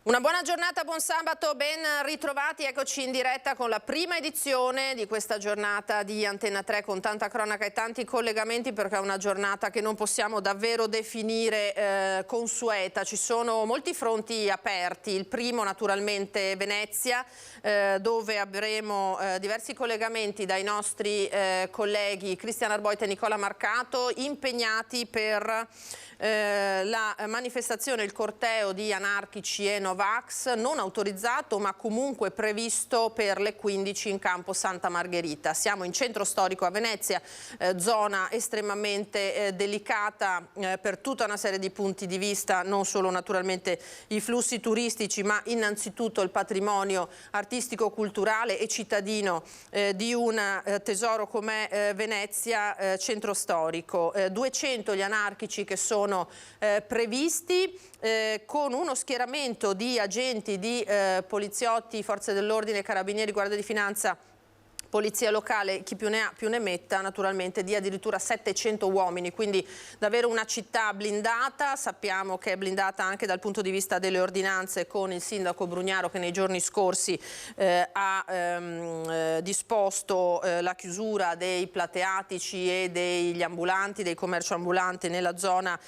Una buona giornata, buon sabato, ben ritrovati, eccoci in diretta con la prima edizione di questa giornata di Antenna 3 con tanta cronaca e tanti collegamenti, perché è una giornata che non possiamo davvero definire consueta. Ci sono molti fronti aperti, il primo naturalmente Venezia, dove avremo diversi collegamenti dai nostri colleghi Cristian Arboit e Nicola Marcato, impegnati per la manifestazione, il corteo di anarchici e Novax, non autorizzato ma comunque previsto per le 15 in campo Santa Margherita. Siamo in centro storico a Venezia, zona estremamente delicata per tutta una serie di punti di vista, non solo naturalmente i flussi turistici, ma innanzitutto il patrimonio artistico-culturale e cittadino di un tesoro come Venezia, centro storico. 200 gli anarchici che sono previsti, con uno schieramento di agenti, di poliziotti, forze dell'ordine, carabinieri, guardia di finanza, polizia locale, chi più ne ha più ne metta, naturalmente di addirittura 700 uomini, quindi davvero una città blindata. Sappiamo che è blindata anche dal punto di vista delle ordinanze, con il sindaco Brugnaro che nei giorni scorsi ha disposto la chiusura dei plateatici e degli ambulanti, dei commercio ambulanti nella zona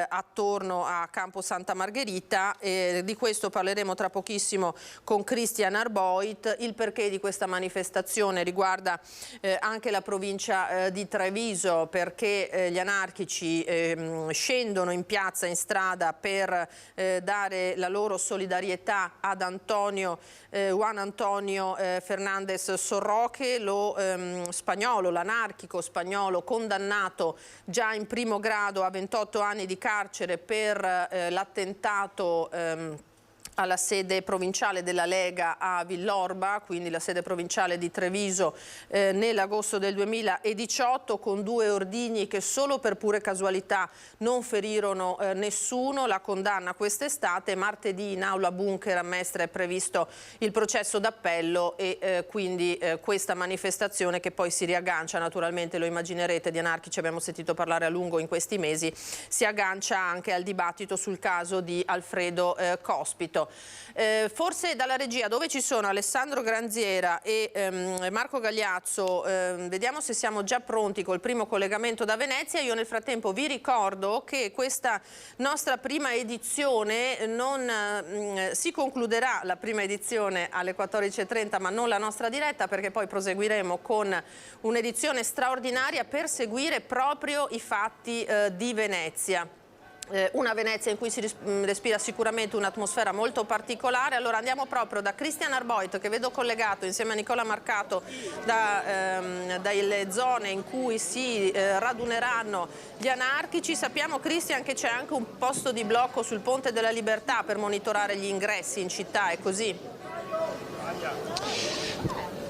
attorno a Campo Santa Margherita. Di questo parleremo tra pochissimo con Cristian Arboit. Il perché di questa manifestazione riguarda anche la provincia di Treviso, perché gli anarchici scendono in piazza, in strada, per dare la loro solidarietà ad Juan Antonio Fernandez Sorroque, lo spagnolo, l'anarchico spagnolo condannato già in primo grado a 28 anni di carcere per l'attentato alla sede provinciale della Lega a Villorba, quindi la sede provinciale di Treviso, nell'agosto del 2018, con 2 ordigni che solo per pure casualità non ferirono nessuno. La condanna quest'estate, martedì in aula Bunker a Mestre è previsto il processo d'appello e quindi questa manifestazione, che poi si riaggancia naturalmente, lo immaginerete, di anarchici abbiamo sentito parlare a lungo in questi mesi, si aggancia anche al dibattito sul caso di Alfredo Cospito. Forse dalla regia, dove ci sono Alessandro Granziera e Marco Gagliazzo, vediamo se siamo già pronti col primo collegamento da Venezia. Io nel frattempo vi ricordo che questa nostra prima edizione si concluderà, la prima edizione, alle 14:30, ma non la nostra diretta, perché poi proseguiremo con un'edizione straordinaria per seguire proprio i fatti di Venezia. Una Venezia in cui si respira sicuramente un'atmosfera molto particolare. Allora andiamo proprio da Cristian Arboit, che vedo collegato insieme a Nicola Marcato dalle zone in cui si raduneranno gli anarchici. Sappiamo, Cristian, che c'è anche un posto di blocco sul Ponte della Libertà per monitorare gli ingressi in città, è così?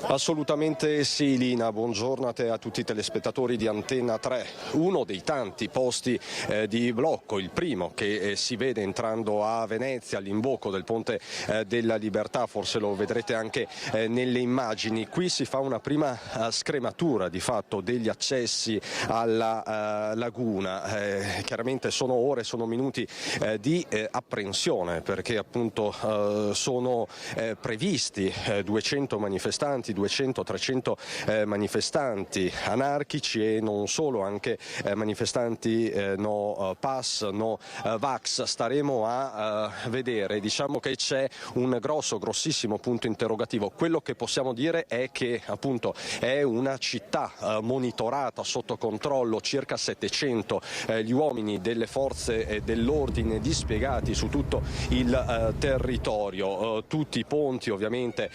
Assolutamente sì, Lina, buongiorno a te e a tutti i telespettatori di Antenna 3. Uno dei tanti posti di blocco, il primo che si vede entrando a Venezia, all'imbocco del Ponte della Libertà, forse lo vedrete anche nelle immagini. Qui si fa una prima scrematura di fatto degli accessi alla laguna. Chiaramente sono ore, sono minuti di apprensione, perché appunto sono previsti 200 manifestanti, 200-300 manifestanti anarchici e non solo, anche manifestanti no pass, no vax. Staremo a vedere. Diciamo che c'è un grossissimo punto interrogativo. Quello che possiamo dire è che appunto è una città monitorata, sotto controllo, circa 700 gli uomini delle forze dell'ordine dispiegati su tutto il territorio. Tutti i ponti ovviamente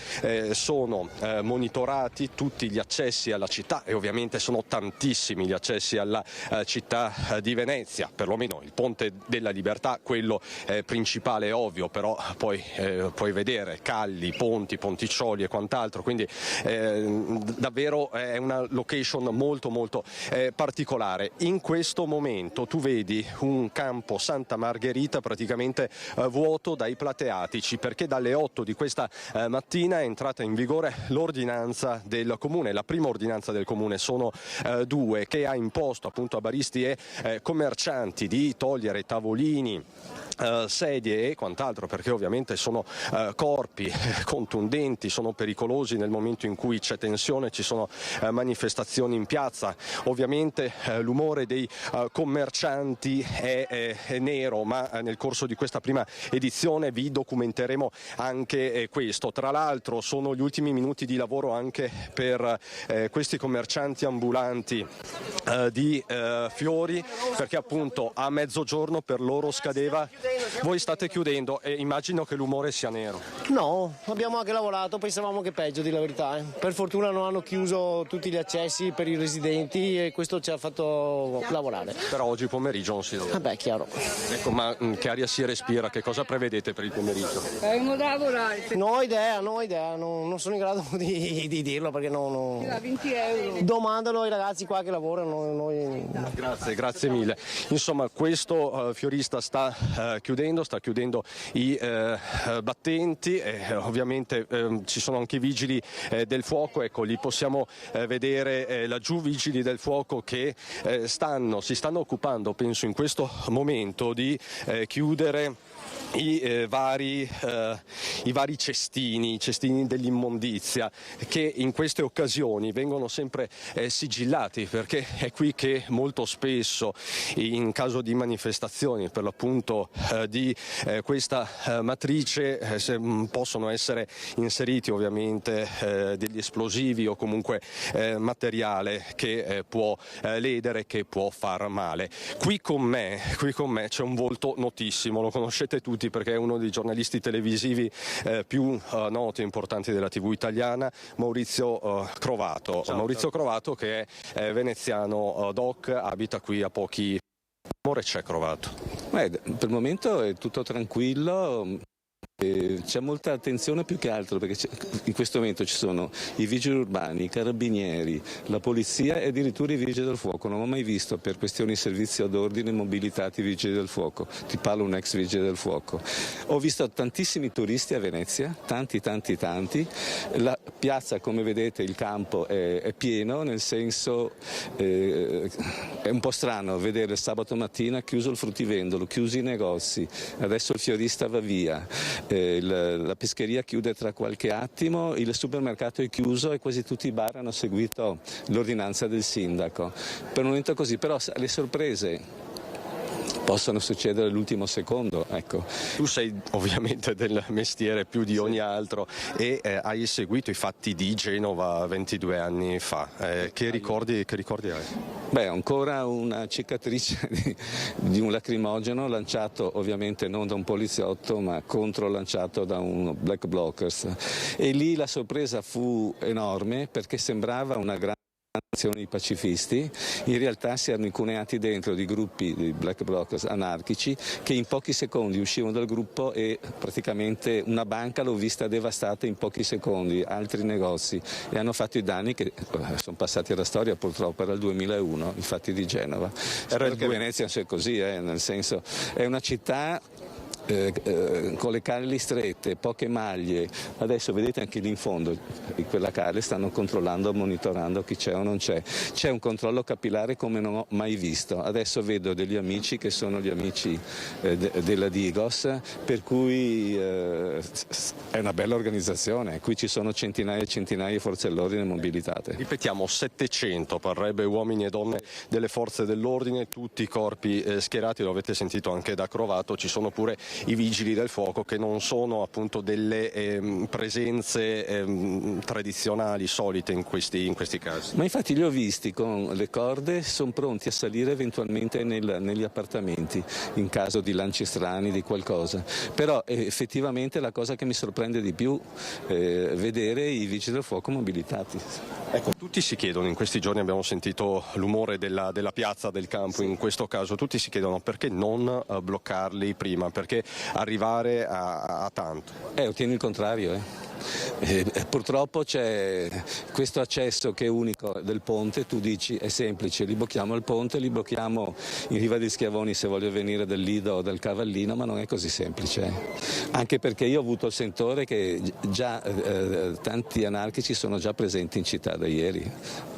sono monitorati, tutti gli accessi alla città, e ovviamente sono tantissimi gli accessi alla città di Venezia, perlomeno il Ponte della Libertà, quello principale è ovvio, però poi puoi vedere calli, ponti, ponticcioli e quant'altro, quindi davvero è una location molto particolare. In questo momento tu vedi un campo Santa Margherita praticamente vuoto dai plateatici, perché dalle 8 di questa mattina è entrata in vigore l'ordine ordinanza del comune. La prima ordinanza del comune, sono due, che ha imposto appunto a baristi e commercianti di togliere tavolini, sedie e quant'altro, perché ovviamente sono corpi contundenti, sono pericolosi nel momento in cui c'è tensione, ci sono manifestazioni in piazza. Ovviamente l'umore dei commercianti è nero, ma nel corso di questa prima edizione vi documenteremo anche questo. Tra l'altro sono gli ultimi minuti di lavoro anche per questi commercianti ambulanti di fiori, perché appunto a mezzogiorno per loro scadeva. Voi state chiudendo e immagino che l'umore sia nero. No, abbiamo anche lavorato, pensavamo che peggio, di la verità. Per fortuna non hanno chiuso tutti gli accessi per i residenti e questo ci ha fatto lavorare. Però oggi pomeriggio non si lavora. Vabbè, chiaro. Ecco, ma che aria si respira? Che cosa prevedete per il pomeriggio? No idea, non sono in grado di dirlo perché non... 20 euro. Domandalo ai ragazzi qua che lavorano. Noi... Grazie mille. Insomma, questo fiorista sta chiudendo i battenti e ovviamente ci sono anche i vigili del fuoco. Ecco, li possiamo vedere laggiù, vigili del fuoco che si stanno occupando, penso in questo momento, di chiudere i vari cestini dell'immondizia, che in queste occasioni vengono sempre sigillati, perché è qui che molto spesso in caso di manifestazioni per l'appunto di questa matrice possono essere inseriti ovviamente degli esplosivi o comunque materiale che può ledere, che può far male. Qui con me c'è un volto notissimo, lo conoscete tutti perché è uno dei giornalisti televisivi più noti e importanti della TV italiana, Maurizio Crovato. Ciao. Maurizio Crovato, che è veneziano doc, abita qui a pochi. Amore c'è Crovato? Per il momento è tutto tranquillo. C'è molta attenzione più che altro perché in questo momento ci sono i vigili urbani, i carabinieri, la polizia e addirittura i vigili del fuoco. Non ho mai visto per questioni di servizio d'ordine mobilitati i vigili del fuoco. Ti parlo un ex vigile del fuoco. Ho visto tantissimi turisti a Venezia, tanti. La piazza, come vedete, il campo è pieno, nel senso è un po' strano vedere il sabato mattina chiuso il fruttivendolo, chiusi i negozi, adesso il fiorista va via. La pescheria chiude tra qualche attimo, il supermercato è chiuso e quasi tutti i bar hanno seguito l'ordinanza del sindaco. Per il momento è così, però le sorprese possono succedere all'ultimo secondo, ecco. Tu sei ovviamente del mestiere più di ogni altro e hai seguito i fatti di Genova 22 anni fa. Che ricordi hai? Ancora una cicatrice di un lacrimogeno lanciato ovviamente non da un poliziotto ma controlanciato da un black blockers, e lì la sorpresa fu enorme perché sembrava una grande azione di pacifisti. In realtà si erano incuneati dentro di gruppi di black blockers anarchici che in pochi secondi uscivano dal gruppo e praticamente una banca l'ho vista devastata in pochi secondi, altri negozi, e hanno fatto i danni che sono passati alla storia. Purtroppo era il 2001, i fatti di Genova. Spero che Venezia sia così, nel senso è una città con le cale strette, poche maglie. Adesso vedete anche lì in fondo in quella cale stanno controllando, monitorando chi c'è o non c'è. C'è un controllo capillare come non ho mai visto. Adesso vedo degli amici che sono gli amici della Digos, per cui è una bella organizzazione. Qui ci sono centinaia e centinaia di forze dell'ordine mobilitate. Ripetiamo, 700 parrebbe uomini e donne delle forze dell'ordine, tutti i corpi schierati, lo avete sentito anche da Crovato. Ci sono pure i vigili del fuoco, che non sono appunto delle presenze tradizionali, solite in questi casi. Ma infatti li ho visti con le corde, sono pronti a salire eventualmente negli appartamenti in caso di lanci strani, di qualcosa. Però effettivamente la cosa che mi sorprende di più è vedere i vigili del fuoco mobilitati. Ecco, tutti si chiedono, in questi giorni abbiamo sentito l'umore della piazza, del campo, in questo caso tutti si chiedono perché non bloccarli prima, perché arrivare a tanto. Ottieni il contrario. Purtroppo c'è questo accesso che è unico del ponte, tu dici è semplice, li blocchiamo il ponte, li blocchiamo in riva di Schiavoni se voglio venire del Lido o del Cavallino, ma non è così semplice. Anche perché io ho avuto il sentore che già tanti anarchici sono già presenti in città da ieri.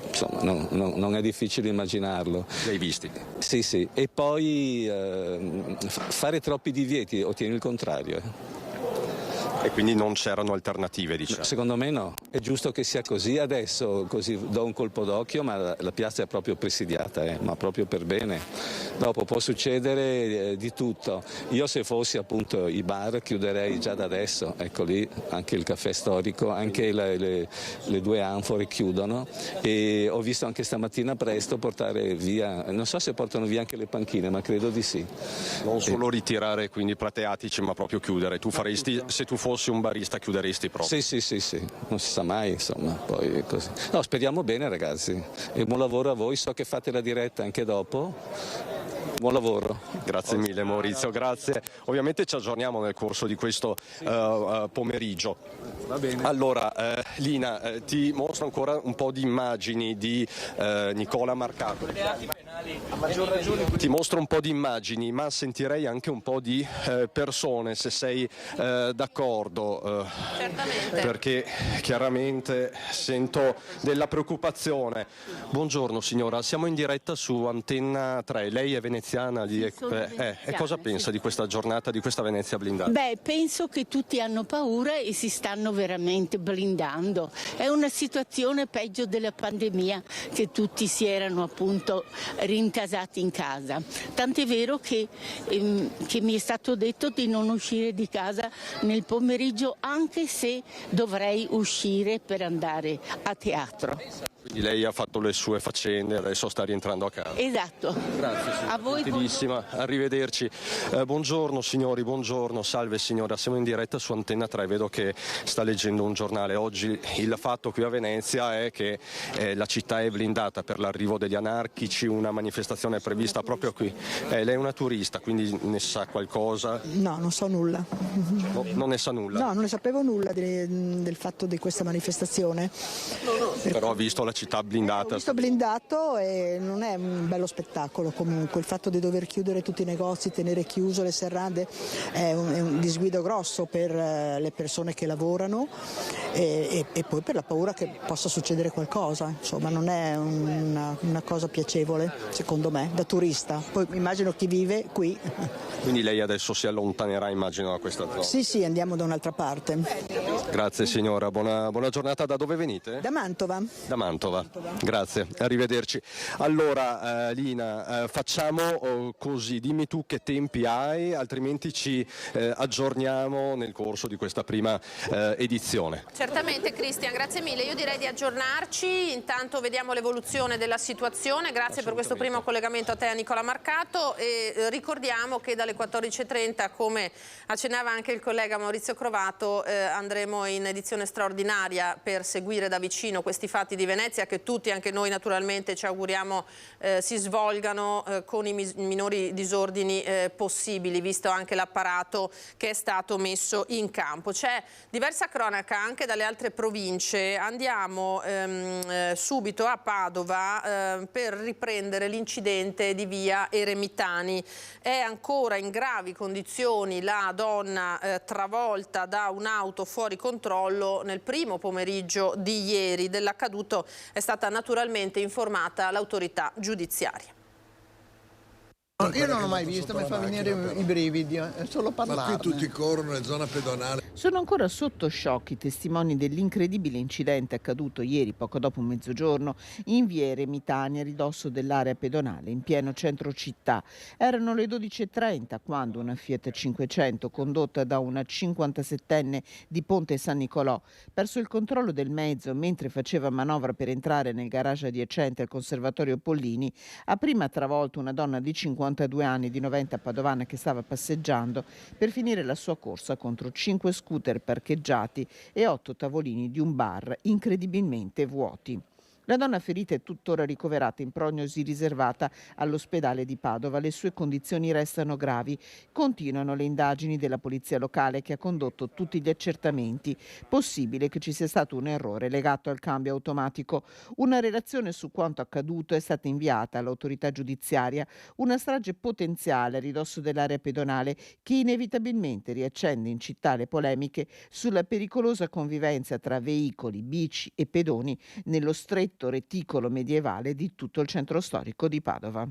Insomma, non è difficile immaginarlo. Li hai visti? Sì, sì. E poi fare troppi divieti ottieni il contrario. E quindi non c'erano alternative, diciamo. Secondo me no, è giusto che sia così. Adesso così do un colpo d'occhio, ma la piazza è proprio presidiata, ma proprio per bene. Dopo può succedere di tutto. Io se fossi appunto i bar chiuderei già da adesso, ecco lì anche il caffè storico, anche le due anfore chiudono, e ho visto anche stamattina presto portare via, non so se portano via anche le panchine, ma credo di sì. Non solo ritirare quindi plateatici, ma proprio chiudere. Tu faresti, se tu fossi un barista, chiuderesti proprio? Sì, non si sa mai, insomma, poi è così. No, speriamo bene ragazzi, e buon lavoro a voi, so che fate la diretta anche dopo. Buon lavoro. Grazie mille Maurizio, grazie. Ovviamente ci aggiorniamo nel corso di questo pomeriggio. Va bene. Allora, Lina, ti mostro ancora un po' di immagini di Nicola Marcato. Ti mostro un po' di immagini, ma sentirei anche un po' di persone, se sei d'accordo. Certamente. Perché chiaramente sento della preoccupazione. Buongiorno signora, siamo in diretta su Antenna 3, lei è veneziana? E cosa pensa di questa giornata, di questa Venezia blindata? Beh, penso che tutti hanno paura e si stanno veramente blindando. È una situazione peggio della pandemia, che tutti si erano appunto rintasati in casa. Tant'è vero che mi è stato detto di non uscire di casa nel pomeriggio, anche se dovrei uscire per andare a teatro. Quindi lei ha fatto le sue faccende, adesso sta rientrando a casa. Esatto. Grazie signora. A voi. Gentilissima, arrivederci. Buongiorno signori, buongiorno, salve signora, siamo in diretta su Antenna 3, vedo che sta leggendo un giornale. Oggi il fatto qui a Venezia è che la città è blindata per l'arrivo degli anarchici, una manifestazione è prevista proprio qui. Lei è una turista, quindi ne sa qualcosa? No, non so nulla. No, non ne sa nulla? No, non ne sapevo nulla del fatto di questa manifestazione. Però ha visto la città blindata. Ho visto blindato e non è un bello spettacolo comunque. Il fatto di dover chiudere tutti i negozi, tenere chiuso le serrande è un disguido grosso per le persone che lavorano e poi per la paura che possa succedere qualcosa. Insomma, non è una cosa piacevole, secondo me, da turista. Poi immagino chi vive qui. Quindi lei adesso si allontanerà, immagino, da questa zona? Sì, andiamo da un'altra parte. Grazie signora, buona giornata. Da dove venite? Da Mantova. Da Mantova. Grazie, arrivederci. Allora Lina, facciamo così, dimmi tu che tempi hai, altrimenti ci aggiorniamo nel corso di questa prima edizione. Certamente Cristian, grazie mille. Io direi di aggiornarci, intanto vediamo l'evoluzione della situazione. Grazie per questo primo collegamento a te, a Nicola Marcato, e ricordiamo che dalle 14:30, come accennava anche il collega Maurizio Crovato, andremo in edizione straordinaria per seguire da vicino questi fatti di Venezia, che tutti, anche noi naturalmente, ci auguriamo si svolgano con i minori disordini possibili, visto anche l'apparato che è stato messo in campo. C'è diversa cronaca anche dalle altre province. Andiamo subito a Padova per riprendere l'incidente di via Eremitani. È ancora in gravi condizioni la donna travolta da un'auto fuori controllo nel primo pomeriggio di ieri. Dell'accaduto è stata naturalmente informata l'autorità giudiziaria. Io non l'ho mai visto, mi fa venire i brividi, è solo parlarne. Ma qui tutti corrono in zona pedonale. Sono ancora sotto shock i testimoni dell'incredibile incidente accaduto ieri poco dopo mezzogiorno in via Eremitani, a ridosso dell'area pedonale in pieno centro città. Erano le 12:30 quando una Fiat 500 condotta da una 57enne di Ponte San Nicolò perso il controllo del mezzo mentre faceva manovra per entrare nel garage adiacente al conservatorio Pollini. Ha prima travolto una donna di 52 anni di Noventa padovana che stava passeggiando, per finire la sua corsa contro 5 scooter parcheggiati e 8 tavolini di un bar incredibilmente vuoti. La donna ferita è tuttora ricoverata in prognosi riservata all'ospedale di Padova. Le sue condizioni restano gravi. Continuano le indagini della polizia locale che ha condotto tutti gli accertamenti. Possibile che ci sia stato un errore legato al cambio automatico. Una relazione su quanto accaduto è stata inviata all'autorità giudiziaria. Una strage potenziale a ridosso dell'area pedonale che inevitabilmente riaccende in città le polemiche sulla pericolosa convivenza tra veicoli, bici e pedoni nello stretto reticolo medievale di tutto il centro storico di Padova.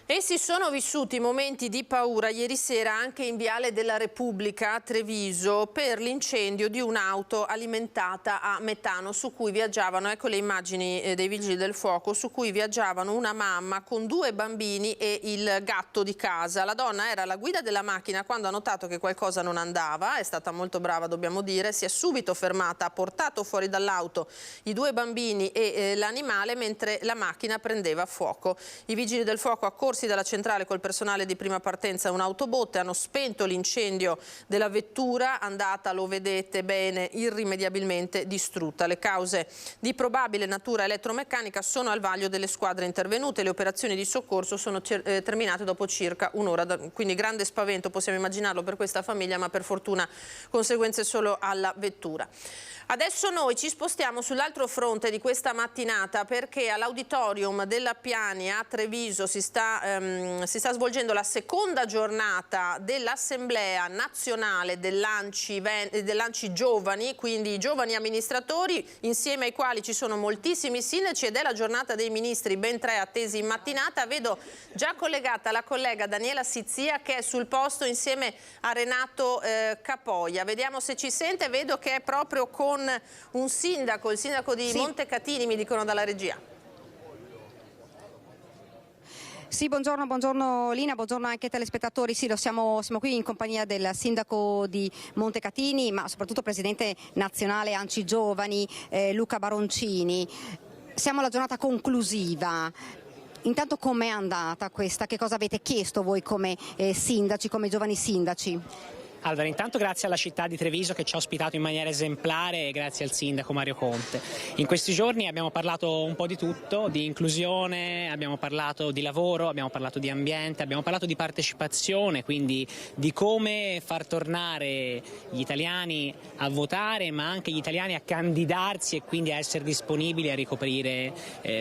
E si sono vissuti momenti di paura ieri sera anche in Viale della Repubblica a Treviso per l'incendio di un'auto alimentata a metano su cui viaggiavano, ecco le immagini dei vigili del fuoco, su cui viaggiavano una mamma con 2 bambini e il gatto di casa. La donna era alla guida della macchina quando ha notato che qualcosa non andava, è stata molto brava dobbiamo dire, si è subito fermata, ha portato fuori dall'auto i 2 bambini e l'animale mentre la macchina prendeva fuoco. I vigili del fuoco accorsi dalla centrale col personale di prima partenza un'autobotte hanno spento l'incendio della vettura andata, lo vedete bene, irrimediabilmente distrutta. Le cause di probabile natura elettromeccanica sono al vaglio delle squadre intervenute. Le operazioni di soccorso sono terminate dopo circa un'ora, quindi grande spavento possiamo immaginarlo per questa famiglia, ma per fortuna conseguenze solo alla vettura. Adesso noi ci spostiamo sull'altro fronte di questa mattinata perché all'auditorium dell'Appiani a Treviso si sta svolgendo la seconda giornata dell'Assemblea Nazionale dell'Anci Giovani, quindi i giovani amministratori insieme ai quali ci sono moltissimi sindaci ed è la giornata dei ministri, ben 3 attesi in mattinata. Vedo già collegata la collega Daniela Sizia che è sul posto insieme a Renato Capoia. Vediamo se ci sente, vedo che è proprio con un sindaco, il sindaco di Montecatini, mi dicono dalla regia. Sì, buongiorno Lina, buongiorno anche ai telespettatori. Sì, siamo qui in compagnia del sindaco di Montecatini, ma soprattutto presidente nazionale Anci Giovani, Luca Baroncini. Siamo alla giornata conclusiva. Intanto com'è andata questa? Che cosa avete chiesto voi come sindaci, come giovani sindaci? Allora, intanto grazie alla città di Treviso che ci ha ospitato in maniera esemplare e grazie al sindaco Mario Conte. In questi giorni abbiamo parlato un po' di tutto, di inclusione, abbiamo parlato di lavoro, abbiamo parlato di ambiente, abbiamo parlato di partecipazione, quindi di come far tornare gli italiani a votare, ma anche gli italiani a candidarsi e quindi a essere disponibili a ricoprire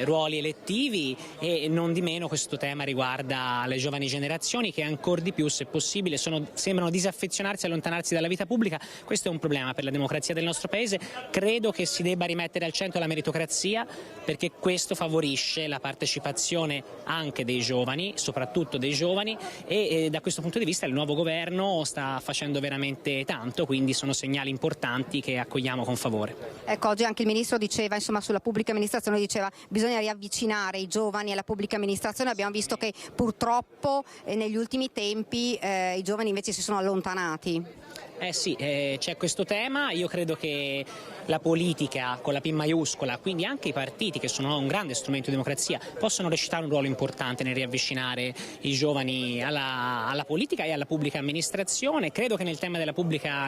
ruoli elettivi e non di meno questo tema riguarda le giovani generazioni che ancora di più, se possibile, sembrano disaffezionarsi, allontanarsi dalla vita pubblica. Questo è un problema per la democrazia del nostro paese. Credo che si debba rimettere al centro la meritocrazia perché questo favorisce la partecipazione anche dei giovani, soprattutto dei giovani e da questo punto di vista il nuovo governo sta facendo veramente tanto, quindi sono segnali importanti che accogliamo con favore. Ecco, oggi anche il ministro diceva, insomma, sulla pubblica amministrazione diceva bisogna riavvicinare i giovani alla pubblica amministrazione. Abbiamo visto che purtroppo negli ultimi tempi i giovani invece si sono allontanati. Sì, c'è questo tema. Io credo che la politica con la P maiuscola, quindi anche i partiti che sono un grande strumento di democrazia, possono recitare un ruolo importante nel riavvicinare i giovani alla politica e alla pubblica amministrazione. Credo che nel tema della pubblica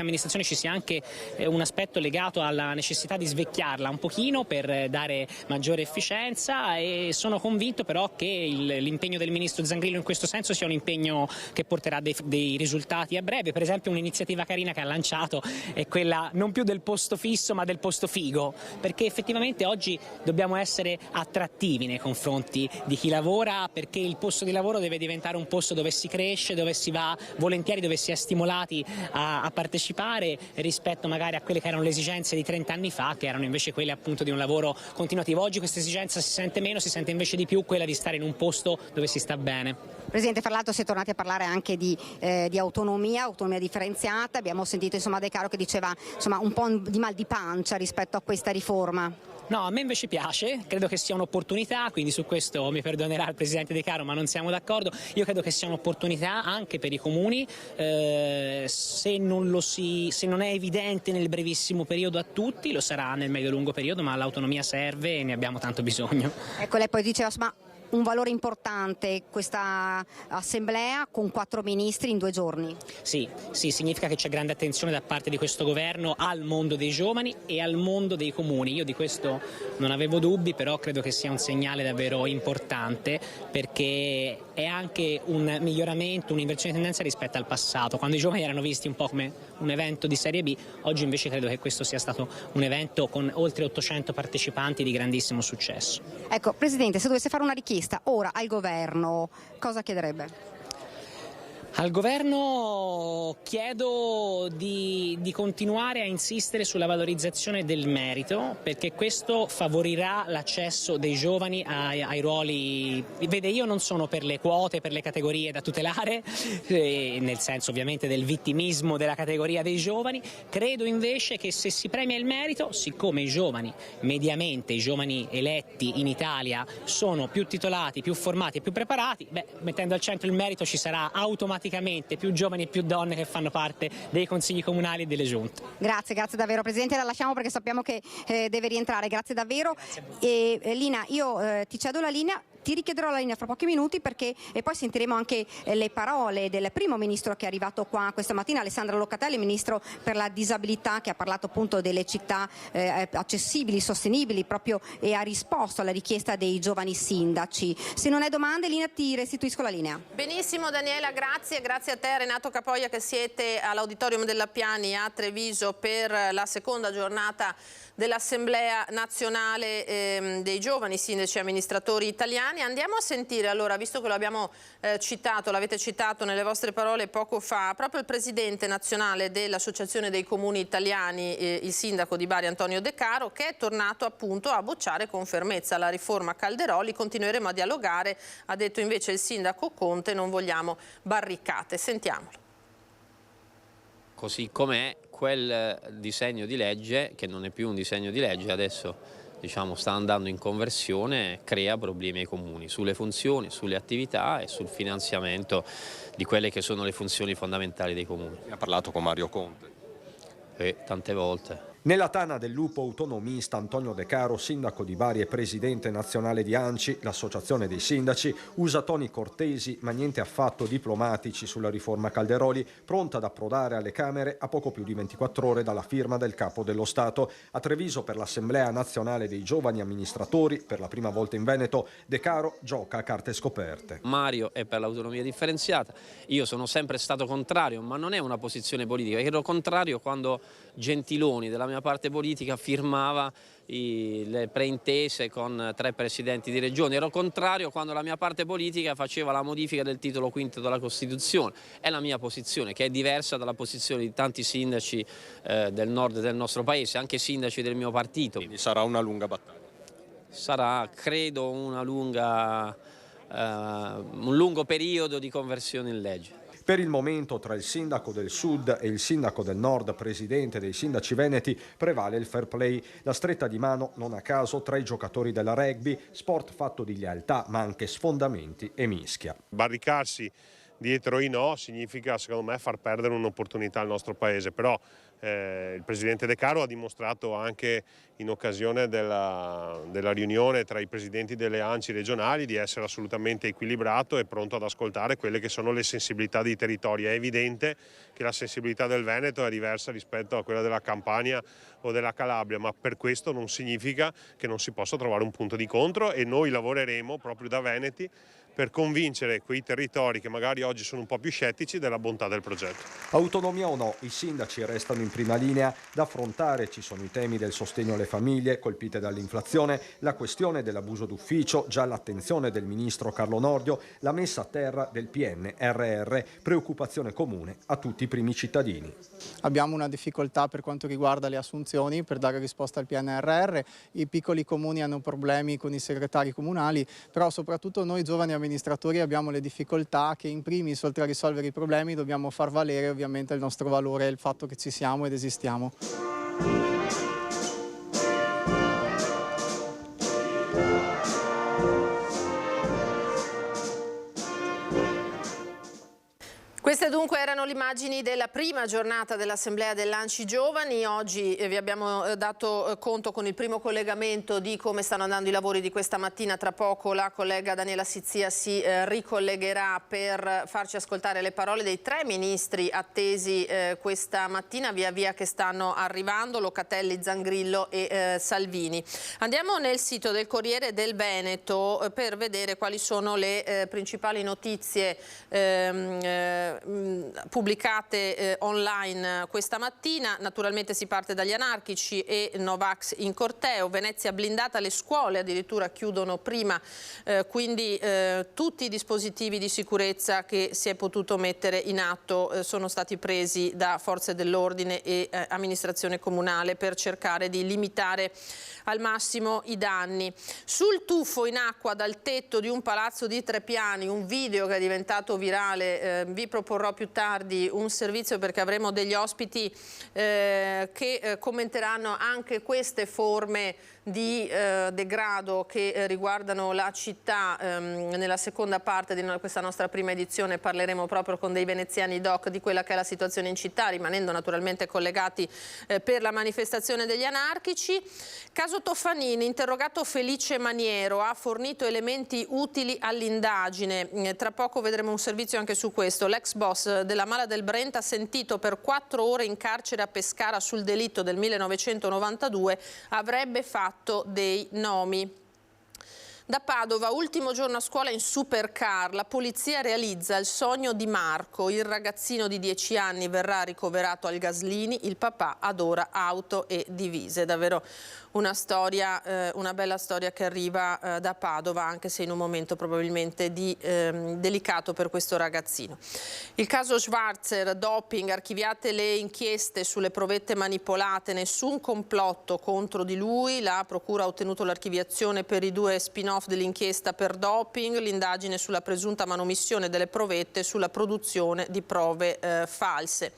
amministrazione ci sia anche un aspetto legato alla necessità di svecchiarla un pochino per dare maggiore efficienza e sono convinto però che l'impegno del ministro Zangrillo in questo senso sia un impegno che porterà dei risultati a breve. Per esempio un'iniziativa carina che ha lanciato è quella non più del posto fisso ma del posto figo, perché effettivamente oggi dobbiamo essere attrattivi nei confronti di chi lavora, perché il posto di lavoro deve diventare un posto dove si cresce, dove si va volentieri, dove si è stimolati a partecipare rispetto magari a quelle che erano le esigenze di 30 anni fa, che erano invece quelle appunto di un lavoro continuativo. Oggi questa esigenza si sente meno, si sente invece di più quella di stare in un posto dove si sta bene. Presidente, fra l'altro si è tornati a parlare anche di autonomia differenziata. Abbiamo sentito insomma De Caro che diceva insomma un po' di mal di pancia rispetto a questa riforma. No, a me invece piace, credo che sia un'opportunità, quindi su questo mi perdonerà il Presidente De Caro, ma non siamo d'accordo. Io credo che sia un'opportunità anche per i comuni, se non è evidente nel brevissimo periodo a tutti, lo sarà nel medio-lungo periodo, ma l'autonomia serve e ne abbiamo tanto bisogno. Ecco, lei poi diceva, ma un valore importante questa assemblea con 4 ministri in 2 giorni. Sì, significa che c'è grande attenzione da parte di questo governo al mondo dei giovani e al mondo dei comuni. Io di questo non avevo dubbi, però credo che sia un segnale davvero importante, perché è anche un miglioramento, un'inversione di tendenza rispetto al passato, quando i giovani erano visti un po' come un evento di serie B. Oggi invece credo che questo sia stato un evento con oltre 800 partecipanti di grandissimo successo. Ecco, Presidente, se dovesse fare una richiesta ora al governo, cosa chiederebbe? Al governo chiedo di continuare a insistere sulla valorizzazione del merito, perché questo favorirà l'accesso dei giovani ai ruoli. Vede, io non sono per le quote, per le categorie da tutelare, nel senso ovviamente del vittimismo della categoria dei giovani. Credo invece che se si premia il merito, siccome i giovani, mediamente i giovani eletti in Italia sono più titolati, più formati e più preparati, mettendo al centro il merito ci sarà automaticamente più giovani e più donne che fanno parte dei consigli comunali e delle giunte. Grazie davvero Presidente, la lasciamo perché sappiamo che deve rientrare, grazie davvero. E Lina, io ti cedo la linea. Ti richiederò la linea fra pochi minuti e poi sentiremo anche le parole del primo ministro che è arrivato qua questa mattina, Alessandra Locatelli, ministro per la disabilità, che ha parlato appunto delle città accessibili, sostenibili proprio, e ha risposto alla richiesta dei giovani sindaci. Se non hai domande, Lina, ti restituisco la linea. Benissimo Daniela, grazie a te Renato Capoia che siete all'Auditorium della Piani a Treviso per la seconda giornata dell'Assemblea Nazionale dei Giovani Sindaci e Amministratori Italiani. Andiamo a sentire allora, visto che lo abbiamo citato, l'avete citato nelle vostre parole poco fa, proprio il Presidente nazionale dell'Associazione dei Comuni Italiani, il Sindaco di Bari Antonio De Caro, che è tornato appunto a bocciare con fermezza la riforma Calderoli. Continueremo a dialogare, ha detto invece il Sindaco Conte, non vogliamo barricate. Sentiamolo. Così com'è quel disegno di legge, che non è più un disegno di legge, adesso sta andando in conversione, crea problemi ai comuni sulle funzioni, sulle attività e sul finanziamento di quelle che sono le funzioni fondamentali dei comuni. Ne ha parlato con Mario Conte? Tante volte. Nella tana del lupo autonomista Antonio De Caro, sindaco di Bari e presidente nazionale di ANCI, l'associazione dei sindaci, usa toni cortesi ma niente affatto diplomatici sulla riforma Calderoli, pronta ad approdare alle Camere a poco più di 24 ore dalla firma del Capo dello Stato. A Treviso, per l'Assemblea Nazionale dei Giovani Amministratori, per la prima volta in Veneto, De Caro gioca a carte scoperte. Mario è per l'autonomia differenziata, io sono sempre stato contrario, ma non è una posizione politica, ero contrario quando Gentiloni della mia parte politica firmava le preintese con 3 presidenti di regione, ero contrario quando la mia parte politica faceva la modifica del titolo quinto della Costituzione. È la mia posizione, che è diversa dalla posizione di tanti sindaci del nord del nostro paese, anche sindaci del mio partito. Quindi sarà una lunga battaglia? Sarà, credo, un lungo periodo di conversione in legge. Per il momento, tra il sindaco del sud e il sindaco del nord, presidente dei sindaci veneti, prevale il fair play, la stretta di mano non a caso tra i giocatori della rugby, sport fatto di lealtà ma anche sfondamenti e mischia. Barricarsi dietro i no significa, secondo me, far perdere un'opportunità al nostro paese, però il Presidente De Caro ha dimostrato anche in occasione della riunione tra i presidenti delle ANCI regionali di essere assolutamente equilibrato e pronto ad ascoltare quelle che sono le sensibilità dei territori. È evidente che la sensibilità del Veneto è diversa rispetto a quella della Campania o della Calabria, ma per questo non significa che non si possa trovare un punto di incontro, e noi lavoreremo proprio da veneti per convincere quei territori che magari oggi sono un po' più scettici della bontà del progetto. Autonomia o no, i sindaci restano in prima linea. Da affrontare ci sono i temi del sostegno alle famiglie colpite dall'inflazione, la questione dell'abuso d'ufficio, già all'attenzione del ministro Carlo Nordio, la messa a terra del PNRR, preoccupazione comune a tutti i primi cittadini. Abbiamo una difficoltà per quanto riguarda le assunzioni per dare risposta al PNRR, i piccoli comuni hanno problemi con i segretari comunali, però soprattutto noi giovani amministratori abbiamo le difficoltà che in primis, oltre a risolvere i problemi, dobbiamo far valere ovviamente il nostro valore, il fatto che ci siamo ed esistiamo. Queste Dunque erano le immagini della prima giornata dell'Assemblea dell'Anci Giovani. Oggi vi abbiamo dato conto con il primo collegamento di come stanno andando i lavori di questa mattina. Tra poco la collega Daniela Sizzia si ricollegherà per farci ascoltare le parole dei 3 ministri attesi questa mattina, via via che stanno arrivando: Locatelli, Zangrillo e Salvini. Andiamo nel sito del Corriere del Veneto per vedere quali sono le principali notizie pubblicate online questa mattina. Naturalmente si parte dagli anarchici e Novax in corteo. Venezia blindata, le scuole addirittura chiudono prima, quindi tutti i dispositivi di sicurezza che si è potuto mettere in atto sono stati presi da forze dell'ordine e amministrazione comunale per cercare di limitare al massimo i danni. Sul tuffo in acqua dal tetto di un palazzo di 3 piani, un video che è diventato virale, vi proporrò più tardi un servizio perché avremo degli ospiti che commenteranno anche queste forme di degrado che riguardano la città. Nella seconda parte di questa nostra prima edizione parleremo proprio con dei veneziani doc di quella che è la situazione in città, rimanendo naturalmente collegati per la manifestazione degli anarchici. Caso Toffanini, interrogato Felice Maniero, ha fornito elementi utili all'indagine. Tra poco vedremo un servizio anche su questo. L'ex boss della Mala del Brenta, sentito per 4 ore in carcere a Pescara sul delitto del 1992, avrebbe fatto dei nomi. Da Padova, ultimo giorno a scuola in supercar, la polizia realizza il sogno di Marco, il ragazzino di 10 anni verrà ricoverato al Gaslini, il papà adora auto e divise. Davvero una storia, una bella storia che arriva da Padova, anche se in un momento probabilmente delicato per questo ragazzino. Il caso Schwarzer, doping, archiviate le inchieste sulle provette manipolate, nessun complotto contro di lui, la procura ha ottenuto l'archiviazione per i 2 spin-off dell'inchiesta per doping, l'indagine sulla presunta manomissione delle provette, sulla produzione di prove false.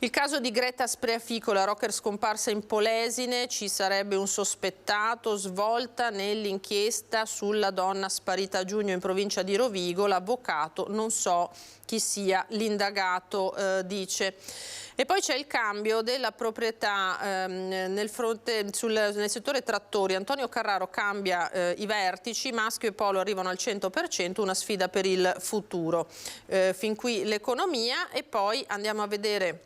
Il caso di Greta Spreaficola, rocker scomparsa in Polesine, ci sarebbe un sospettato, svolta nell'inchiesta sulla donna sparita a giugno in provincia di Rovigo, l'avvocato non so chi sia l'indagato, dice. E poi c'è il cambio della proprietà nel settore trattori. Antonio Carraro cambia i vertici, Maschio e Polo arrivano al 100%, una sfida per il futuro. Fin qui l'economia e poi andiamo a vedere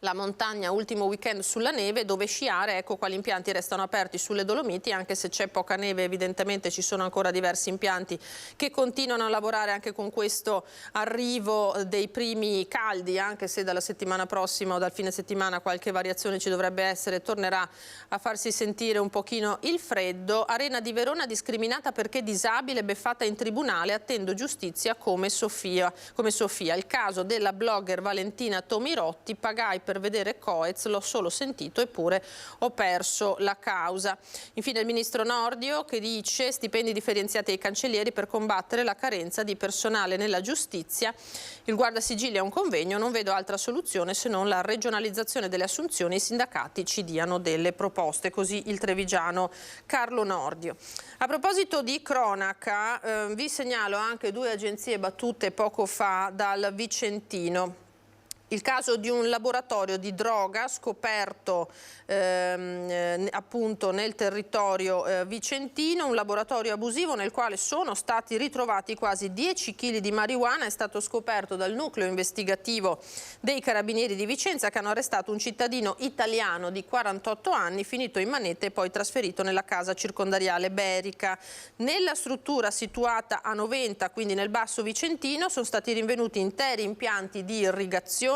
la montagna, ultimo weekend sulla neve, dove sciare. Ecco quali impianti restano aperti sulle Dolomiti, anche se c'è poca neve evidentemente ci sono ancora diversi impianti che continuano a lavorare anche con questo arrivo dei primi caldi, anche se dalla settimana prossima o dal fine settimana qualche variazione ci dovrebbe essere, tornerà a farsi sentire un pochino il freddo. Arena di Verona discriminata perché disabile, beffata in tribunale, attendo giustizia come Sofia. Il caso della blogger Valentina Tomirotti, pagai per vedere Coez, l'ho solo sentito eppure ho perso la causa. Infine il ministro Nordio che dice stipendi differenziati ai cancellieri per combattere la carenza di personale nella giustizia. Il guardasigilli è un convegno, non vedo altra soluzione se non la regionalizzazione delle assunzioni, i sindacati ci diano delle proposte, così il trevigiano Carlo Nordio. A proposito di cronaca, vi segnalo anche 2 agenzie battute poco fa dal Vicentino. Il caso di un laboratorio di droga scoperto appunto nel territorio vicentino, un laboratorio abusivo nel quale sono stati ritrovati quasi 10 kg di marijuana. È stato scoperto dal nucleo investigativo dei Carabinieri di Vicenza, che hanno arrestato un cittadino italiano di 48 anni, finito in manette e poi trasferito nella casa circondariale Berica. Nella struttura situata a Noventa, quindi nel Basso Vicentino, sono stati rinvenuti interi impianti di irrigazione,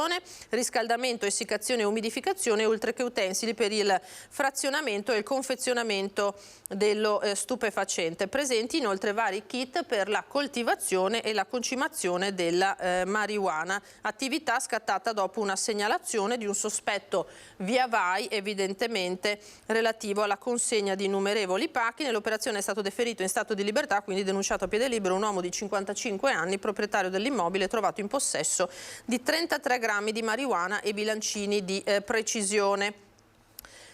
riscaldamento, essiccazione e umidificazione, oltre che utensili per il frazionamento e il confezionamento dello stupefacente. Presenti inoltre vari kit per la coltivazione e la concimazione della marijuana, attività scattata dopo una segnalazione di un sospetto via Vai, evidentemente relativo alla consegna di innumerevoli pacchi. Nell'operazione è stato deferito in stato di libertà, quindi denunciato a piede libero, un uomo di 55 anni, proprietario dell'immobile, trovato in possesso di 33 grammi di marijuana e bilancini di precisione.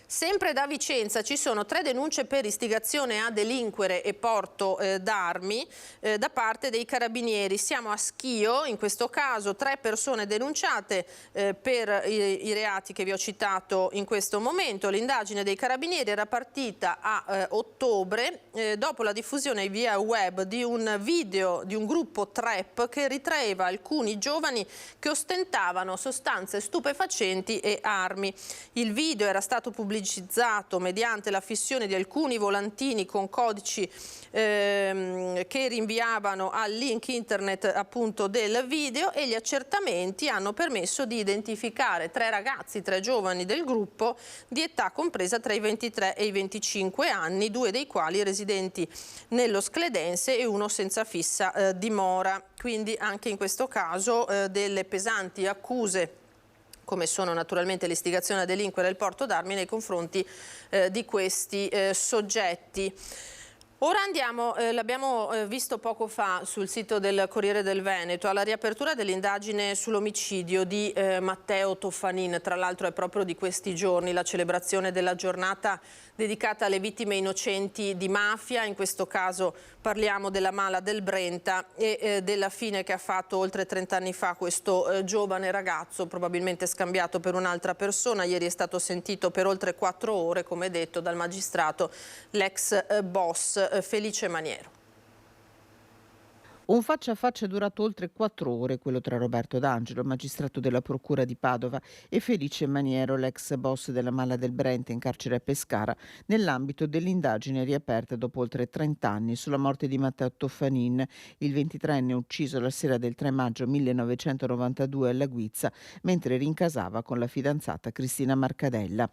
Sempre da Vicenza ci sono 3 denunce per istigazione a delinquere e porto d'armi da parte dei carabinieri. Siamo a Schio, in questo caso 3 persone denunciate per i reati che vi ho citato in questo momento. L'indagine dei carabinieri era partita a ottobre dopo la diffusione via web di un video di un gruppo trap che ritraeva alcuni giovani che ostentavano sostanze stupefacenti e armi. Il video era stato pubblicizzato mediante la fissione di alcuni volantini con codici che rinviavano al link internet appunto del video, e gli accertamenti hanno permesso di identificare 3 ragazzi, 3 giovani del gruppo di età compresa tra i 23 e i 25 anni, 2 dei quali residenti nello Scledense e uno senza fissa dimora. Quindi anche in questo caso delle pesanti accuse, come sono naturalmente l'istigazione a delinquere e il porto d'armi nei confronti di questi soggetti. Ora andiamo, l'abbiamo visto poco fa sul sito del Corriere del Veneto, alla riapertura dell'indagine sull'omicidio di Matteo Toffanin. Tra l'altro è proprio di questi giorni la celebrazione della giornata dedicata alle vittime innocenti di mafia. In questo caso parliamo della Mala del Brenta e della fine che ha fatto oltre 30 anni fa questo giovane ragazzo, probabilmente scambiato per un'altra persona. Ieri è stato sentito per oltre 4 ore, come detto, dal magistrato l'ex boss Felice Maniero. Un faccia a faccia durato oltre 4 ore, quello tra Roberto D'Angelo, magistrato della Procura di Padova, e Felice Maniero, l'ex boss della Mala del Brenta in carcere a Pescara, nell'ambito dell'indagine riaperta dopo oltre 30 anni sulla morte di Matteo Toffanin, il 23enne ucciso la sera del 3 maggio 1992 alla Guizza, mentre rincasava con la fidanzata Cristina Marcadella.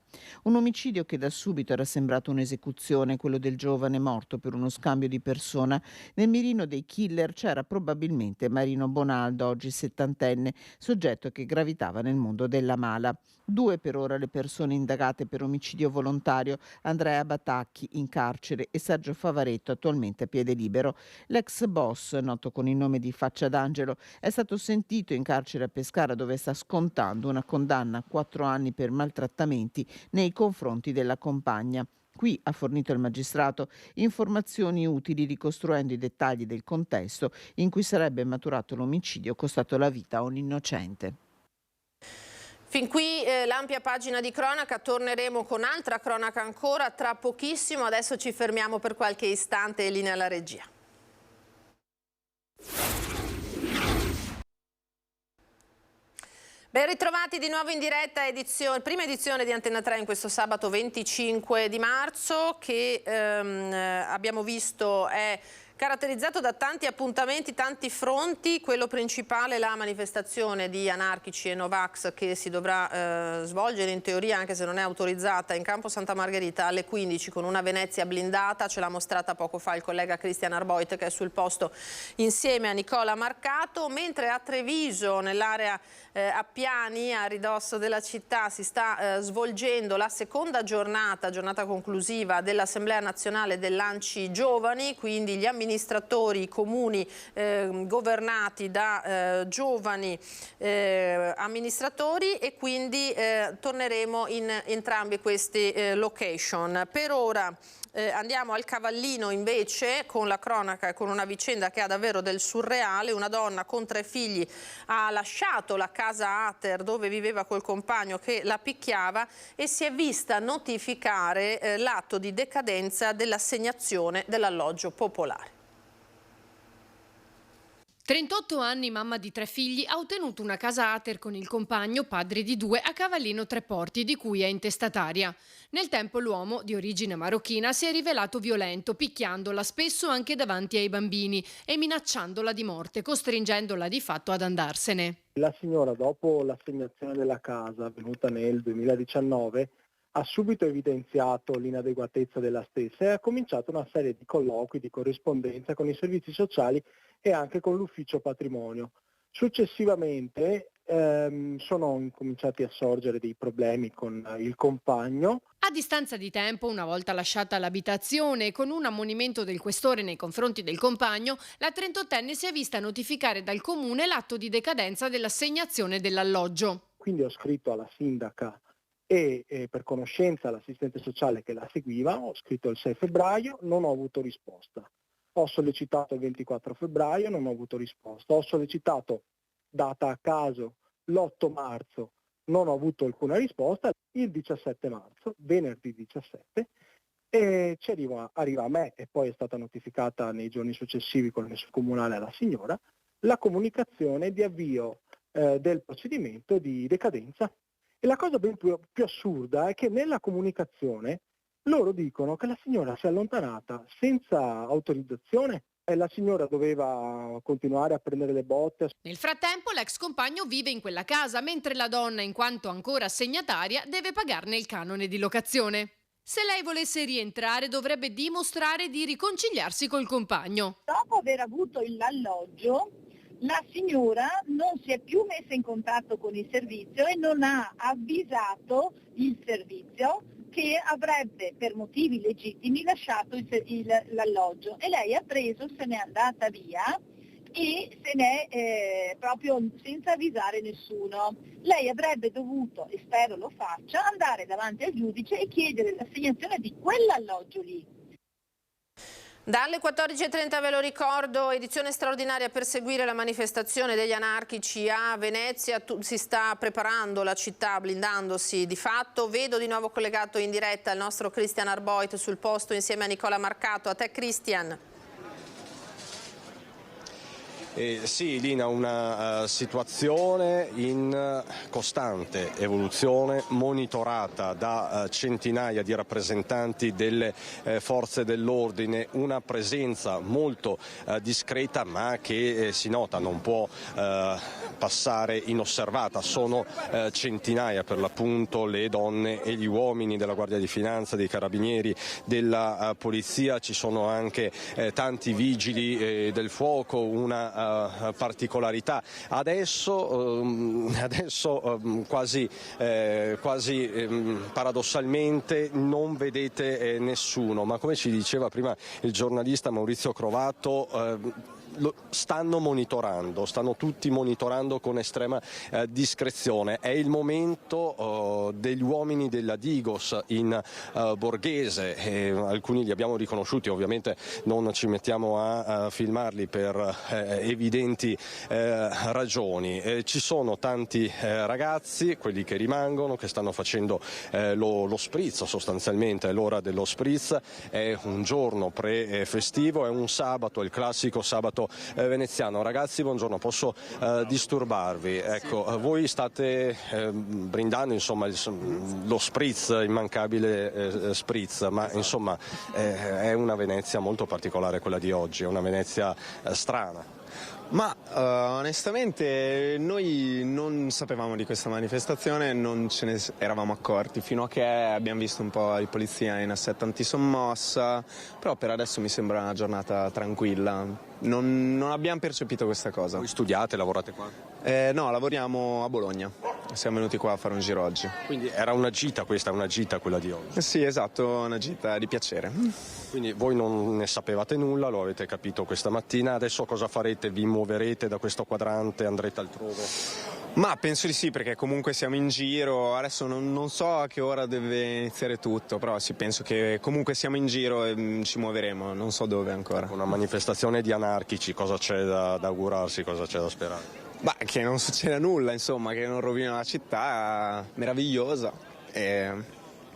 Un omicidio che da subito era sembrato un'esecuzione, quello del giovane morto per uno scambio di persona. Nel mirino dei killer c'era probabilmente Marino Bonaldo, oggi 70enne, soggetto che gravitava nel mondo della mala. 2 per ora le persone indagate per omicidio volontario: Andrea Batacchi in carcere e Sergio Favaretto, attualmente a piede libero. L'ex boss, noto con il nome di Faccia d'Angelo, è stato sentito in carcere a Pescara, dove sta scontando una condanna a 4 anni per maltrattamenti nei confronti della compagna. Qui ha fornito il magistrato informazioni utili ricostruendo i dettagli del contesto in cui sarebbe maturato l'omicidio costato la vita a un innocente. Fin qui l'ampia pagina di cronaca, torneremo con altra cronaca ancora tra pochissimo. Adesso ci fermiamo per qualche istante e linea alla regia. Ben ritrovati di nuovo in diretta, prima edizione di Antenna 3 in questo sabato 25 di marzo che abbiamo visto è caratterizzato da tanti appuntamenti, tanti fronti. Quello principale, la manifestazione di anarchici e Novax che si dovrà svolgere in teoria, anche se non è autorizzata, in campo Santa Margherita alle 15 con una Venezia blindata. Ce l'ha mostrata poco fa il collega Cristian Arboit, che è sul posto insieme a Nicola Marcato, mentre a Treviso, nell'area Appiani, a ridosso della città, si sta svolgendo la seconda giornata conclusiva dell'Assemblea Nazionale dell'Anci Giovani, quindi gli amministratori, i comuni governati da giovani amministratori, e quindi torneremo in entrambi questi location. Per ora andiamo al Cavallino invece con la cronaca e con una vicenda che ha davvero del surreale. Una donna con 3 figli ha lasciato la casa Ater dove viveva col compagno che la picchiava e si è vista notificare l'atto di decadenza dell'assegnazione dell'alloggio popolare. 38 anni, mamma di 3 figli, ha ottenuto una casa Ater con il compagno, padre di 2, a Cavallino Tre Porti, di cui è intestataria. Nel tempo l'uomo, di origine marocchina, si è rivelato violento, picchiandola spesso anche davanti ai bambini e minacciandola di morte, costringendola di fatto ad andarsene. La signora, dopo l'assegnazione della casa avvenuta nel 2019, ha subito evidenziato l'inadeguatezza della stessa e ha cominciato una serie di colloqui, di corrispondenza con i servizi sociali e anche con l'ufficio patrimonio. Successivamente sono cominciati a sorgere dei problemi con il compagno. A distanza di tempo, una volta lasciata l'abitazione e con un ammonimento del questore nei confronti del compagno, la 38enne si è vista notificare dal comune l'atto di decadenza dell'assegnazione dell'alloggio. Quindi ho scritto alla sindaca e per conoscenza all'assistente sociale che la seguiva, ho scritto il 6 febbraio, non ho avuto risposta. Ho sollecitato il 24 febbraio, non ho avuto risposta. Ho sollecitato, data a caso, l'8 marzo, non ho avuto alcuna risposta. Il 17 marzo, venerdì 17, e arriva a me, e poi è stata notificata nei giorni successivi con il messo comunale alla signora, la comunicazione di avvio del procedimento di decadenza. E la cosa ben più assurda è che nella comunicazione loro dicono che la signora si è allontanata senza autorizzazione e la signora doveva continuare a prendere le botte. Nel frattempo l'ex compagno vive in quella casa, mentre la donna, in quanto ancora assegnataria, deve pagarne il canone di locazione. Se lei volesse rientrare dovrebbe dimostrare di riconciliarsi col compagno. Dopo aver avuto l'alloggio, la signora non si è più messa in contatto con il servizio e non ha avvisato il servizio che avrebbe per motivi legittimi lasciato l'alloggio, e lei ha preso, se n'è andata via e se n'è proprio senza avvisare nessuno. Lei avrebbe dovuto, e spero lo faccia, andare davanti al giudice e chiedere l'assegnazione di quell'alloggio lì. Dalle 14.30, ve lo ricordo, edizione straordinaria per seguire la manifestazione degli anarchici a Venezia. Si sta preparando la città, blindandosi di fatto. Vedo di nuovo collegato in diretta il nostro Christian Arboit sul posto insieme a Nicola Marcato. A te, Christian. Sì, Lina, una situazione in costante evoluzione, monitorata da centinaia di rappresentanti delle forze dell'ordine, una presenza molto discreta ma che si nota, non può passare inosservata. Sono centinaia per l'appunto le donne e gli uomini della Guardia di Finanza, dei Carabinieri, della Polizia, ci sono anche tanti vigili del fuoco, una particolarità. Adesso quasi paradossalmente non vedete nessuno, ma come ci diceva prima il giornalista Maurizio Crovato, lo stanno tutti monitorando con estrema discrezione. È il momento degli uomini della Digos in Borghese, alcuni li abbiamo riconosciuti, ovviamente non ci mettiamo a filmarli per evidenti ragioni. Ci sono tanti ragazzi, quelli che rimangono, che stanno facendo lo spritz, sostanzialmente è l'ora dello spritz, è un giorno pre-festivo, è un sabato, il classico sabato veneziano. Ragazzi, buongiorno, posso disturbarvi? Ecco, voi state brindando insomma lo spritz, immancabile spritz, ma insomma è una Venezia molto particolare quella di oggi, è una Venezia strana. Ma onestamente noi non sapevamo di questa manifestazione, non ce ne eravamo accorti fino a che abbiamo visto un po' di polizia in assetto antisommossa, però per adesso mi sembra una giornata tranquilla, non abbiamo percepito questa cosa. Voi studiate, lavorate qua? No, lavoriamo a Bologna, siamo venuti qua a fare un giro oggi. Quindi era una gita questa, una gita quella di oggi? Sì, esatto, una gita di piacere. Quindi voi non ne sapevate nulla, lo avete capito questa mattina, adesso cosa farete? Vi muoverete da questo quadrante, andrete altrove? Ma penso di sì, perché comunque siamo in giro, adesso non so a che ora deve iniziare tutto, però sì, penso che comunque siamo in giro e ci muoveremo, non so dove ancora. Una manifestazione di anarchici, cosa c'è da augurarsi, cosa c'è da sperare? Bah, che non succeda nulla, insomma, che non rovina la città, meravigliosa.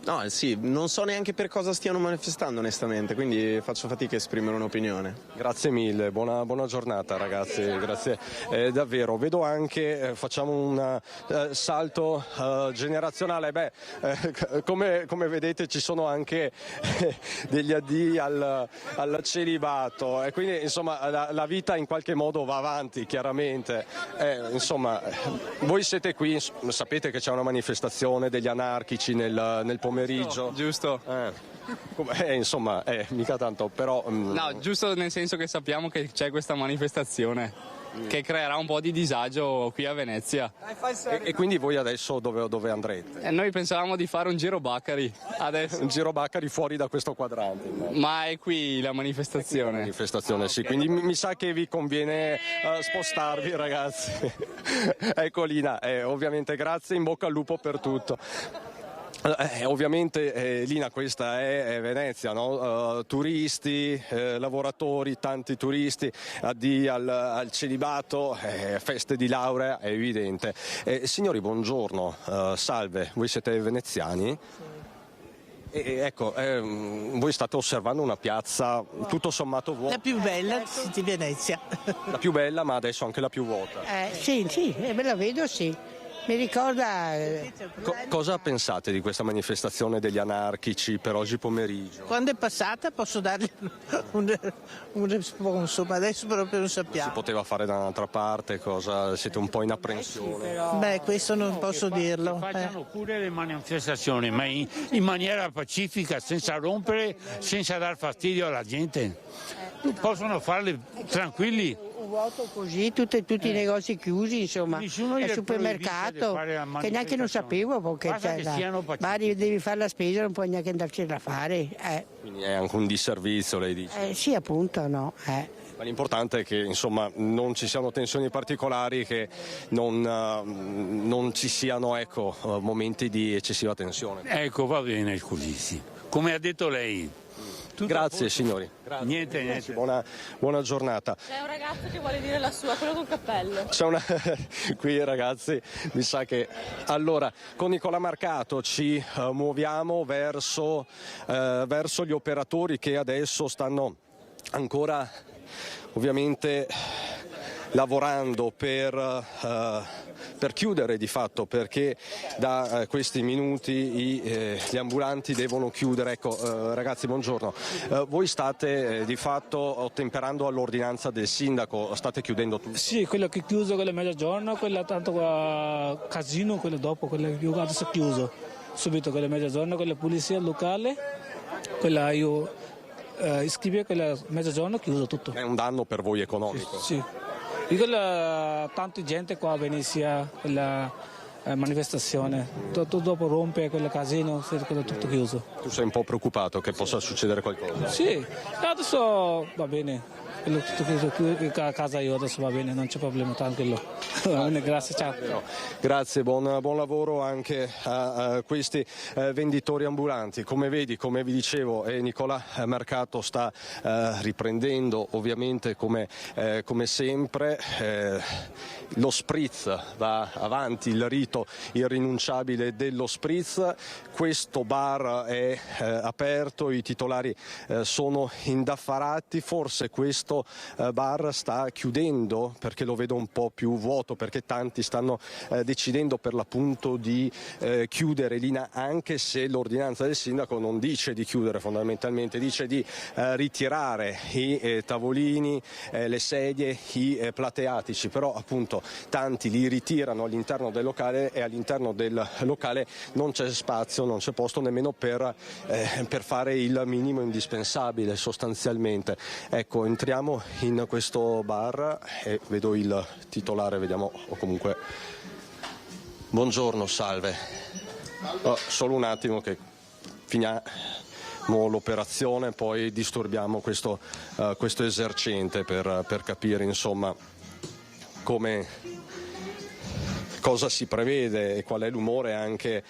No, sì, non so neanche per cosa stiano manifestando onestamente, quindi faccio fatica a esprimere un'opinione. Grazie mille, buona giornata ragazzi, grazie davvero. Vedo anche, facciamo un salto generazionale, come vedete ci sono anche degli addii al celibato e quindi insomma la vita in qualche modo va avanti chiaramente. Insomma, voi siete qui, sapete che c'è una manifestazione degli anarchici nel pomeriggio. Giusto. Insomma, mica tanto, però... No, giusto nel senso che sappiamo che c'è questa manifestazione che creerà un po' di disagio qui a Venezia. E quindi voi adesso dove andrete? Noi pensavamo di fare un giro Baccari adesso. Un giro Baccari fuori da questo quadrante. Ma è qui la manifestazione. Sì, quindi mi sa che vi conviene spostarvi ragazzi. Ecco Lina, ovviamente grazie, in bocca al lupo per tutto. Ovviamente Lina, questa è Venezia, no? Turisti, lavoratori, tanti turisti, addii al celibato, feste di laurea, è evidente. Signori, buongiorno, salve, voi siete veneziani? Ecco, voi state osservando una piazza tutto sommato vuota. La più bella di Venezia. La più bella, ma adesso anche la più vuota. Sì, me la vedo, sì. Mi ricorda... Cosa pensate di questa manifestazione degli anarchici per oggi pomeriggio? Quando è passata posso dargli un responso, ma adesso proprio non sappiamo. Si poteva fare da un'altra parte, siete un po' in apprensione? Beh, questo non posso dirlo. Facciano pure le manifestazioni, ma in maniera pacifica, senza rompere, senza dar fastidio alla gente. Possono farle tranquilli. Un vuoto così, tutti i negozi chiusi, insomma, al supermercato, che neanche non sapevo, perché devi fare la spesa, non puoi neanche andarcela a fare. Quindi è anche un disservizio, lei dice? Sì, appunto, no. Ma l'importante è che insomma non ci siano tensioni particolari, che non ci siano momenti di eccessiva tensione. Ecco, va bene così, sì. Come ha detto lei. Grazie signori. Grazie. Niente. Buona giornata. C'è un ragazzo che vuole dire la sua, quello col cappello. Qui ragazzi, mi sa che... Allora, con Nicola Marcato ci muoviamo verso gli operatori che adesso stanno ancora ovviamente lavorando per chiudere di fatto, perché da questi minuti gli ambulanti devono chiudere. Ecco, ragazzi, buongiorno. Voi state di fatto ottemperando all'ordinanza del sindaco, state chiudendo tutto? Sì, quello che è chiuso, quello è mezzogiorno, quello tanto casino, quello dopo, quello più adesso è chiuso. Subito quello è mezzogiorno, quello è pulizia locale, quella io iscrivo, quella mezzogiorno chiuso tutto. È un danno per voi economico? Sì. Tanta gente qua a Venezia, quella manifestazione, tutto dopo rompe quel casino, quello tutto chiuso. Tu sei un po' preoccupato che possa succedere qualcosa? Sì, adesso va bene, quello tutto chiuso, a casa io adesso va bene, non c'è problema, tranquillo. Grazie, ciao. Grazie, buon lavoro anche a questi venditori ambulanti. Come vedi, come vi dicevo, Nicola Marcato sta riprendendo ovviamente come sempre. Lo spritz, va avanti il rito irrinunciabile dello spritz. Questo bar è aperto, i titolari sono indaffarati, forse questo bar sta chiudendo perché lo vedo un po' più vuoto, perché tanti stanno decidendo per l'appunto di chiudere Lina, anche se l'ordinanza del sindaco non dice di chiudere, fondamentalmente dice di ritirare i tavolini, le sedie, i plateatici, però appunto tanti li ritirano all'interno del locale e all'interno del locale non c'è spazio, non c'è posto nemmeno per fare il minimo indispensabile sostanzialmente. Ecco, entriamo in questo bar e vedo il titolare, vediamo, o comunque... Buongiorno, salve. Solo un attimo che finiamo l'operazione, poi disturbiamo questo esercente per capire insomma cosa si prevede e qual è l'umore anche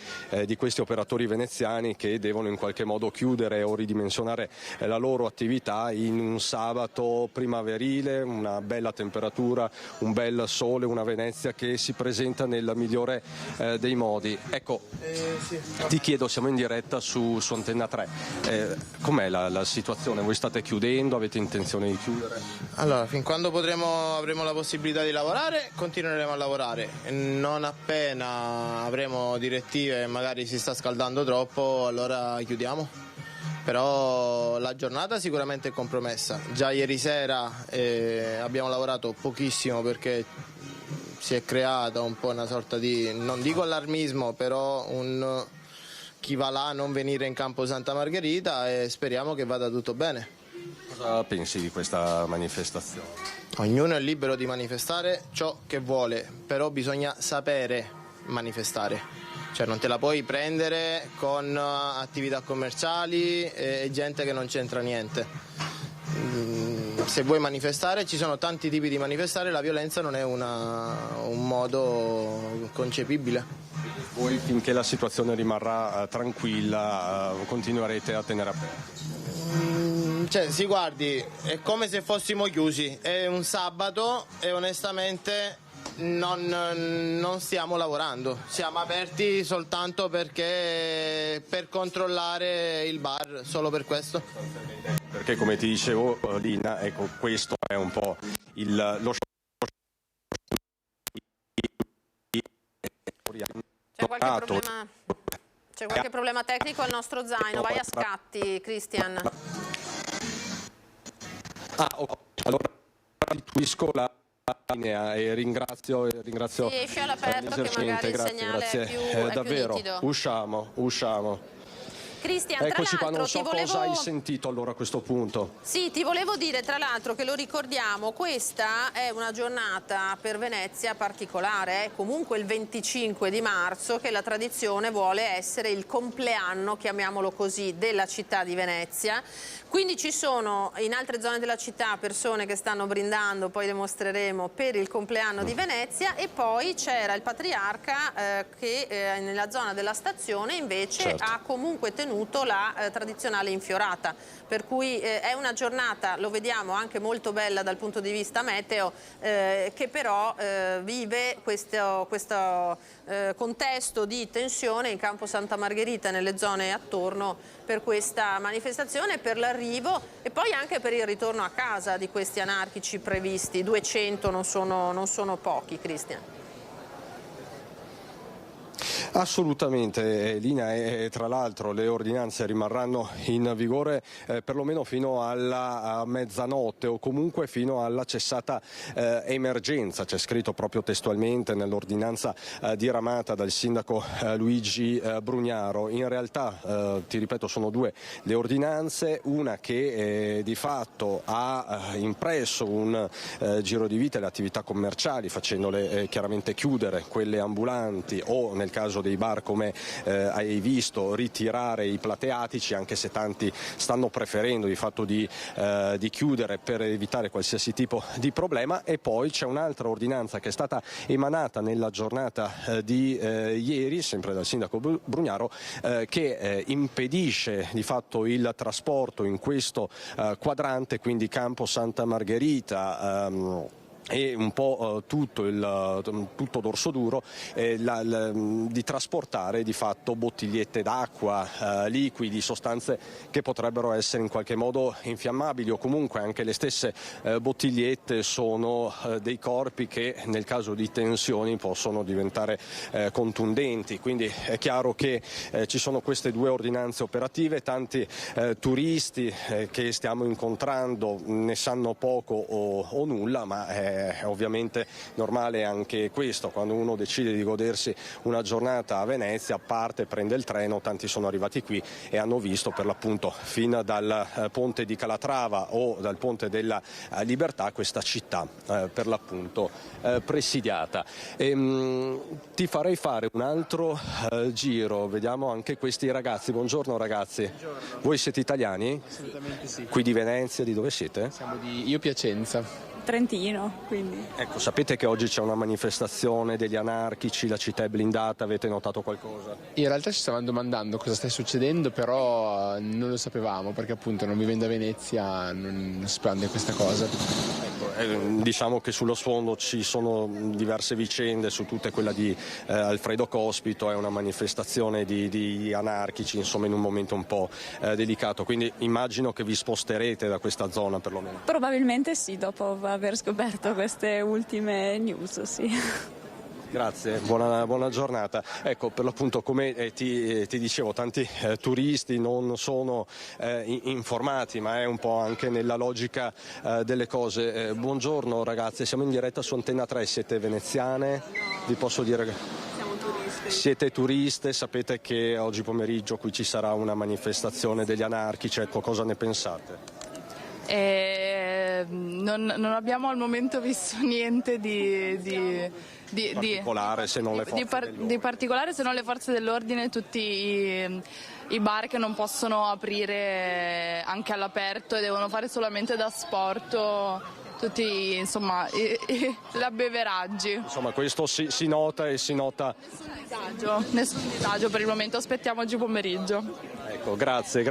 di questi operatori veneziani che devono in qualche modo chiudere o ridimensionare la loro attività in un sabato primaverile, una bella temperatura, un bel sole, una Venezia che si presenta nel migliore dei modi. Ecco, ti chiedo, siamo in diretta su Antenna 3, com'è la situazione? Voi state chiudendo, avete intenzione di chiudere? Allora, fin quando avremo la possibilità di lavorare, continueremo a lavorare. Non appena avremo direttive e magari si sta scaldando troppo, allora chiudiamo. Però la giornata sicuramente è compromessa. Già ieri sera abbiamo lavorato pochissimo perché si è creata un po' una sorta di, non dico allarmismo, però chi va là a non venire in campo Santa Margherita, e speriamo che vada tutto bene. Cosa pensi di questa manifestazione? Ognuno è libero di manifestare ciò che vuole, però bisogna sapere manifestare. Cioè non te la puoi prendere con attività commerciali e gente che non c'entra niente. se vuoi manifestare, ci sono tanti tipi di manifestare, la violenza non è un modo concepibile. Voi, finché la situazione rimarrà tranquilla, continuerete a tenere aperto? Cioè, si guardi, è come se fossimo chiusi, è un sabato e onestamente non stiamo lavorando, siamo aperti soltanto perché per controllare il bar, solo per questo. Perché come ti dicevo, Lina, ecco, questo è un po' lo C'è qualche problema tecnico al nostro zaino, vai a scatti, Cristian. Allora restituisco la linea e ringrazio sì, esce all'aperto che magari il segnale è più davvero, nitido. usciamo. Cristian, Eccoci qua, non so cosa hai volevo... sentito allora a questo punto. Sì, ti volevo dire tra l'altro che lo ricordiamo, questa è una giornata per Venezia particolare, è comunque il 25 di marzo che la tradizione vuole essere il compleanno, chiamiamolo così, della città di Venezia. Quindi ci sono in altre zone della città persone che stanno brindando, poi le mostreremo, per il compleanno di Venezia, e poi c'era il patriarca che nella zona della stazione invece ha comunque tenuto la tradizionale infiorata, per cui è una giornata, lo vediamo, anche molto bella dal punto di vista meteo, che però vive questo contesto di tensione in Campo Santa Margherita, nelle zone attorno, per questa manifestazione, per l'arrivo e poi anche per il ritorno a casa di questi anarchici previsti. 200 non sono pochi, Cristian. Assolutamente, Lina, e tra l'altro le ordinanze rimarranno in vigore perlomeno fino alla mezzanotte o comunque fino alla cessata emergenza. C'è scritto proprio testualmente nell'ordinanza diramata dal sindaco Luigi Brugnaro. In realtà, ti ripeto, sono due le ordinanze, una che di fatto ha impresso un giro di vita alle attività commerciali, facendole chiaramente chiudere, quelle ambulanti o nel caso dei bar, come hai visto, ritirare i plateatici, anche se tanti stanno preferendo di fatto di chiudere per evitare qualsiasi tipo di problema. E poi c'è un'altra ordinanza che è stata emanata nella giornata di ieri, sempre dal sindaco Brugnaro, che impedisce di fatto il trasporto in questo quadrante, quindi Campo Santa Margherita e un po' tutto Dorsoduro, di trasportare di fatto bottigliette d'acqua, liquidi, sostanze che potrebbero essere in qualche modo infiammabili, o comunque anche le stesse bottigliette sono dei corpi che nel caso di tensioni possono diventare contundenti. Quindi è chiaro che ci sono queste due ordinanze operative. Tanti turisti che stiamo incontrando ne sanno poco o nulla, ma è ovviamente normale anche questo. Quando uno decide di godersi una giornata a Venezia, parte, prende il treno, tanti sono arrivati qui e hanno visto per l'appunto fin dal ponte di Calatrava o dal ponte della Libertà questa città per l'appunto presidiata. Ti farei fare un altro giro, vediamo anche questi ragazzi. Buongiorno ragazzi. Buongiorno. Voi siete italiani? Assolutamente sì. Qui di Venezia, di dove siete? Siamo io Piacenza. Trentino, quindi. Ecco, sapete che oggi c'è una manifestazione degli anarchici, la città è blindata, avete notato qualcosa? In realtà ci stavamo domandando cosa sta succedendo, però non lo sapevamo, perché appunto non vivendo a Venezia non sapevamo di questa cosa. Ecco, diciamo che sullo sfondo ci sono diverse vicende, su tutte quella di Alfredo Cospito, è una manifestazione di anarchici, insomma, in un momento un po' delicato, quindi immagino che vi sposterete da questa zona perlomeno. Probabilmente sì, dopo aver scoperto queste ultime news, sì. Grazie, buona giornata. Ecco, per l'appunto, come ti dicevo, tanti turisti non sono informati, ma è un po' anche nella logica delle cose. Buongiorno ragazze, siamo in diretta su Antenna 3, siete veneziane? Vi posso dire che siamo turisti. Siete turiste, sapete che oggi pomeriggio qui ci sarà una manifestazione degli anarchici, ecco, cosa ne pensate? Non abbiamo al momento visto niente di particolare, se non le forze dell'ordine. Di particolare, se non le forze dell'ordine, tutti i bar che non possono aprire anche all'aperto e devono fare solamente da sport tutti, insomma, gli abbeveraggi. Insomma, questo si nota e si nota. Nessun disagio per il momento, aspettiamo oggi pomeriggio. Ecco, grazie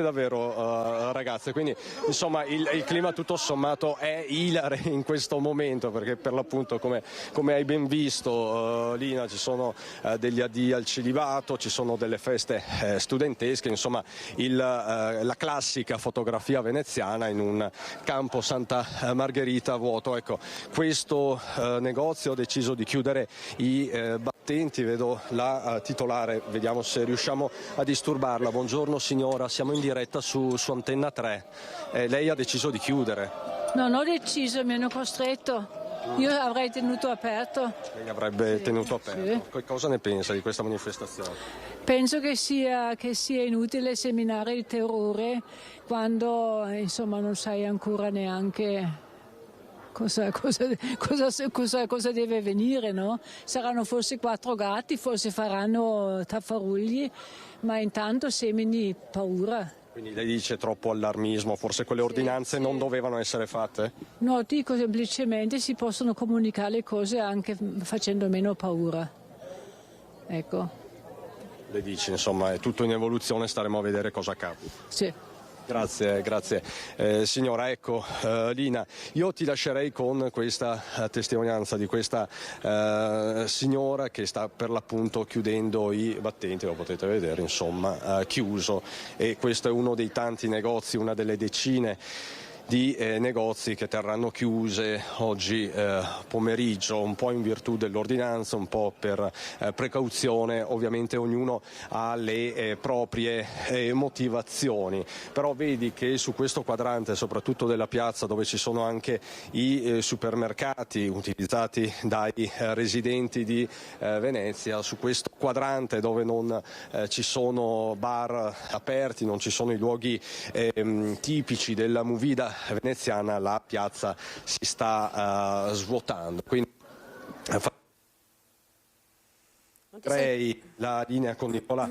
davvero ragazze. Quindi insomma il clima tutto sommato è ilare in questo momento, perché per l'appunto come hai ben visto Lina, ci sono degli addii al celibato, ci sono delle feste studentesche, insomma la classica fotografia veneziana in un campo Santa Margherita vuoto. Ecco, questo negozio ha deciso di chiudere i battenti. Vedo la titolare, vediamo se riusciamo a disturbarla. Buongiorno signora, siamo in diretta su Antenna 3. Lei ha deciso di chiudere. Non ho deciso, mi hanno costretto. Io avrei tenuto aperto. Lei avrebbe tenuto aperto. Sì. Cosa ne pensa di questa manifestazione? Penso che sia inutile seminare il terrore quando insomma non sai ancora neanche cosa deve venire, no? Saranno forse 4 gatti, forse faranno taffarugli, ma intanto semini paura. Quindi lei dice troppo allarmismo, forse quelle ordinanze non dovevano essere fatte? No, dico semplicemente si possono comunicare le cose anche facendo meno paura. Ecco. Lei dice insomma è tutto in evoluzione, staremo a vedere cosa accade. Sì. Grazie. Signora, ecco, Lina, io ti lascerei con questa testimonianza di questa signora che sta per l'appunto chiudendo i battenti, lo potete vedere, insomma, chiuso, e questo è uno dei tanti negozi, una delle decine di negozi che terranno chiuse oggi pomeriggio, un po' in virtù dell'ordinanza, un po' per precauzione. Ovviamente ognuno ha le proprie motivazioni, però vedi che su questo quadrante, soprattutto della piazza dove ci sono anche i supermercati utilizzati dai residenti di Venezia, su questo quadrante dove non ci sono bar aperti, non ci sono i luoghi tipici della movida veneziana, la piazza si sta svuotando. Quindi la linea con Nicola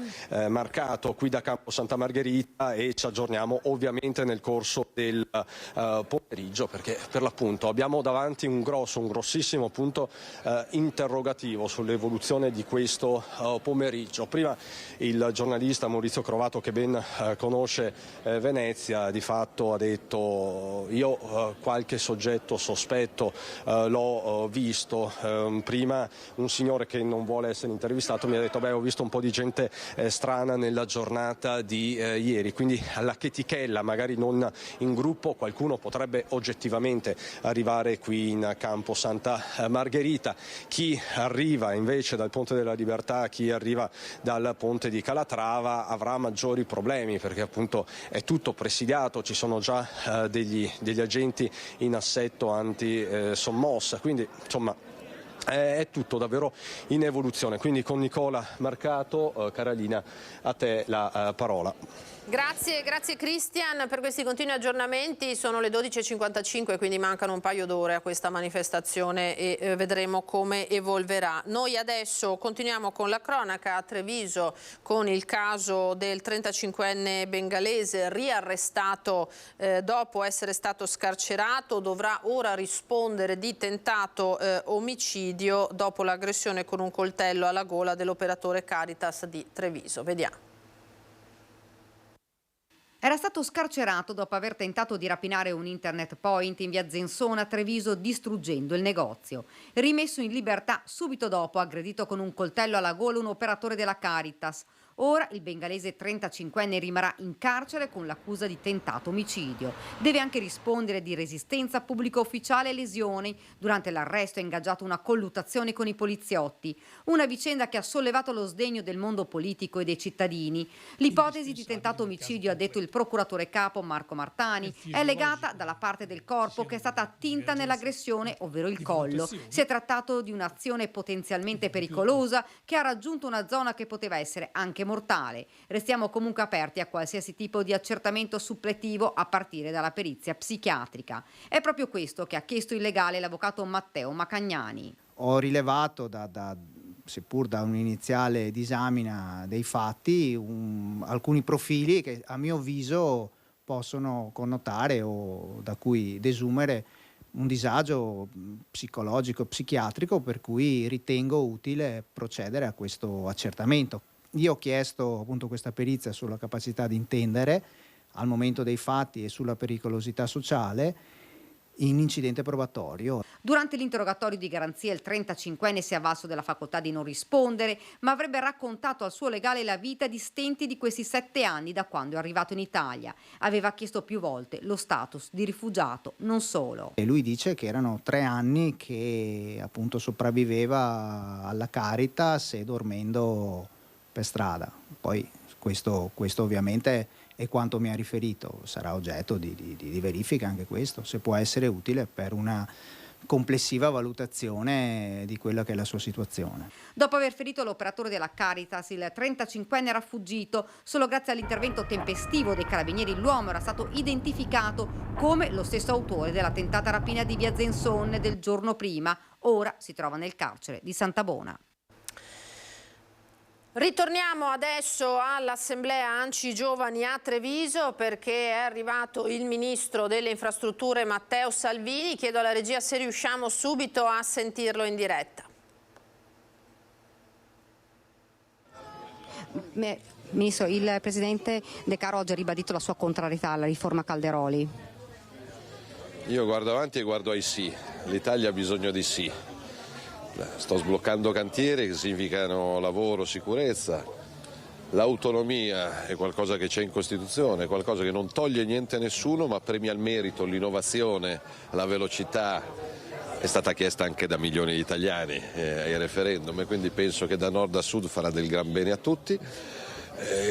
Marcato qui da Campo Santa Margherita, e ci aggiorniamo ovviamente nel corso del pomeriggio, perché per l'appunto abbiamo davanti un grossissimo punto interrogativo sull'evoluzione di questo pomeriggio. Prima il giornalista Maurizio Crovato, che ben conosce Venezia, di fatto ha detto io qualche soggetto sospetto l'ho visto. Prima un signore che non vuole essere intervistato mi ha detto ho visto un po' di gente strana nella giornata di ieri, quindi alla chetichella, magari non in gruppo, qualcuno potrebbe oggettivamente arrivare qui in Campo Santa Margherita. Chi arriva invece dal Ponte della Libertà, chi arriva dal Ponte di Calatrava avrà maggiori problemi, perché appunto è tutto presidiato, ci sono già degli agenti in assetto anti-sommossa, quindi insomma è tutto davvero in evoluzione. Quindi con Nicola Marcato, Carolina, a te la parola. Grazie Cristian per questi continui aggiornamenti. Sono le 12:55, quindi mancano un paio d'ore a questa manifestazione e vedremo come evolverà. Noi adesso continuiamo con la cronaca a Treviso, con il caso del 35enne bengalese riarrestato dopo essere stato scarcerato. Dovrà ora rispondere di tentato omicidio dopo l'aggressione con un coltello alla gola dell'operatore Caritas di Treviso. Vediamo. Era stato scarcerato dopo aver tentato di rapinare un internet point in via Zensona a Treviso, distruggendo il negozio. Rimesso in libertà subito dopo, aggredito con un coltello alla gola un operatore della Caritas. Ora il bengalese 35enne rimarrà in carcere con l'accusa di tentato omicidio. Deve anche rispondere di resistenza pubblico ufficiale e lesioni. Durante l'arresto ha ingaggiato una colluttazione con i poliziotti. Una vicenda che ha sollevato lo sdegno del mondo politico e dei cittadini. L'ipotesi di tentato omicidio, ha detto il procuratore capo Marco Martani, è legata dalla parte del corpo che è stata attinta nell'aggressione, ovvero il collo. Si è trattato di un'azione potenzialmente pericolosa che ha raggiunto una zona che poteva essere anche mortale. Restiamo comunque aperti a qualsiasi tipo di accertamento suppletivo a partire dalla perizia psichiatrica. È proprio questo che ha chiesto il legale l'avvocato Matteo Macagnani. Ho rilevato seppur da un'iniziale disamina dei fatti, alcuni profili che a mio avviso possono connotare o da cui desumere un disagio psicologico, psichiatrico, per cui ritengo utile procedere a questo accertamento. Io ho chiesto appunto questa perizia sulla capacità di intendere al momento dei fatti e sulla pericolosità sociale in incidente probatorio. Durante l'interrogatorio di garanzia il 35enne si è avvalso della facoltà di non rispondere, ma avrebbe raccontato al suo legale la vita di stenti di questi 7 anni da quando è arrivato in Italia. Aveva chiesto più volte lo status di rifugiato, non solo. E lui dice che erano 3 anni che appunto sopravviveva alla Caritas e dormendo per strada. Poi questo ovviamente è quanto mi ha riferito, sarà oggetto di verifica anche questo, se può essere utile per una complessiva valutazione di quella che è la sua situazione. Dopo aver ferito l'operatore della Caritas, il 35enne era fuggito. Solo grazie all'intervento tempestivo dei carabinieri l'uomo era stato identificato come lo stesso autore della tentata rapina di via Zenzon del giorno prima. Ora si trova nel carcere di Santabona. Ritorniamo adesso all'Assemblea ANCI Giovani a Treviso perché è arrivato il Ministro delle Infrastrutture Matteo Salvini. Chiedo alla regia se riusciamo subito a sentirlo in diretta. Ministro, il Presidente De Caro oggi ha ribadito la sua contrarietà alla riforma Calderoli. Io guardo avanti e guardo ai sì. L'Italia ha bisogno di sì. Sto sbloccando cantieri che significano lavoro, sicurezza. L'autonomia è qualcosa che c'è in Costituzione, è qualcosa che non toglie niente a nessuno ma premia il merito, l'innovazione, la velocità. È stata chiesta anche da milioni di italiani ai referendum e quindi penso che da nord a sud farà del gran bene a tutti.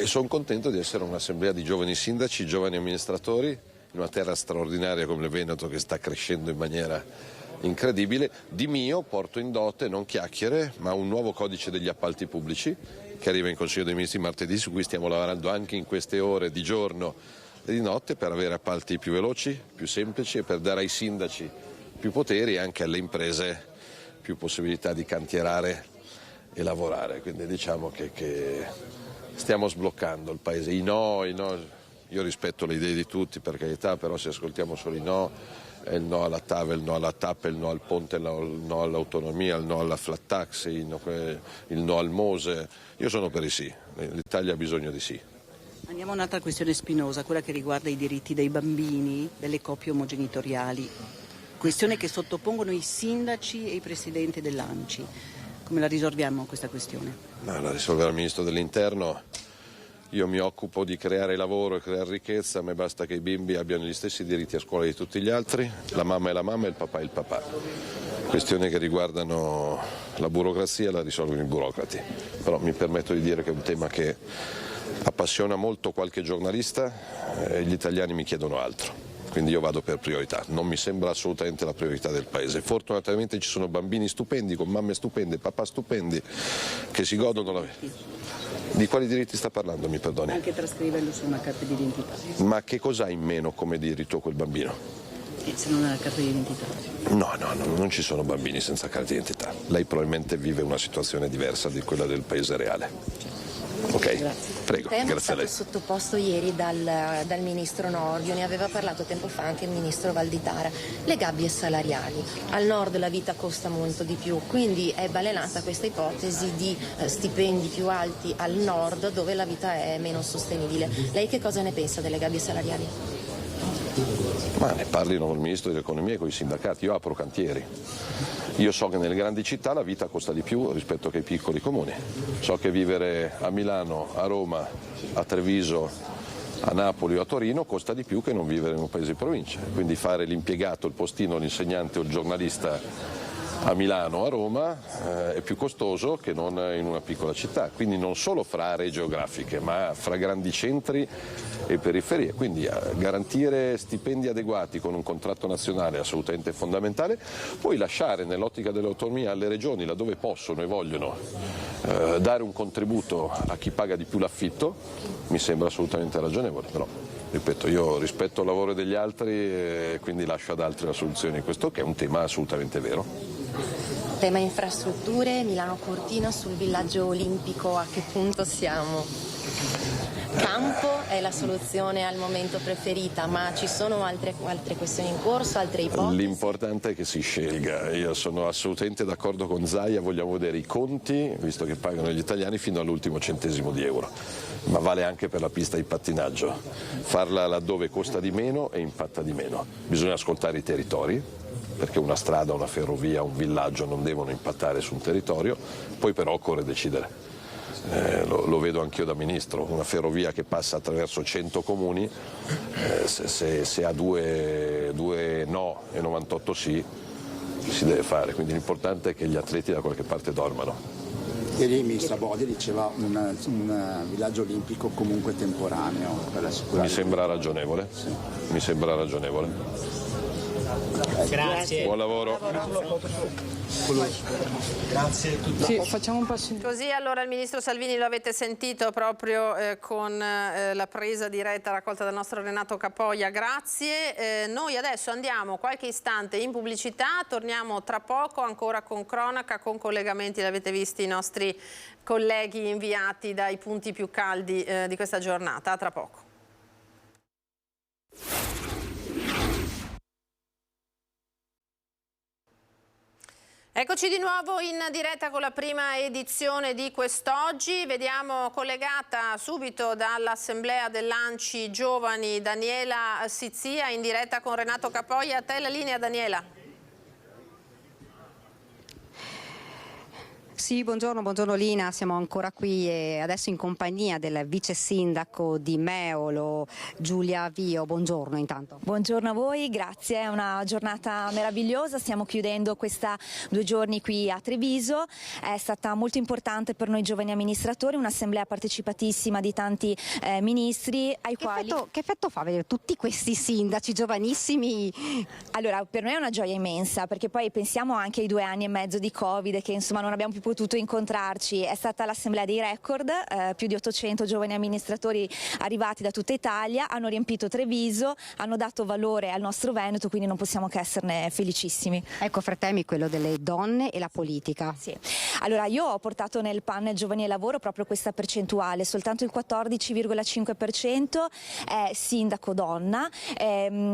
Sono contento di essere un'assemblea di giovani sindaci, giovani amministratori in una terra straordinaria come il Veneto che sta crescendo in maniera incredibile. Di mio porto in dote, non chiacchiere, ma un nuovo codice degli appalti pubblici che arriva in Consiglio dei Ministri martedì, su cui stiamo lavorando anche in queste ore di giorno e di notte per avere appalti più veloci, più semplici e per dare ai sindaci più poteri e anche alle imprese più possibilità di cantierare e lavorare. Quindi diciamo che stiamo sbloccando il paese. I no, io rispetto le idee di tutti per carità, però se ascoltiamo solo i no, il no alla TAV, il no alla TAP, il no al ponte, il no all'autonomia, il no alla flat tax, il no al Mose. Io sono per i sì, l'Italia ha bisogno di sì. Andiamo a un'altra questione spinosa, quella che riguarda i diritti dei bambini, delle coppie omogenitoriali. Questione che sottopongono i sindaci e i presidenti dell'ANCI. Come la risolviamo questa questione? La risolverà il Ministro dell'Interno. Io mi occupo di creare lavoro e creare ricchezza, a me basta che i bimbi abbiano gli stessi diritti a scuola di tutti gli altri, la mamma è la mamma e il papà è il papà. Questioni che riguardano la burocrazia la risolvono i burocrati, però mi permetto di dire che è un tema che appassiona molto qualche giornalista e gli italiani mi chiedono altro. Quindi io vado per priorità, non mi sembra assolutamente la priorità del paese. Fortunatamente ci sono bambini stupendi, con mamme stupende, papà stupendi, che si godono la vita. Di quali diritti sta parlando, mi perdoni? Anche trascriverlo su una carta d'identità. Ma che cosa ha in meno come diritto quel bambino? Se non ha la carta d'identità. No, non ci sono bambini senza carta d'identità. Lei probabilmente vive una situazione diversa di quella del paese reale. Ok, grazie. Prego, grazie a lei. È stato sottoposto ieri dal ministro Nordio, ne aveva parlato tempo fa anche il ministro Valditara, le gabbie salariali. Al nord la vita costa molto di più, quindi è balenata questa ipotesi di stipendi più alti al nord dove la vita è meno sostenibile. Lei che cosa ne pensa delle gabbie salariali? Ma ne parlino con il ministro dell'economia e con i sindacati, io apro cantieri. Io so che nelle grandi città la vita costa di più rispetto che ai piccoli comuni. So che vivere a Milano, a Roma, a Treviso, a Napoli o a Torino costa di più che non vivere in un paese di provincia. Quindi fare l'impiegato, il postino, l'insegnante o il giornalista a Milano o a Roma è più costoso che non in una piccola città. Quindi non solo fra aree geografiche, ma fra grandi centri e periferie. Quindi garantire stipendi adeguati con un contratto nazionale è assolutamente fondamentale. Poi lasciare nell'ottica dell'autonomia alle regioni, laddove possono e vogliono, dare un contributo a chi paga di più l'affitto, mi sembra assolutamente ragionevole. Però, ripeto, io rispetto il lavoro degli altri e quindi lascio ad altri la soluzione in questo, che è un tema assolutamente vero. Tema infrastrutture, Milano Cortina, sul villaggio olimpico a che punto siamo? Campo è la soluzione al momento preferita, ma ci sono altre questioni in corso, altre ipotesi? L'importante è che si scelga. Io sono assolutamente d'accordo con Zaia, vogliamo vedere i conti, visto che pagano gli italiani, fino all'ultimo centesimo di euro. Ma vale anche per la pista di pattinaggio. Farla laddove costa di meno e impatta di meno. Bisogna ascoltare i territori, perché una strada, una ferrovia, un villaggio non devono impattare su un territorio, poi però occorre decidere. Lo vedo anch'io da ministro, una ferrovia che passa attraverso 100 comuni, se ha due no e 98 sì, si deve fare, quindi l'importante è che gli atleti da qualche parte dormano. Ieri il ministro Abodi diceva un villaggio olimpico comunque temporaneo per assicurare. Mi sembra ragionevole, sì. Mi sembra ragionevole. Grazie. Buon lavoro. Grazie a tutti. Sì, facciamo un passo. Così allora il ministro Salvini lo avete sentito proprio con la presa diretta raccolta dal nostro Renato Capoia. Grazie. Noi adesso andiamo qualche istante in pubblicità, torniamo tra poco ancora con cronaca, con collegamenti, l'avete visti i nostri colleghi inviati dai punti più caldi di questa giornata. A tra poco. Eccoci di nuovo in diretta con la prima edizione di quest'oggi. Vediamo collegata subito dall'Assemblea dell'Anci Giovani Daniela Sizia in diretta con Renato Capoia. A te la linea, Daniela. Sì, buongiorno Lina, siamo ancora qui e adesso in compagnia del vice sindaco di Meolo, Giulia Vio. Buongiorno intanto. Buongiorno a voi, grazie, è una giornata meravigliosa, stiamo chiudendo questa 2 giorni qui a Treviso, è stata molto importante per noi giovani amministratori, un'assemblea partecipatissima di tanti ministri ai quali... Che effetto fa vedere tutti questi sindaci giovanissimi? Allora, per noi è una gioia immensa, perché poi pensiamo anche ai 2 anni e mezzo di Covid che insomma non abbiamo più potuto incontrarci. È stata l'assemblea dei record, più di 800 giovani amministratori arrivati da tutta Italia, hanno riempito Treviso, hanno dato valore al nostro Veneto, quindi non possiamo che esserne felicissimi. Ecco, fra temi quello delle donne e la politica. Sì. Allora, io ho portato nel panel Giovani e Lavoro proprio questa percentuale, soltanto il 14,5% è sindaco donna.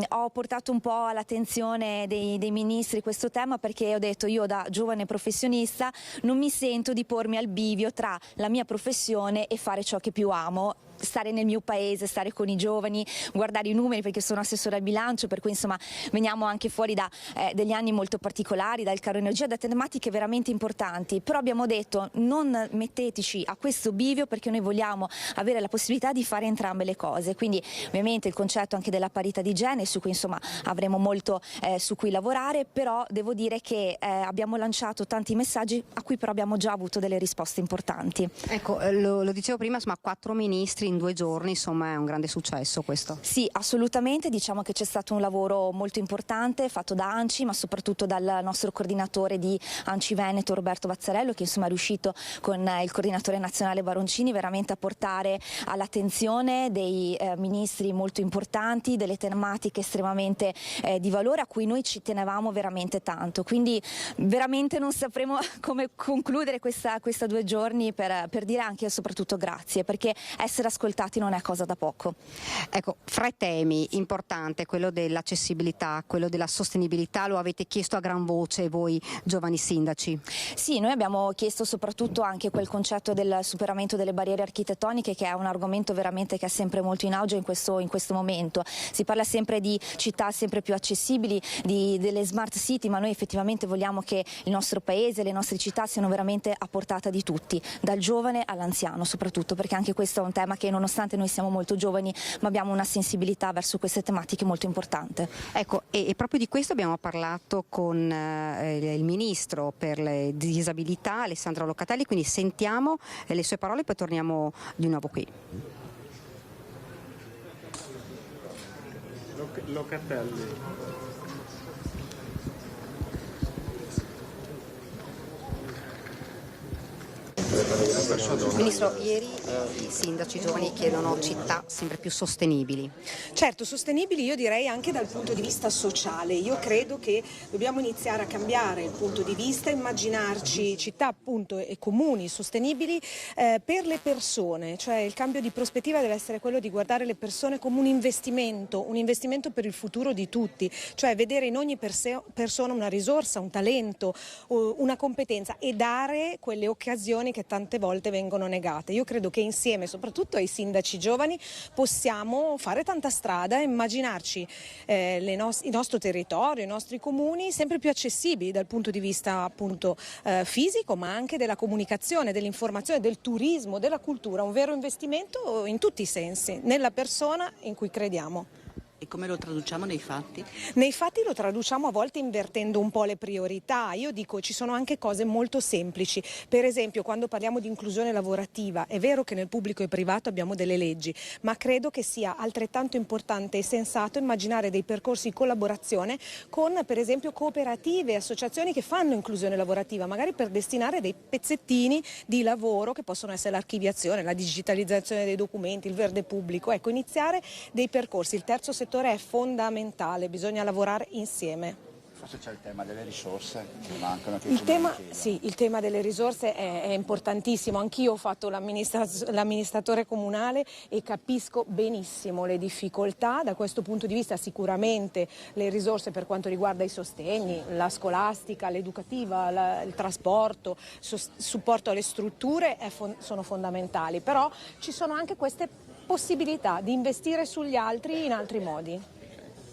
Ho portato un po' all'attenzione dei ministri questo tema perché ho detto, io da giovane professionista non mi sento di pormi al bivio tra la mia professione e fare ciò che più amo, stare nel mio paese, stare con i giovani, guardare i numeri, perché sono assessore al bilancio, per cui insomma veniamo anche fuori da degli anni molto particolari, dal caro energia, da tematiche veramente importanti, però abbiamo detto non metteteci a questo bivio perché noi vogliamo avere la possibilità di fare entrambe le cose, quindi ovviamente il concetto anche della parità di genere, su cui insomma avremo molto su cui lavorare, però devo dire che abbiamo lanciato tanti messaggi a cui però abbiamo già avuto delle risposte importanti. Ecco, lo dicevo prima, insomma 4 ministri in 2 giorni, insomma è un grande successo questo. Sì, assolutamente, diciamo che c'è stato un lavoro molto importante fatto da ANCI, ma soprattutto dal nostro coordinatore di ANCI Veneto, Roberto Vazzarello, che insomma è riuscito con il coordinatore nazionale Baroncini veramente a portare all'attenzione dei ministri molto importanti, delle tematiche estremamente di valore a cui noi ci tenevamo veramente tanto, quindi veramente non sapremo come concludere questa 2 giorni per dire anche e soprattutto grazie, perché essere ascoltati non è cosa da poco. Ecco, 3 temi importanti, quello dell'accessibilità, quello della sostenibilità, lo avete chiesto a gran voce voi giovani sindaci? Sì, noi abbiamo chiesto soprattutto anche quel concetto del superamento delle barriere architettoniche, che è un argomento veramente che è sempre molto in auge in questo momento. Si parla sempre di città sempre più accessibili, delle smart city, ma noi effettivamente vogliamo che il nostro paese, le nostre città siano veramente a portata di tutti, dal giovane all'anziano soprattutto, perché anche questo è un tema che nonostante noi siamo molto giovani ma abbiamo una sensibilità verso queste tematiche molto importante. Ecco, e proprio di questo abbiamo parlato con il ministro per le disabilità Alessandro Locatelli, quindi sentiamo le sue parole e poi torniamo di nuovo qui. Locatelli. Ministro, ieri i sindaci giovani chiedono città sempre più sostenibili. Certo, sostenibili io direi anche dal punto di vista sociale. Io credo che dobbiamo iniziare a cambiare il punto di vista, immaginarci città appunto e comuni sostenibili per le persone, cioè il cambio di prospettiva deve essere quello di guardare le persone come un investimento per il futuro di tutti, cioè vedere in ogni persona una risorsa, un talento, una competenza e dare quelle occasioni che tante volte vengono negate. Io credo che insieme, soprattutto ai sindaci giovani, possiamo fare tanta strada e immaginarci il nostro territorio, i nostri comuni sempre più accessibili dal punto di vista appunto fisico, ma anche della comunicazione, dell'informazione, del turismo, della cultura, un vero investimento in tutti i sensi, nella persona in cui crediamo. E come lo traduciamo nei fatti? Nei fatti lo traduciamo a volte invertendo un po' le priorità. Io dico ci sono anche cose molto semplici. Per esempio quando parliamo di inclusione lavorativa è vero che nel pubblico e privato abbiamo delle leggi, ma credo che sia altrettanto importante e sensato immaginare dei percorsi di collaborazione con per esempio cooperative e associazioni che fanno inclusione lavorativa, magari per destinare dei pezzettini di lavoro che possono essere l'archiviazione, la digitalizzazione dei documenti, il verde pubblico. Ecco, iniziare dei percorsi. Il terzo settore è fondamentale, bisogna lavorare insieme. Forse c'è il tema delle risorse che mancano. Che il tema delle risorse è importantissimo. Anch'io ho fatto l'amministratore comunale e capisco benissimo le difficoltà. Da questo punto di vista sicuramente le risorse per quanto riguarda i sostegni, la scolastica, l'educativa, il trasporto, supporto alle strutture sono fondamentali, però ci sono anche queste possibilità di investire sugli altri in altri modi.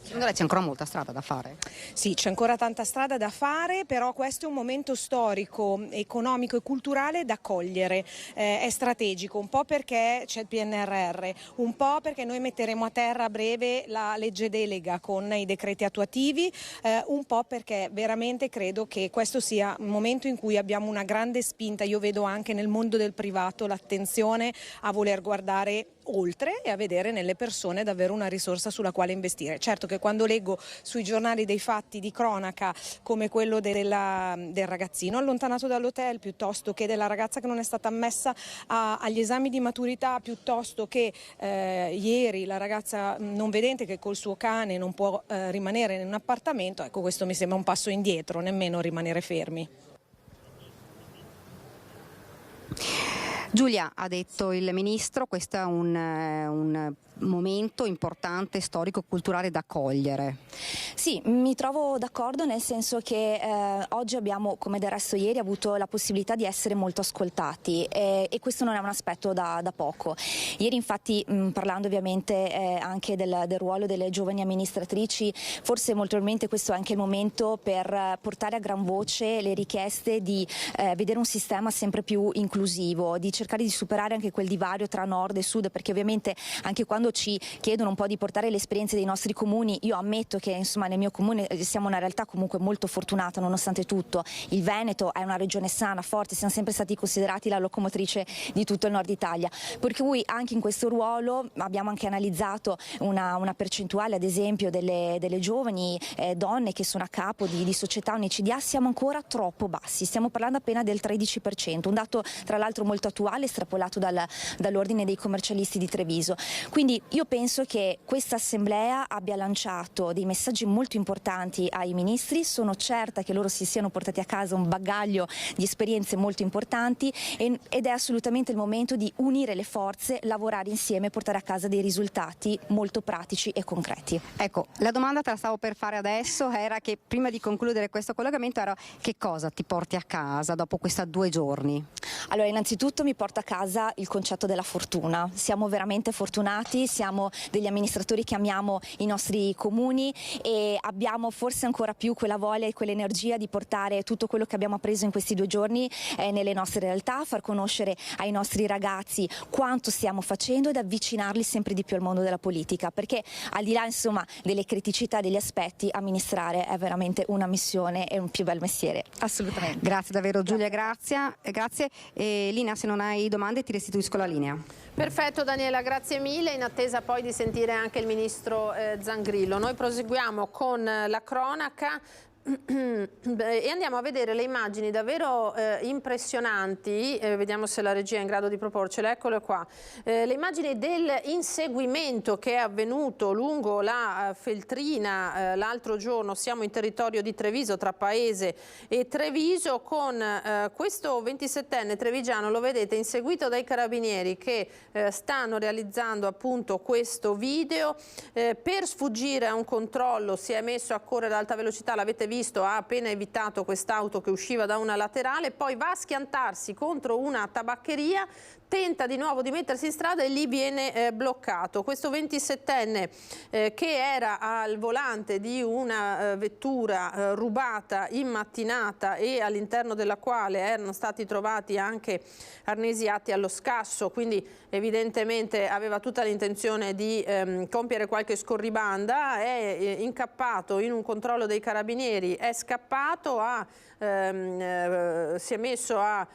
Secondo lei c'è ancora molta strada da fare? Sì, c'è ancora tanta strada da fare, però questo è un momento storico, economico e culturale da cogliere. È strategico, un po' perché c'è il PNRR, un po' perché noi metteremo a terra a breve la legge delega con i decreti attuativi, un po' perché veramente credo che questo sia un momento in cui abbiamo una grande spinta. Io vedo anche nel mondo del privato l'attenzione a voler guardare oltre e a vedere nelle persone davvero una risorsa sulla quale investire. Certo che quando leggo sui giornali dei fatti di cronaca come quello del ragazzino allontanato dall'hotel, piuttosto che della ragazza che non è stata ammessa agli esami di maturità, piuttosto che ieri la ragazza non vedente che col suo cane non può rimanere in un appartamento, ecco, questo mi sembra un passo indietro, nemmeno rimanere fermi. Giulia, ha detto il Ministro, questo è un momento importante, storico, culturale da cogliere. Sì, mi trovo d'accordo nel senso che oggi abbiamo, come del resto ieri, avuto la possibilità di essere molto ascoltati e questo non è un aspetto da poco. Ieri infatti parlando ovviamente anche del ruolo delle giovani amministratrici, forse molto probabilmente questo è anche il momento per portare a gran voce le richieste di vedere un sistema sempre più inclusivo, di cercare di superare anche quel divario tra nord e sud, perché ovviamente anche quando ci chiedono un po' di portare le esperienze dei nostri comuni, io ammetto che insomma nel mio comune siamo una realtà comunque molto fortunata nonostante tutto. Il Veneto è una regione sana, forte, siamo sempre stati considerati la locomotrice di tutto il nord Italia, per cui anche in questo ruolo abbiamo anche analizzato una percentuale ad esempio delle giovani donne che sono a capo di società UNCDA, siamo ancora troppo bassi, stiamo parlando appena del 13%, un dato tra l'altro molto attuale estrapolato dall'ordine dei commercialisti di Treviso. Quindi io penso che questa assemblea abbia lanciato dei messaggi molto importanti ai ministri, sono certa che loro si siano portati a casa un bagaglio di esperienze molto importanti ed è assolutamente il momento di unire le forze, lavorare insieme e portare a casa dei risultati molto pratici e concreti. Ecco, la domanda te la stavo per fare adesso, era che prima di concludere questo collegamento era che cosa ti porti a casa dopo questi 2 giorni? Allora, innanzitutto mi porto a casa il concetto della fortuna, siamo veramente fortunati, siamo degli amministratori che amiamo i nostri comuni e abbiamo forse ancora più quella voglia e quell'energia di portare tutto quello che abbiamo appreso in questi 2 giorni nelle nostre realtà, far conoscere ai nostri ragazzi quanto stiamo facendo ed avvicinarli sempre di più al mondo della politica, perché al di là insomma delle criticità, degli aspetti, amministrare è veramente una missione e un più bel mestiere, assolutamente. Grazie davvero Giulia, grazie. Lina, se non hai domande ti restituisco la linea. Perfetto Daniela, grazie mille, in attesa poi di sentire anche il ministro Zangrillo. Noi proseguiamo con la cronaca. E andiamo a vedere le immagini davvero impressionanti, vediamo se la regia è in grado di proporcele, eccole qua, le immagini dell'inseguimento che è avvenuto lungo la Feltrina l'altro giorno. Siamo in territorio di Treviso, tra Paese e Treviso, con questo 27enne trevigiano, lo vedete, inseguito dai carabinieri che stanno realizzando appunto questo video. Per sfuggire a un controllo si è messo a correre ad alta velocità, l'avete visto, ha appena evitato quest'auto che usciva da una laterale, poi va a schiantarsi contro una tabaccheria, tenta di nuovo di mettersi in strada e lì viene bloccato. Questo 27enne che era al volante di una vettura rubata in mattinata e all'interno della quale erano stati trovati anche arnesi atti allo scasso, quindi evidentemente aveva tutta l'intenzione di compiere qualche scorribanda, è incappato in un controllo dei carabinieri, è scappato, si è messo a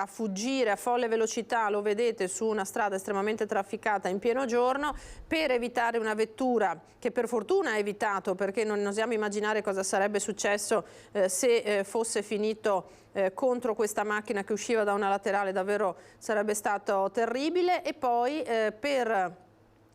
fuggire a folle velocità, lo vedete, su una strada estremamente trafficata in pieno giorno, per evitare una vettura che per fortuna ha evitato, perché non osiamo immaginare cosa sarebbe successo se fosse finito contro questa macchina che usciva da una laterale, davvero sarebbe stato terribile. E poi per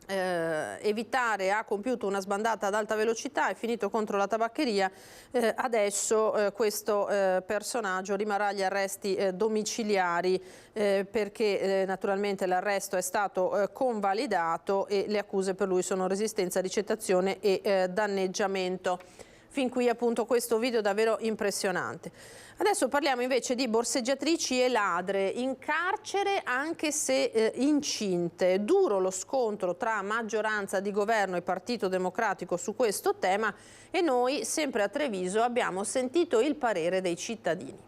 evitare ha compiuto una sbandata ad alta velocità, è finito contro la tabaccheria. Adesso questo personaggio rimarrà agli arresti domiciliari perché naturalmente l'arresto è stato convalidato e le accuse per lui sono resistenza, ricettazione e danneggiamento. Fin qui appunto questo video davvero impressionante. Adesso parliamo invece di borseggiatrici e ladre in carcere anche se incinte. Duro lo scontro tra maggioranza di governo e Partito Democratico su questo tema e noi, sempre a Treviso, abbiamo sentito il parere dei cittadini.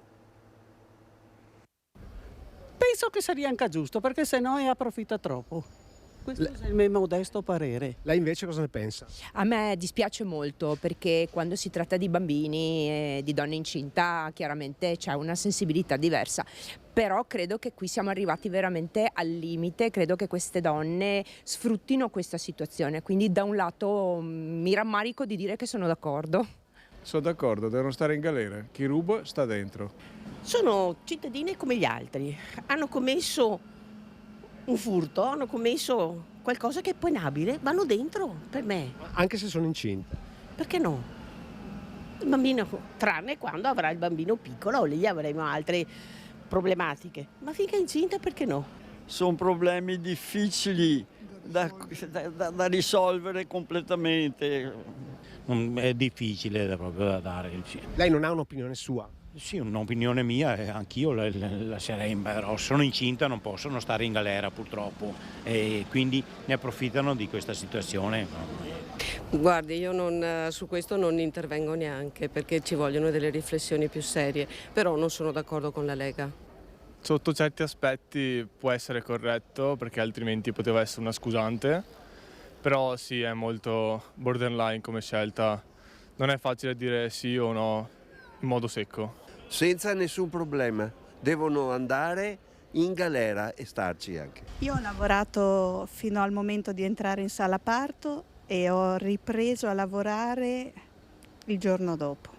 Penso che sia anche giusto, perché se no approfitta troppo. Questo è il mio modesto parere. Lei invece cosa ne pensa? A me dispiace molto perché quando si tratta di bambini e di donne incinta chiaramente c'è una sensibilità diversa, però credo che qui siamo arrivati veramente al limite, credo che queste donne sfruttino questa situazione, quindi da un lato mi rammarico di dire che sono d'accordo. Sono d'accordo, devono stare in galera, chi ruba sta dentro. Sono cittadini come gli altri, hanno commesso un furto, hanno commesso qualcosa che è penabile, vanno dentro per me. Anche se sono incinta? Perché no? Il bambino, tranne quando avrà il bambino piccolo, lì avremo altre problematiche, ma finché è incinta perché no? Sono problemi difficili da risolvere completamente. È difficile proprio da dare. Lei non ha un'opinione sua? Sì, un'opinione mia, anch'io la lascerei, però sono incinta, non possono stare in galera purtroppo e quindi ne approfittano di questa situazione. Guardi, io su questo non intervengo neanche perché ci vogliono delle riflessioni più serie, però non sono d'accordo con la Lega. Sotto certi aspetti può essere corretto perché altrimenti poteva essere una scusante, però sì, è molto borderline come scelta, non è facile dire sì o no in modo secco. Senza nessun problema, devono andare in galera e starci anche. Io ho lavorato fino al momento di entrare in sala parto e ho ripreso a lavorare il giorno dopo.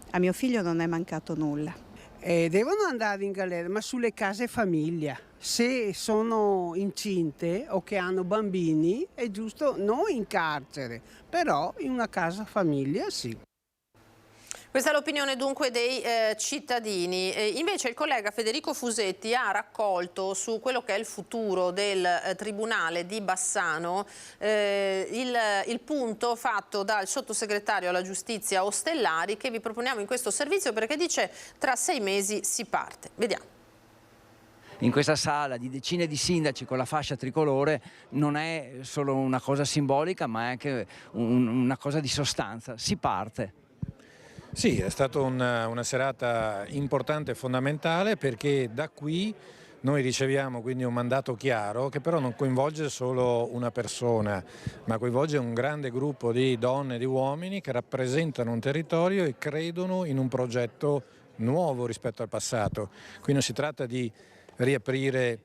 A mio figlio non è mancato nulla. Devono andare in galera, ma sulle case famiglia. Se sono incinte o che hanno bambini è giusto non in carcere, però in una casa famiglia sì. Questa è l'opinione dunque dei cittadini. Invece il collega Federico Fusetti ha raccolto su quello che è il futuro del Tribunale di Bassano il punto fatto dal sottosegretario alla giustizia Ostellari, che vi proponiamo in questo servizio perché dice tra 6 mesi si parte. Vediamo. In questa sala di decine di sindaci con la fascia tricolore non è solo una cosa simbolica ma è anche una cosa di sostanza. Si parte. Sì, è stata una serata importante e fondamentale perché da qui noi riceviamo quindi un mandato chiaro che però non coinvolge solo una persona, ma coinvolge un grande gruppo di donne e di uomini che rappresentano un territorio e credono in un progetto nuovo rispetto al passato. Qui non si tratta di riaprire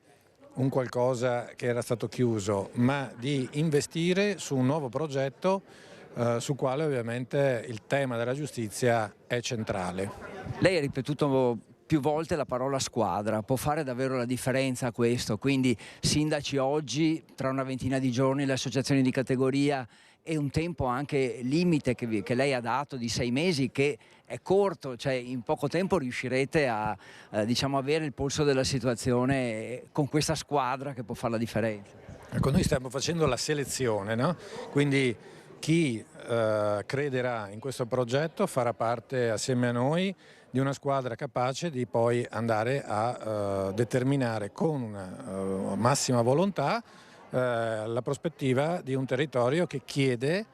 un qualcosa che era stato chiuso, ma di investire su un nuovo progetto sul quale ovviamente il tema della giustizia è centrale. Lei ha ripetuto più volte la parola squadra, può fare davvero la differenza questo? Quindi sindaci oggi, tra una ventina di giorni le associazioni di categoria e un tempo anche limite che lei ha dato di 6 mesi, che è corto, cioè in poco tempo riuscirete a diciamo, avere il polso della situazione con questa squadra che può fare la differenza. Ecco, noi stiamo facendo la selezione, no? Quindi chi crederà in questo progetto farà parte assieme a noi di una squadra capace di poi andare a determinare con una massima volontà la prospettiva di un territorio che chiede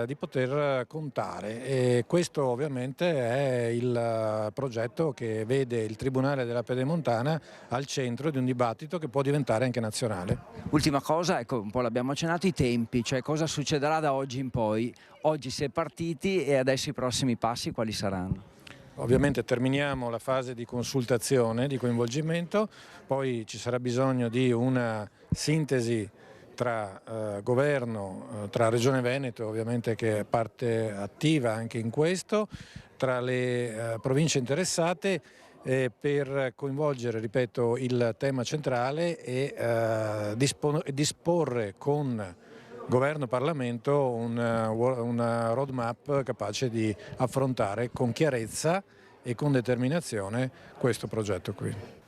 di poter contare, e questo ovviamente è il progetto che vede il Tribunale della Pedemontana al centro di un dibattito che può diventare anche nazionale. Ultima cosa, ecco, un po' l'abbiamo accennato, i tempi, cioè cosa succederà da oggi in poi. Oggi si è partiti e adesso i prossimi passi quali saranno? Ovviamente terminiamo la fase di consultazione, di coinvolgimento, poi ci sarà bisogno di una sintesi tra governo, tra Regione Veneto ovviamente che è parte attiva anche in questo, tra le province interessate per coinvolgere, ripeto, il tema centrale e disporre con Governo e Parlamento una roadmap capace di affrontare con chiarezza e con determinazione questo progetto qui.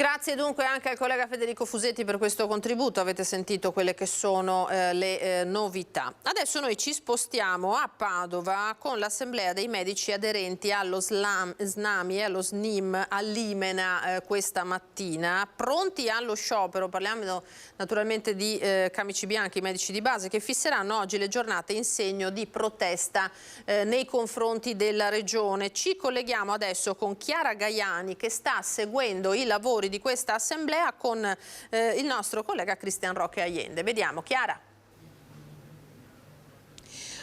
Grazie dunque anche al collega Federico Fusetti per questo contributo, avete sentito quelle che sono le novità. Adesso noi ci spostiamo a Padova con l'assemblea dei medici aderenti allo SNAMI e allo SNIM all'Imena questa mattina, pronti allo sciopero. Parliamo naturalmente di camici bianchi, medici di base, che fisseranno oggi le giornate in segno di protesta nei confronti della regione. Ci colleghiamo adesso con Chiara Gaiani che sta seguendo i lavori di questa assemblea con il nostro collega Cristian Roque Allende. Vediamo, Chiara.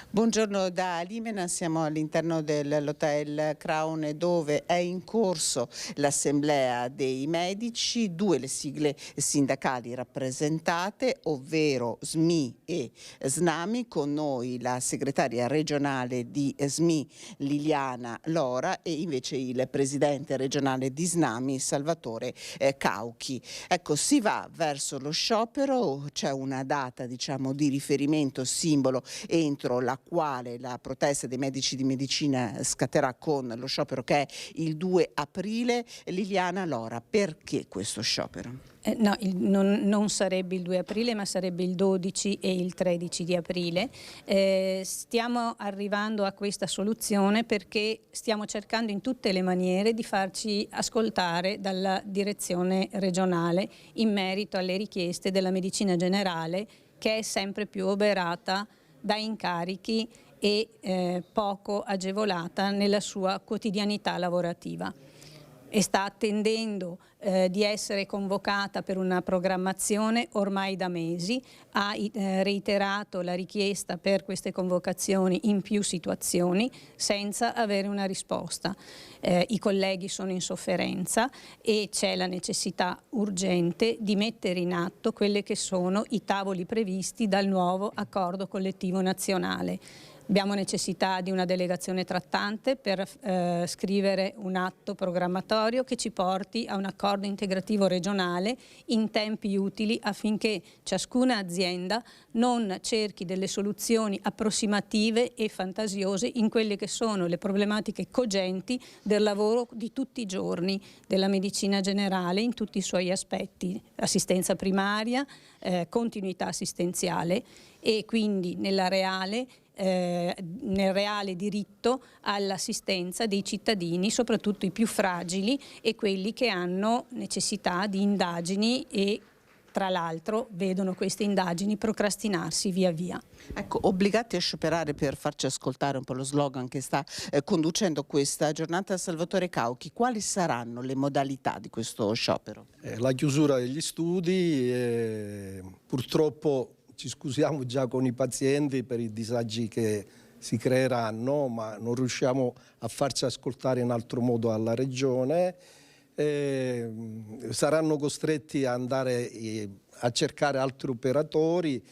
Buongiorno da Limena, siamo all'interno dell'Hotel Crown dove è in corso l'assemblea dei medici, 2 le sigle sindacali rappresentate, ovvero SMI e SNAMI, con noi la segretaria regionale di SMI Liliana Lora e invece il presidente regionale di SNAMI Salvatore Cauchi. Ecco, si va verso lo sciopero, c'è una data diciamo di riferimento, simbolo entro la quale la protesta dei medici di medicina scatterà con lo sciopero che è il 2 aprile. Liliana Lora, perché questo sciopero? No, non sarebbe il 2 aprile ma sarebbe il 12 e il 13 di aprile. Stiamo arrivando a questa soluzione perché stiamo cercando in tutte le maniere di farci ascoltare dalla direzione regionale in merito alle richieste della medicina generale, che è sempre più oberata da incarichi e poco agevolata nella sua quotidianità lavorativa. E sta attendendo di essere convocata per una programmazione ormai da mesi, ha reiterato la richiesta per queste convocazioni in più situazioni senza avere una risposta. I colleghi sono in sofferenza e c'è la necessità urgente di mettere in atto quelli che sono i tavoli previsti dal nuovo accordo collettivo nazionale. Abbiamo necessità di una delegazione trattante per scrivere un atto programmatorio che ci porti a un accordo integrativo regionale in tempi utili affinché ciascuna azienda non cerchi delle soluzioni approssimative e fantasiose in quelle che sono le problematiche cogenti del lavoro di tutti i giorni della medicina generale in tutti i suoi aspetti, assistenza primaria, continuità assistenziale e quindi nel reale diritto all'assistenza dei cittadini, soprattutto i più fragili e quelli che hanno necessità di indagini e tra l'altro vedono queste indagini procrastinarsi via via. Ecco, obbligati a scioperare, per farci ascoltare un po' lo slogan che sta conducendo questa giornata Salvatore Cauchi, quali saranno le modalità di questo sciopero? La chiusura degli studi, purtroppo ci scusiamo già con i pazienti per i disagi che si creeranno, ma non riusciamo a farci ascoltare in altro modo alla Regione. Saranno costretti a andare a cercare altri operatori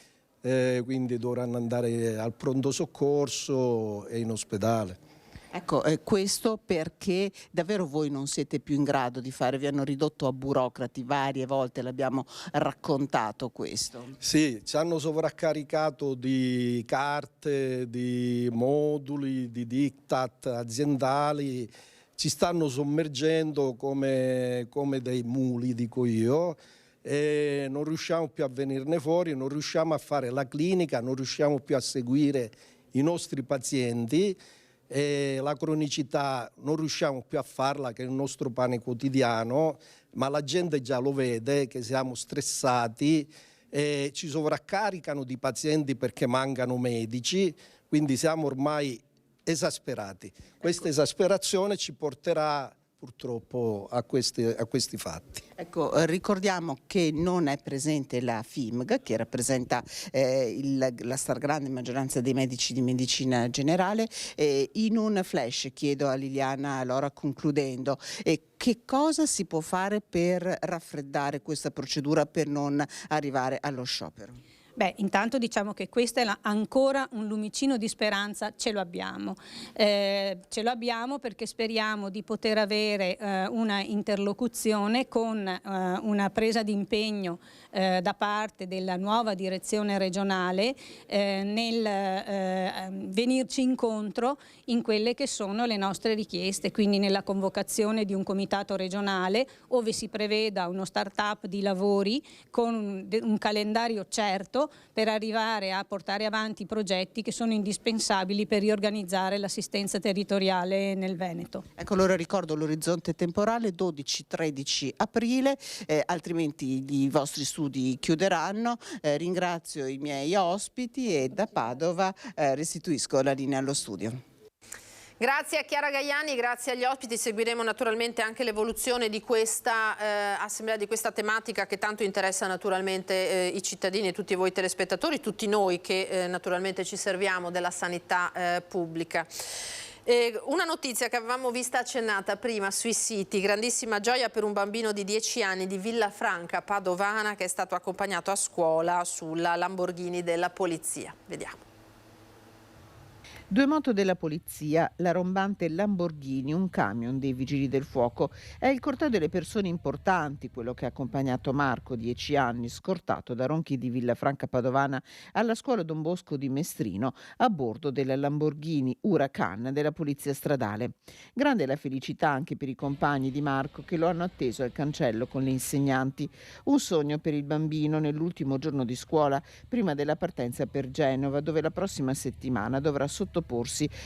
quindi dovranno andare al pronto soccorso e in ospedale. Ecco, questo perché davvero voi non siete più in grado di fare, vi hanno ridotto a burocrati varie volte, l'abbiamo raccontato questo. Sì, ci hanno sovraccaricato di carte, di moduli, di diktat aziendali, ci stanno sommergendo come dei muli, dico io, e non riusciamo più a venirne fuori, non riusciamo a fare la clinica, non riusciamo più a seguire i nostri pazienti. E la cronicità non riusciamo più a farla, che è il nostro pane quotidiano, ma la gente già lo vede che siamo stressati e ci sovraccaricano di pazienti perché mancano medici, quindi siamo ormai esasperati. Questa esasperazione ci porterà purtroppo a questi fatti. Ecco, ricordiamo che non è presente la FIMG, che rappresenta la stragrande maggioranza dei medici di medicina generale. In un flash chiedo a Liliana, allora concludendo, che cosa si può fare per raffreddare questa procedura per non arrivare allo sciopero? Beh, intanto diciamo che questo è ancora un lumicino di speranza, ce lo abbiamo. Ce lo abbiamo perché speriamo di poter avere una interlocuzione con una presa di impegno da parte della nuova direzione regionale nel venirci incontro in quelle che sono le nostre richieste, quindi nella convocazione di un comitato regionale ove si preveda uno start-up di lavori con un calendario certo per arrivare a portare avanti i progetti che sono indispensabili per riorganizzare l'assistenza territoriale nel Veneto. Ecco, allora ricordo l'orizzonte temporale 12-13 aprile, altrimenti i vostri studi chiuderanno. Ringrazio i miei ospiti e da Padova restituisco la linea allo studio. Grazie a Chiara Gaiani, grazie agli ospiti. Seguiremo naturalmente anche l'evoluzione di questa assemblea, di questa tematica che tanto interessa naturalmente i cittadini e tutti voi telespettatori, tutti noi che naturalmente ci serviamo della sanità pubblica. Una notizia che avevamo vista accennata prima sui siti, grandissima gioia per un bambino di 10 anni di Villafranca Padovana che è stato accompagnato a scuola sulla Lamborghini della polizia. Vediamo. Due moto della polizia, la rombante Lamborghini, un camion dei vigili del fuoco. È il corteo delle persone importanti, quello che ha accompagnato Marco, 10 anni, scortato da Ronchi di Villafranca Padovana alla scuola Don Bosco di Mestrino, a bordo della Lamborghini Huracan della polizia stradale. Grande la felicità anche per i compagni di Marco che lo hanno atteso al cancello con le insegnanti. Un sogno per il bambino nell'ultimo giorno di scuola, prima della partenza per Genova, dove la prossima settimana dovrà sottoporsi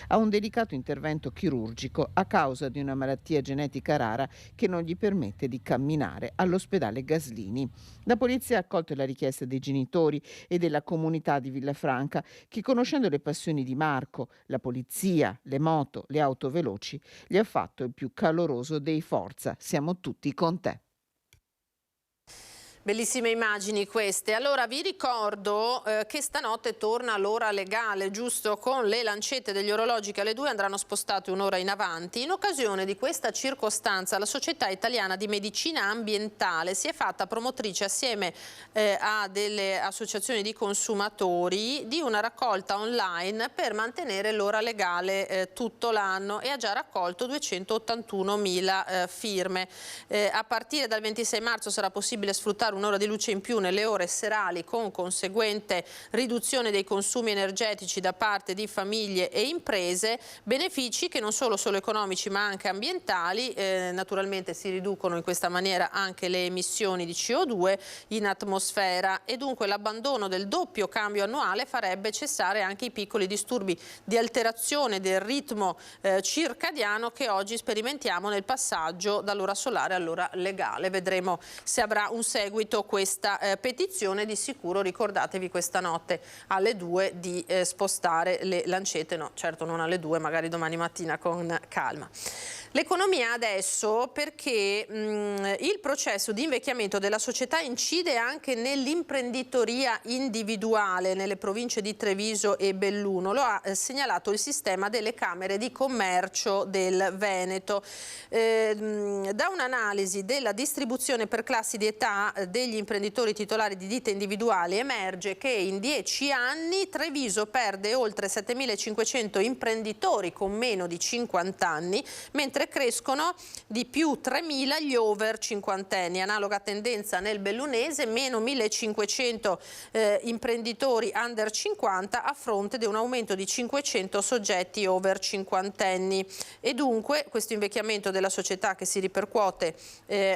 a un delicato intervento chirurgico a causa di una malattia genetica rara che non gli permette di camminare, all'ospedale Gaslini. La polizia ha accolto la richiesta dei genitori e della comunità di Villafranca che, conoscendo le passioni di Marco, la polizia, le moto, le auto veloci, gli ha fatto il più caloroso dei forza. Siamo tutti con te. Bellissime immagini queste. Allora vi ricordo che stanotte torna l'ora legale, giusto? Con le lancette degli orologi che alle 2 andranno spostate un'ora in avanti. In occasione di questa circostanza la Società Italiana di Medicina Ambientale si è fatta promotrice assieme a delle associazioni di consumatori di una raccolta online per mantenere l'ora legale tutto l'anno e ha già raccolto 281.000 firme. A partire dal 26 marzo sarà possibile sfruttare un'ora di luce in più nelle ore serali con conseguente riduzione dei consumi energetici da parte di famiglie e imprese, benefici che non solo sono economici ma anche ambientali. Naturalmente si riducono in questa maniera anche le emissioni di CO2 in atmosfera e dunque l'abbandono del doppio cambio annuale farebbe cessare anche i piccoli disturbi di alterazione del ritmo circadiano che oggi sperimentiamo nel passaggio dall'ora solare all'ora legale. Vedremo se avrà un seguito questa petizione. Di sicuro ricordatevi questa notte alle 2 di spostare le lancette, no certo non alle 2, magari domani mattina con calma. L'economia adesso, perché il processo di invecchiamento della società incide anche nell'imprenditoria individuale nelle province di Treviso e Belluno. Lo ha segnalato il sistema delle camere di commercio del Veneto. Da un'analisi della distribuzione per classi di età degli imprenditori titolari di ditte individuali emerge che in 10 anni Treviso perde oltre 7.500 imprenditori con meno di 50 anni, mentre crescono di più 3.000 gli over cinquantenni. Analoga tendenza nel bellunese, meno 1.500 imprenditori under 50 a fronte di un aumento di 500 soggetti over cinquantenni. E dunque questo invecchiamento della società, che si ripercuote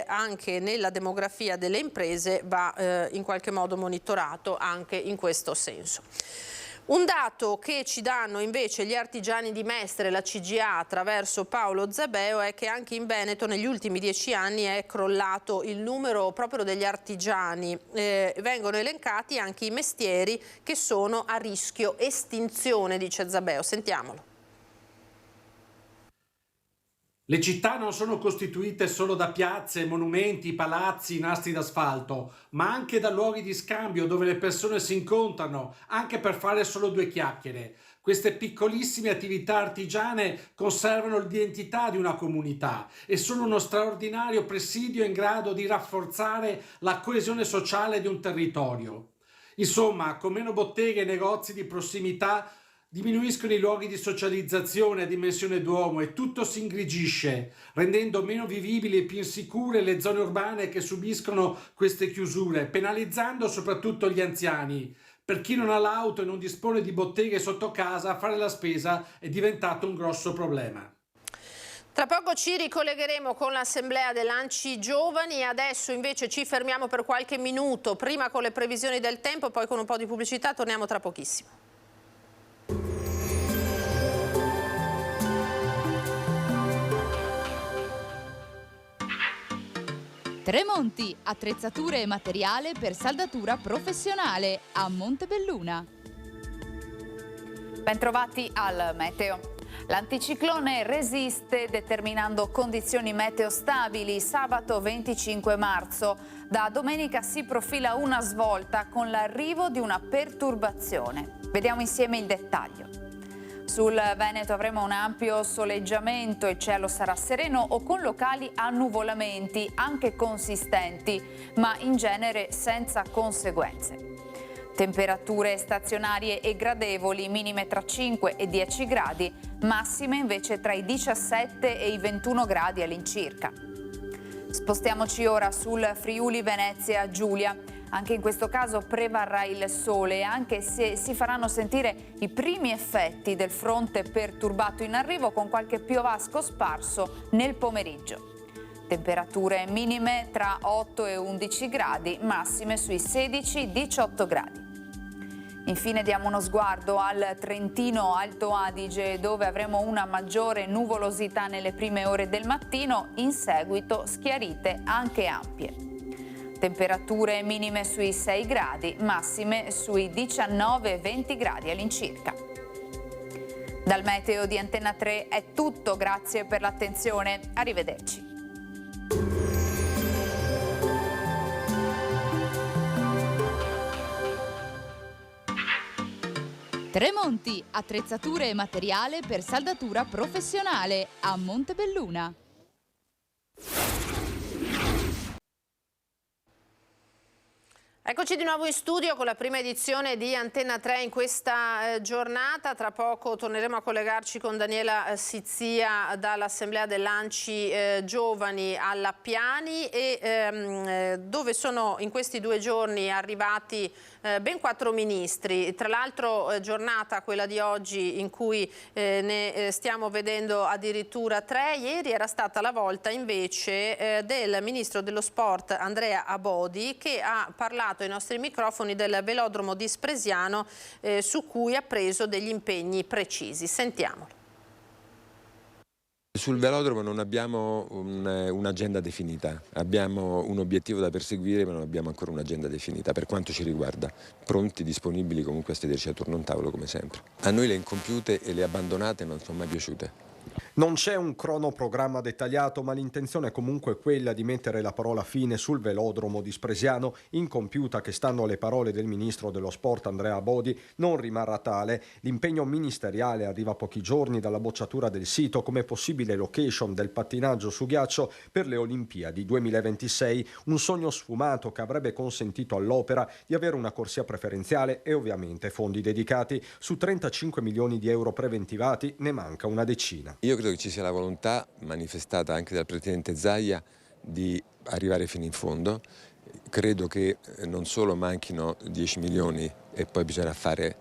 anche nella demografia delle imprese, va in qualche modo monitorato anche in questo senso. Un dato che ci danno invece gli artigiani di Mestre, la CGA, attraverso Paolo Zabeo, è che anche in Veneto negli ultimi 10 anni è crollato il numero proprio degli artigiani. Vengono elencati anche i mestieri che sono a rischio estinzione, dice Zabeo. Sentiamolo. Le città non sono costituite solo da piazze, monumenti, palazzi, nastri d'asfalto, ma anche da luoghi di scambio dove le persone si incontrano, anche per fare solo due chiacchiere. Queste piccolissime attività artigiane conservano l'identità di una comunità e sono uno straordinario presidio in grado di rafforzare la coesione sociale di un territorio. Insomma, con meno botteghe e negozi di prossimità, diminuiscono i luoghi di socializzazione a dimensione d'uomo e tutto si ingrigisce, rendendo meno vivibili e più insicure le zone urbane che subiscono queste chiusure, penalizzando soprattutto gli anziani. Per chi non ha l'auto e non dispone di botteghe sotto casa, fare la spesa è diventato un grosso problema. Tra poco ci ricollegheremo con l'assemblea dell'Anci Giovani, adesso invece ci fermiamo per qualche minuto, prima con le previsioni del tempo, poi con un po' di pubblicità, torniamo tra pochissimo. Tremonti, attrezzature e materiale per saldatura professionale a Montebelluna. Bentrovati al meteo. L'anticiclone resiste determinando condizioni meteo stabili. Sabato 25 marzo, da domenica si profila una svolta con l'arrivo di una perturbazione. Vediamo insieme il dettaglio. Sul Veneto avremo un ampio soleggiamento, il cielo sarà sereno o con locali annuvolamenti, anche consistenti, ma in genere senza conseguenze. Temperature stazionarie e gradevoli, minime tra 5 e 10 gradi, massime invece tra i 17 e i 21 gradi all'incirca. Spostiamoci ora sul Friuli Venezia Giulia. Anche in questo caso prevarrà il sole, anche se si faranno sentire i primi effetti del fronte perturbato in arrivo con qualche piovasco sparso nel pomeriggio. Temperature minime tra 8 e 11 gradi, massime sui 16-18 gradi. Infine diamo uno sguardo al Trentino Alto Adige, dove avremo una maggiore nuvolosità nelle prime ore del mattino, in seguito schiarite anche ampie. Temperature minime sui 6 gradi, massime sui 19-20 gradi all'incirca. Dal meteo di Antenna 3 è tutto, grazie per l'attenzione, arrivederci. Tremonti, attrezzature e materiale per saldatura professionale a Montebelluna. Eccoci di nuovo in studio con la prima edizione di Antenna 3 in questa giornata. Tra poco torneremo a collegarci con Daniela Sizzia dall'Assemblea dell'Anci Giovani alla Piani, e dove sono in questi 2 giorni arrivati ben 4 ministri. Tra l'altro giornata quella di oggi in cui ne stiamo vedendo addirittura 3. Ieri era stata la volta invece del Ministro dello Sport Andrea Abodi, che ha parlato ai nostri microfoni del velodromo di Spresiano, su cui ha preso degli impegni precisi. Sentiamolo. Sul velodromo non abbiamo un'agenda definita, abbiamo un obiettivo da perseguire, ma non abbiamo ancora un'agenda definita per quanto ci riguarda. Pronti, disponibili comunque a sederci attorno a un tavolo come sempre. A noi le incompiute e le abbandonate non sono mai piaciute. Non c'è un cronoprogramma dettagliato, ma l'intenzione è comunque quella di mettere la parola fine sul velodromo di Spresiano. Incompiuta che stanno le parole del ministro dello sport Andrea Abodi, non rimarrà tale. L'impegno ministeriale arriva a pochi giorni dalla bocciatura del sito come possibile location del pattinaggio su ghiaccio per le Olimpiadi 2026, un sogno sfumato che avrebbe consentito all'opera di avere una corsia preferenziale e ovviamente fondi dedicati. Su 35 milioni di euro preventivati ne manca una decina. Io credo che ci sia la volontà manifestata anche dal Presidente Zaia di arrivare fino in fondo. Credo che non solo manchino 10 milioni e poi bisogna fare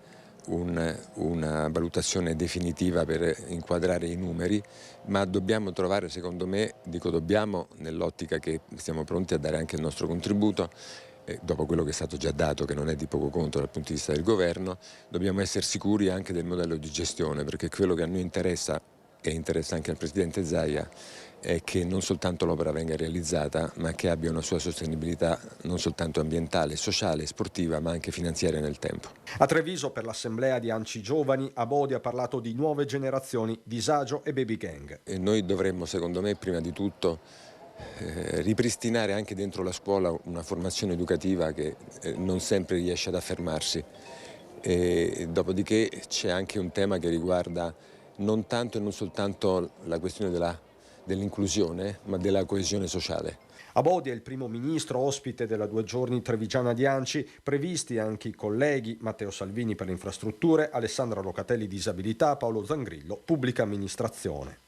una valutazione definitiva per inquadrare i numeri, ma dobbiamo trovare, secondo me, dico dobbiamo nell'ottica che siamo pronti a dare anche il nostro contributo, dopo quello che è stato già dato, che non è di poco conto dal punto di vista del governo, dobbiamo essere sicuri anche del modello di gestione, perché quello che a noi interessa e interessa anche al Presidente Zaia è che non soltanto l'opera venga realizzata, ma che abbia una sua sostenibilità non soltanto ambientale, sociale, sportiva, ma anche finanziaria nel tempo. A Treviso, per l'assemblea di ANCI Giovani, Abodi ha parlato di nuove generazioni, disagio e baby gang. E noi dovremmo, secondo me, prima di tutto ripristinare anche dentro la scuola una formazione educativa che non sempre riesce ad affermarsi. E dopodiché c'è anche un tema che riguarda non tanto e non soltanto la questione dell'inclusione, ma della coesione sociale. Abodi è il primo ministro ospite della 2 giorni trevigiana di ANCI, previsti anche i colleghi Matteo Salvini per le infrastrutture, Alessandra Locatelli disabilità, Paolo Zangrillo pubblica amministrazione.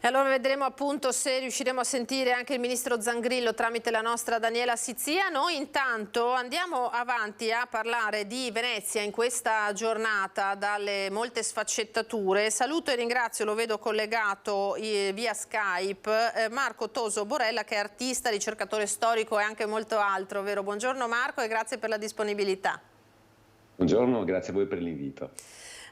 E allora vedremo appunto se riusciremo a sentire anche il ministro Zangrillo tramite la nostra Daniela Sizia. Noi intanto andiamo avanti a parlare di Venezia in questa giornata dalle molte sfaccettature. Saluto e ringrazio, lo vedo collegato via Skype, Marco Toso Borella, che è artista, ricercatore storico e anche molto altro, vero? Buongiorno Marco e grazie per la disponibilità. Buongiorno, grazie a voi per l'invito.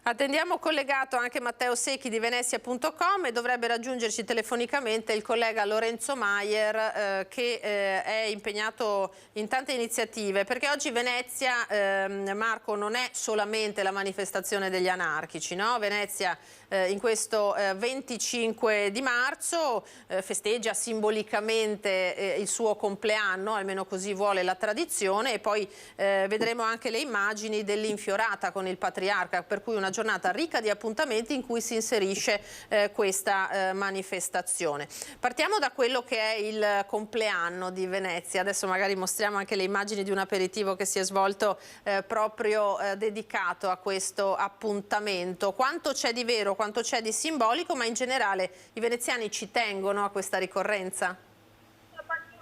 Attendiamo collegato anche Matteo Secchi di Venezia.com e dovrebbe raggiungerci telefonicamente il collega Lorenzo Maier che è impegnato in tante iniziative, perché oggi Venezia, Marco, non è solamente la manifestazione degli anarchici, no? Venezia in questo 25 di marzo festeggia simbolicamente il suo compleanno, almeno così vuole la tradizione, e poi vedremo anche le immagini dell'infiorata con il patriarca, per cui una giornata ricca di appuntamenti in cui si inserisce questa manifestazione. Partiamo da quello che è il compleanno di Venezia. Adesso magari mostriamo anche le immagini di un aperitivo che si è svolto proprio dedicato a questo appuntamento. Quanto c'è di vero, quanto c'è di simbolico, ma in generale i veneziani ci tengono a questa ricorrenza?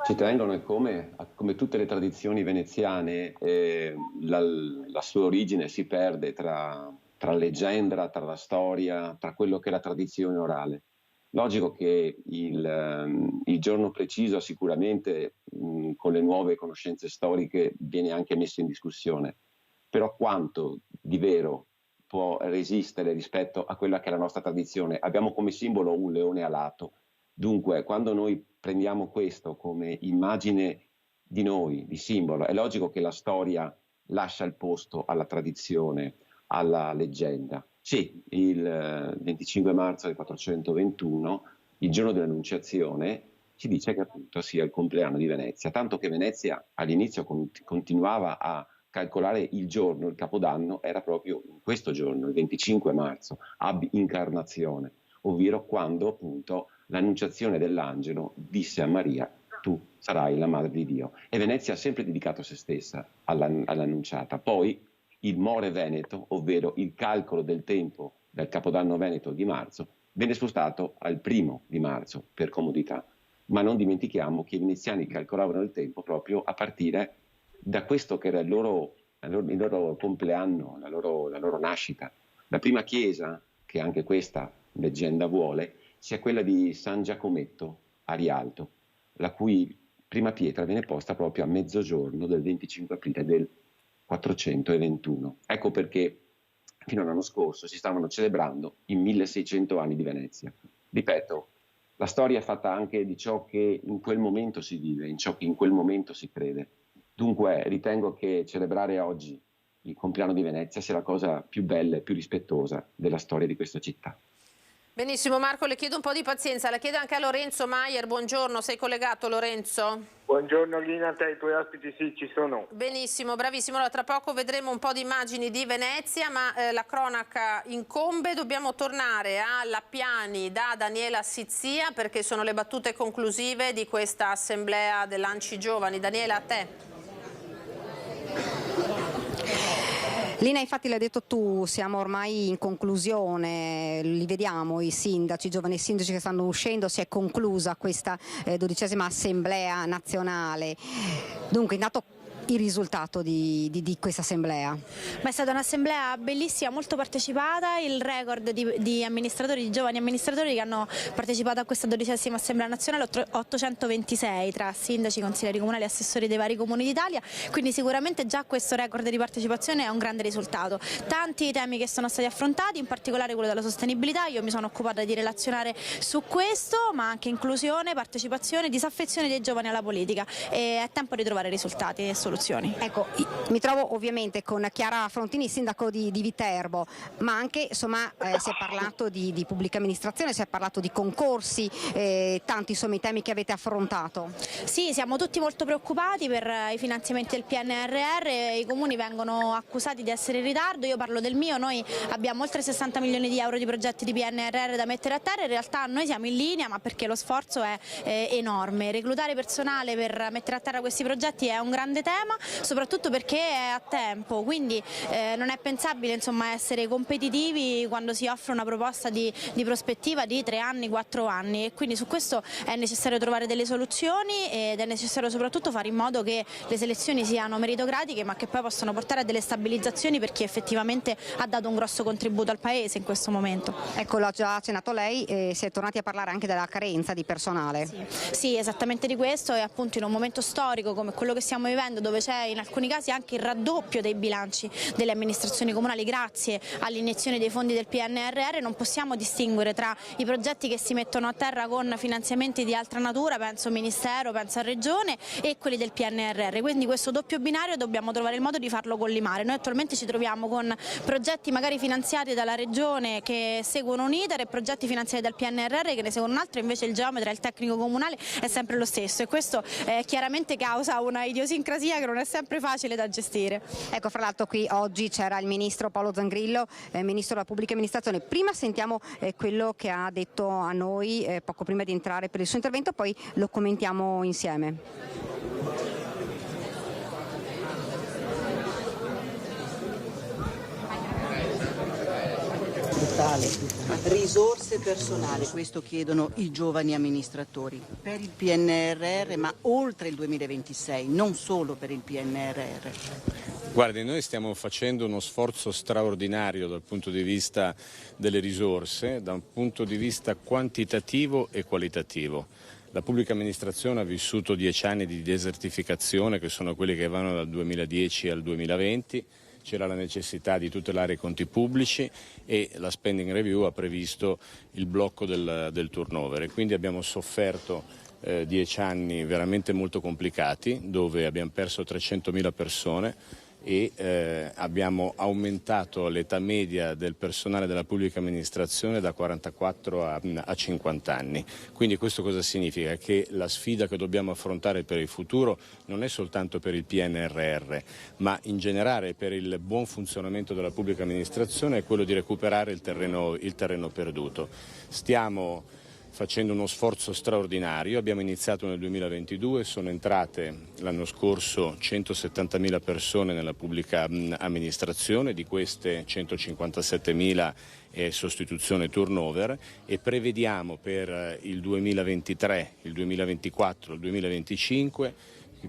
Ci tengono, e come tutte le tradizioni veneziane la sua origine si perde tra leggenda, tra la storia, tra quello che è la tradizione orale. Logico che il giorno preciso sicuramente con le nuove conoscenze storiche viene anche messo in discussione, però quanto di vero può resistere rispetto a quella che è la nostra tradizione? Abbiamo come simbolo un leone alato, dunque quando noi prendiamo questo come immagine di noi, di simbolo, è logico che la storia lascia il posto alla tradizione, alla leggenda. Sì, il 25 marzo del 421, il giorno dell'Annunciazione, si dice che appunto sia il compleanno di Venezia, tanto che Venezia all'inizio continuava a calcolare il giorno, il Capodanno era proprio questo giorno, il 25 marzo, ab incarnazione, ovvero quando appunto l'Annunciazione dell'angelo disse a Maria: tu sarai la madre di Dio. E Venezia ha sempre dedicato se stessa all'Annunciata. Poi il More Veneto, ovvero il calcolo del tempo del Capodanno Veneto di marzo, venne spostato al 1° di marzo per comodità. Ma non dimentichiamo che i veneziani calcolavano il tempo proprio a partire da questo che era il loro compleanno, la loro nascita. La prima chiesa, che anche questa leggenda vuole, sia quella di San Giacometto a Rialto, la cui prima pietra viene posta proprio a mezzogiorno del 25 aprile del 421. Ecco perché fino all'anno scorso si stavano celebrando i 1600 anni di Venezia. Ripeto, la storia è fatta anche di ciò che in quel momento si vive, in ciò che in quel momento si crede. Dunque ritengo che celebrare oggi il compleanno di Venezia sia la cosa più bella e più rispettosa della storia di questa città. Benissimo Marco, le chiedo un po' di pazienza, la chiedo anche a Lorenzo Maier. Buongiorno, sei collegato Lorenzo? Buongiorno Lina, te e i tuoi ospiti, sì, ci sono. Benissimo, bravissimo. Allora, tra poco vedremo un po' di immagini di Venezia, ma la cronaca incombe. Dobbiamo tornare a Lappiani da Daniela Sizzia, perché sono le battute conclusive di questa assemblea dell'Anci Giovani. Daniela, a te. Lina, infatti l'hai detto tu, siamo ormai in conclusione, li vediamo i sindaci, i giovani sindaci che stanno uscendo, si è conclusa questa 12ª assemblea nazionale. Dunque, intanto il risultato di questa assemblea? Ma è stata un'assemblea bellissima, molto partecipata, il record di amministratori, di giovani amministratori che hanno partecipato a questa 12ª assemblea nazionale, 826 tra sindaci, consiglieri comunali e assessori dei vari comuni d'Italia, quindi sicuramente già questo record di partecipazione è un grande risultato. Tanti temi che sono stati affrontati, in particolare quello della sostenibilità, io mi sono occupata di relazionare su questo, ma anche inclusione, partecipazione, disaffezione dei giovani alla politica, e è tempo di trovare risultati e soluzioni. Ecco, mi trovo ovviamente con Chiara Frontini, sindaco di Viterbo, ma anche insomma si è parlato di pubblica amministrazione, si è parlato di concorsi, tanti insomma i temi che avete affrontato. Sì, siamo tutti molto preoccupati per i finanziamenti del PNRR, i comuni vengono accusati di essere in ritardo, io parlo del mio, noi abbiamo oltre 60 milioni di euro di progetti di PNRR da mettere a terra, in realtà noi siamo in linea, ma perché lo sforzo è enorme. Reclutare personale per mettere a terra questi progetti è un grande tema, soprattutto perché è a tempo, quindi non è pensabile insomma essere competitivi quando si offre una proposta di prospettiva di 3 anni, 4 anni, e quindi su questo è necessario trovare delle soluzioni ed è necessario soprattutto fare in modo che le selezioni siano meritocratiche, ma che poi possano portare a delle stabilizzazioni per chi effettivamente ha dato un grosso contributo al Paese in questo momento. Ecco, l'ha già accennato lei, si è tornati a parlare anche della carenza di personale. Sì, esattamente di questo, e appunto in un momento storico come quello che stiamo vivendo, dove c'è in alcuni casi anche il raddoppio dei bilanci delle amministrazioni comunali grazie all'iniezione dei fondi del PNRR, non possiamo distinguere tra i progetti che si mettono a terra con finanziamenti di altra natura, penso Ministero, penso a Regione, e quelli del PNRR, quindi questo doppio binario dobbiamo trovare il modo di farlo collimare. Noi attualmente ci troviamo con progetti magari finanziati dalla Regione che seguono un iter e progetti finanziati dal PNRR che ne seguono un altro, invece il geometra e il tecnico comunale è sempre lo stesso, e questo chiaramente causa una idiosincrasia che non è sempre facile da gestire. Ecco, fra l'altro qui oggi c'era il ministro Paolo Zangrillo, ministro della pubblica amministrazione. Prima sentiamo quello che ha detto a noi poco prima di entrare per il suo intervento, poi lo commentiamo insieme. Risorse personali, questo chiedono i giovani amministratori per il PNRR, ma oltre il 2026, non solo per il PNRR. Guardi, noi stiamo facendo uno sforzo straordinario dal punto di vista delle risorse, da un punto di vista quantitativo e qualitativo. La pubblica amministrazione ha vissuto 10 anni di desertificazione, che sono quelli che vanno dal 2010 al 2020. C'era la necessità di tutelare i conti pubblici e la spending review ha previsto il blocco del turnover, e quindi abbiamo sofferto 10 anni veramente molto complicati, dove abbiamo perso 300.000 persone e abbiamo aumentato l'età media del personale della pubblica amministrazione da 44 a 50 anni. Quindi questo cosa significa? Che la sfida che dobbiamo affrontare per il futuro non è soltanto per il PNRR, ma in generale per il buon funzionamento della pubblica amministrazione è quello di recuperare il terreno perduto. Stiamo facendo uno sforzo straordinario, abbiamo iniziato nel 2022, sono entrate l'anno scorso 170.000 persone nella pubblica amministrazione, di queste 157.000 è sostituzione turnover, e prevediamo per il 2023, il 2024, il 2025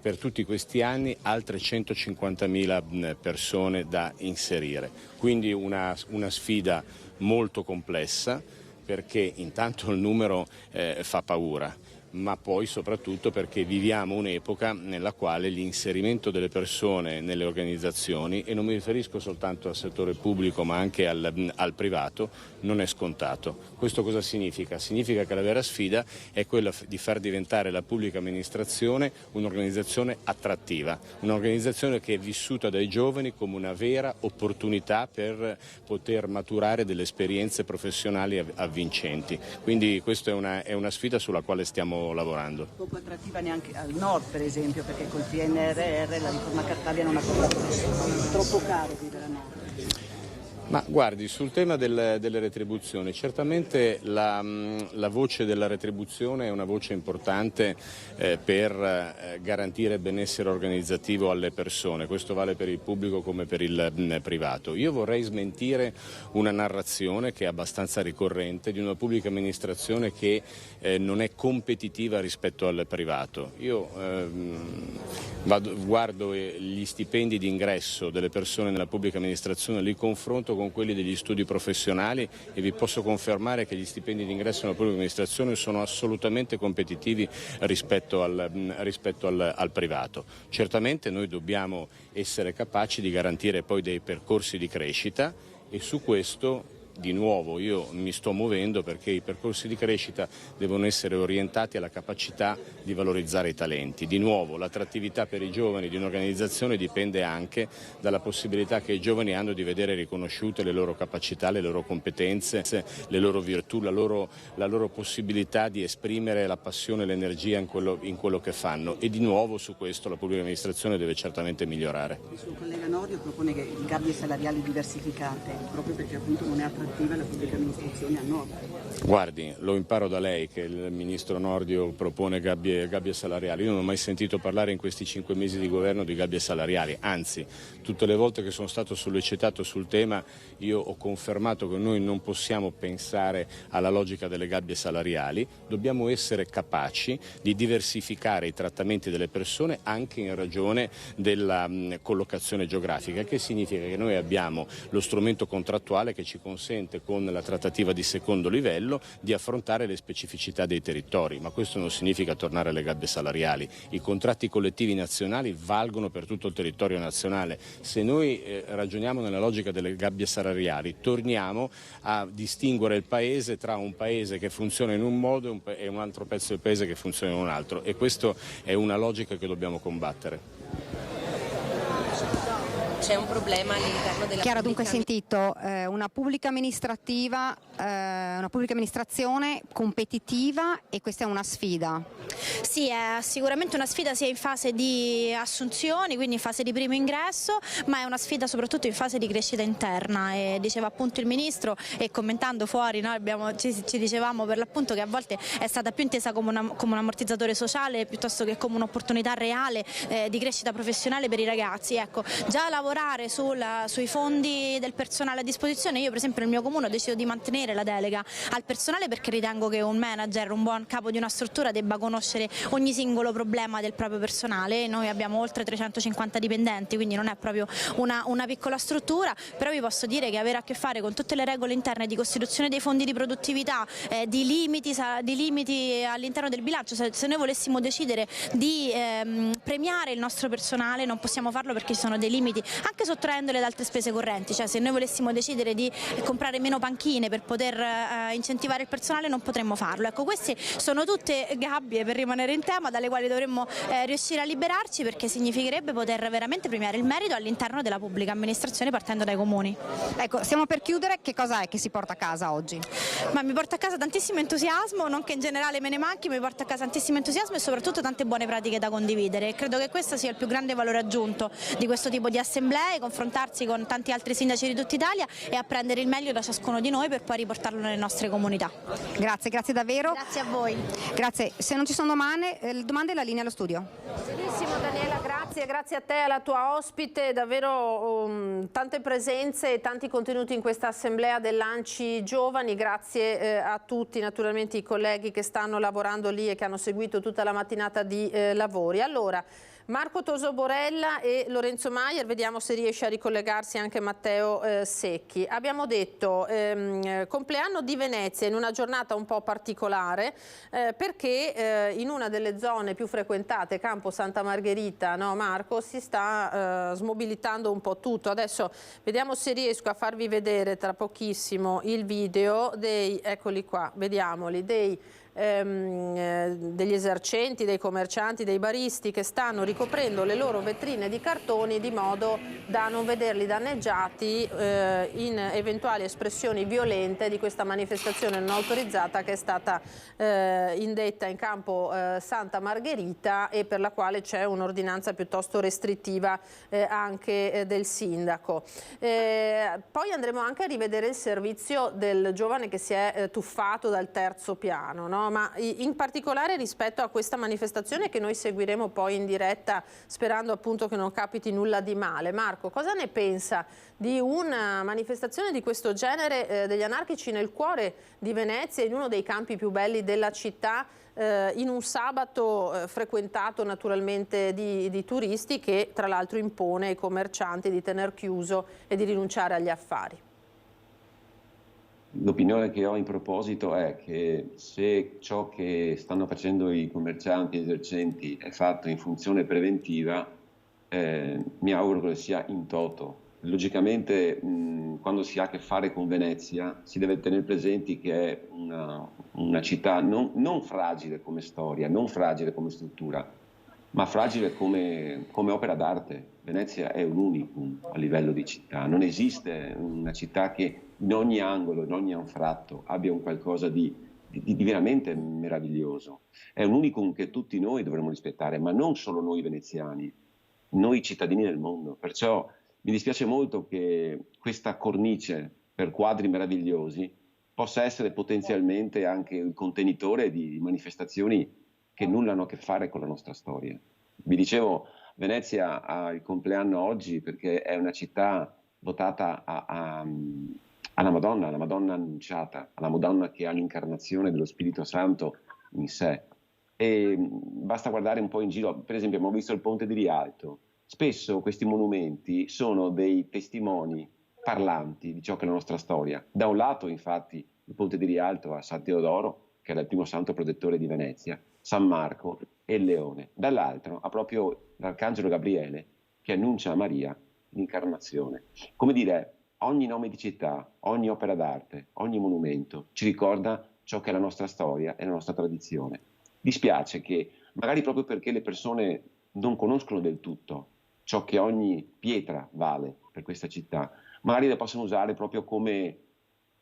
per tutti questi anni altre 150.000 persone da inserire. Quindi una sfida molto complessa, perché intanto il numero fa paura, ma poi soprattutto perché viviamo un'epoca nella quale l'inserimento delle persone nelle organizzazioni, e non mi riferisco soltanto al settore pubblico ma anche al privato, non è scontato. Questo cosa significa? Significa che la vera sfida è quella di far diventare la pubblica amministrazione un'organizzazione attrattiva, un'organizzazione che è vissuta dai giovani come una vera opportunità per poter maturare delle esperienze professionali avvincenti. Quindi questa è una sfida sulla quale stiamo lavorando. Poco attrattiva neanche al nord, per esempio, perché col PNRR la riforma Cartabia non ha portato nessuno, è troppo caro vivere a nord. Ma guardi, sul tema delle retribuzioni, certamente la voce della retribuzione è una voce importante per garantire benessere organizzativo alle persone, questo vale per il pubblico come per il privato. Io vorrei smentire una narrazione che è abbastanza ricorrente di una pubblica amministrazione che non è competitiva rispetto al privato. Io guardo gli stipendi di ingresso delle persone nella pubblica amministrazione, li confronto con quelli degli studi professionali e vi posso confermare che gli stipendi di ingresso nella pubblica amministrazione sono assolutamente competitivi rispetto al privato. Certamente noi dobbiamo essere capaci di garantire poi dei percorsi di crescita e su questo di nuovo io mi sto muovendo perché i percorsi di crescita devono essere orientati alla capacità di valorizzare i talenti. Di nuovo l'attrattività per i giovani di un'organizzazione dipende anche dalla possibilità che i giovani hanno di vedere riconosciute le loro capacità, le loro competenze, le loro virtù, la loro possibilità di esprimere la passione e l'energia in quello che fanno, e di nuovo su questo la pubblica amministrazione deve certamente migliorare. Il suo collega Nordio propone che gabbie salariali diversificate, proprio perché appunto non è attrattiva la pubblica amministrazione a nord. Guardi, lo imparo da lei che il ministro Nordio propone gabbie salariali. Io non ho mai sentito parlare in questi 5 mesi di governo di gabbie salariali, anzi tutte le volte che sono stato sollecitato sul tema io ho confermato che noi non possiamo pensare alla logica delle gabbie salariali, dobbiamo essere capaci di diversificare i trattamenti delle persone anche in ragione della collocazione geografica, che significa che noi abbiamo lo strumento contrattuale che ci consente con la trattativa di secondo livello di affrontare le specificità dei territori, ma questo non significa tornare alle gabbie salariali. I contratti collettivi nazionali valgono per tutto il territorio nazionale. Se noi ragioniamo nella logica delle gabbie salariali, torniamo a distinguere il paese tra un paese che funziona in un modo e un altro pezzo del paese che funziona in un altro, e questa è una logica che dobbiamo combattere. C'è un problema all'interno della Chiara, dunque hai sentito una pubblica amministrazione competitiva, e questa è una sfida. Sì, è sicuramente una sfida sia in fase di assunzioni, quindi in fase di primo ingresso, ma è una sfida soprattutto in fase di crescita interna, e diceva appunto il Ministro, e commentando fuori noi ci dicevamo per l'appunto che a volte è stata più intesa come un ammortizzatore sociale piuttosto che come un'opportunità reale di crescita professionale per i ragazzi. Ecco, già lavorare sui fondi del personale a disposizione, io per esempio nel mio comune ho deciso di mantenere la delega al personale perché ritengo che un manager, un buon capo di una struttura debba conoscere ogni singolo problema del proprio personale. Noi abbiamo oltre 350 dipendenti, quindi non è proprio una piccola struttura, però vi posso dire che avere a che fare con tutte le regole interne di costituzione dei fondi di produttività, di limiti all'interno del bilancio, se noi volessimo decidere di premiare il nostro personale non possiamo farlo perché ci sono dei limiti, anche sottraendole da altre spese correnti. Cioè, se noi volessimo decidere di comprare meno panchine per poter incentivare il personale non potremmo farlo. Ecco, queste sono tutte gabbie, per rimanere in tema, dalle quali dovremmo riuscire a liberarci, perché significherebbe poter veramente premiare il merito all'interno della pubblica amministrazione partendo dai comuni. Ecco, stiamo per chiudere, che cosa è che si porta a casa oggi? Ma mi porta a casa tantissimo entusiasmo, non che in generale me ne manchi, mi porta a casa tantissimo entusiasmo e soprattutto tante buone pratiche da condividere, e credo che questo sia il più grande valore aggiunto di questo tipo di assemblee, confrontarsi con tanti altri sindaci di tutta Italia e apprendere il meglio da ciascuno di noi per poi riportarlo nelle nostre comunità. Grazie davvero. Grazie a voi. Grazie, se non ci sono domande la linea allo studio. Benissimo Daniela, grazie a te e alla tua ospite, davvero tante presenze e tanti contenuti in questa assemblea dell'Anci Giovani. Grazie a tutti, naturalmente i colleghi che stanno lavorando lì e che hanno seguito tutta la mattinata di lavori. Allora, Marco Toso Borella e Lorenzo Maier, vediamo se riesce a ricollegarsi anche Matteo Secchi. Abbiamo detto compleanno di Venezia in una giornata un po' particolare perché in una delle zone più frequentate, Campo Santa Margherita, no Marco, si sta smobilitando un po' tutto. Adesso vediamo se riesco a farvi vedere tra pochissimo il video dei, eccoli qua, vediamoli, degli esercenti, dei commercianti, dei baristi che stanno ricoprendo le loro vetrine di cartoni di modo da non vederli danneggiati in eventuali espressioni violente di questa manifestazione non autorizzata che è stata indetta in Campo Santa Margherita e per la quale c'è un'ordinanza piuttosto restrittiva anche del sindaco. Poi andremo anche a rivedere il servizio del giovane che si è tuffato dal terzo piano, no? Ma in particolare rispetto a questa manifestazione che noi seguiremo poi in diretta sperando appunto che non capiti nulla di male. Marco, cosa ne pensa di una manifestazione di questo genere degli anarchici nel cuore di Venezia, in uno dei campi più belli della città, in un sabato frequentato naturalmente di turisti che tra l'altro impone ai commercianti di tener chiuso e di rinunciare agli affari? L'opinione che ho in proposito è che se ciò che stanno facendo i commercianti e gli esercenti è fatto in funzione preventiva, mi auguro che sia in toto. Logicamente quando si ha a che fare con Venezia si deve tenere presenti che è una città non fragile come storia, non fragile come struttura, ma fragile come opera d'arte. Venezia è un unicum a livello di città, non esiste una città che in ogni angolo, in ogni anfratto abbia un qualcosa di veramente meraviglioso. È un unicum che tutti noi dovremmo rispettare, ma non solo noi veneziani, noi cittadini del mondo. Perciò mi dispiace molto che questa cornice per quadri meravigliosi possa essere potenzialmente anche il contenitore di manifestazioni che nulla hanno a che fare con la nostra storia. Vi dicevo, Venezia ha il compleanno oggi perché è una città votata alla Madonna annunciata, alla Madonna che ha l'incarnazione dello Spirito Santo in sé. E basta guardare un po' in giro, per esempio abbiamo visto il Ponte di Rialto. Spesso questi monumenti sono dei testimoni parlanti di ciò che è la nostra storia. Da un lato, infatti, il Ponte di Rialto ha San Teodoro, che era il primo santo protettore di Venezia, San Marco e il Leone. Dall'altro ha proprio l'Arcangelo Gabriele che annuncia a Maria l'incarnazione. Come dire, ogni nome di città, ogni opera d'arte, ogni monumento ci ricorda ciò che è la nostra storia e la nostra tradizione. Dispiace che, magari proprio perché le persone non conoscono del tutto ciò che ogni pietra vale per questa città, magari le possono usare proprio come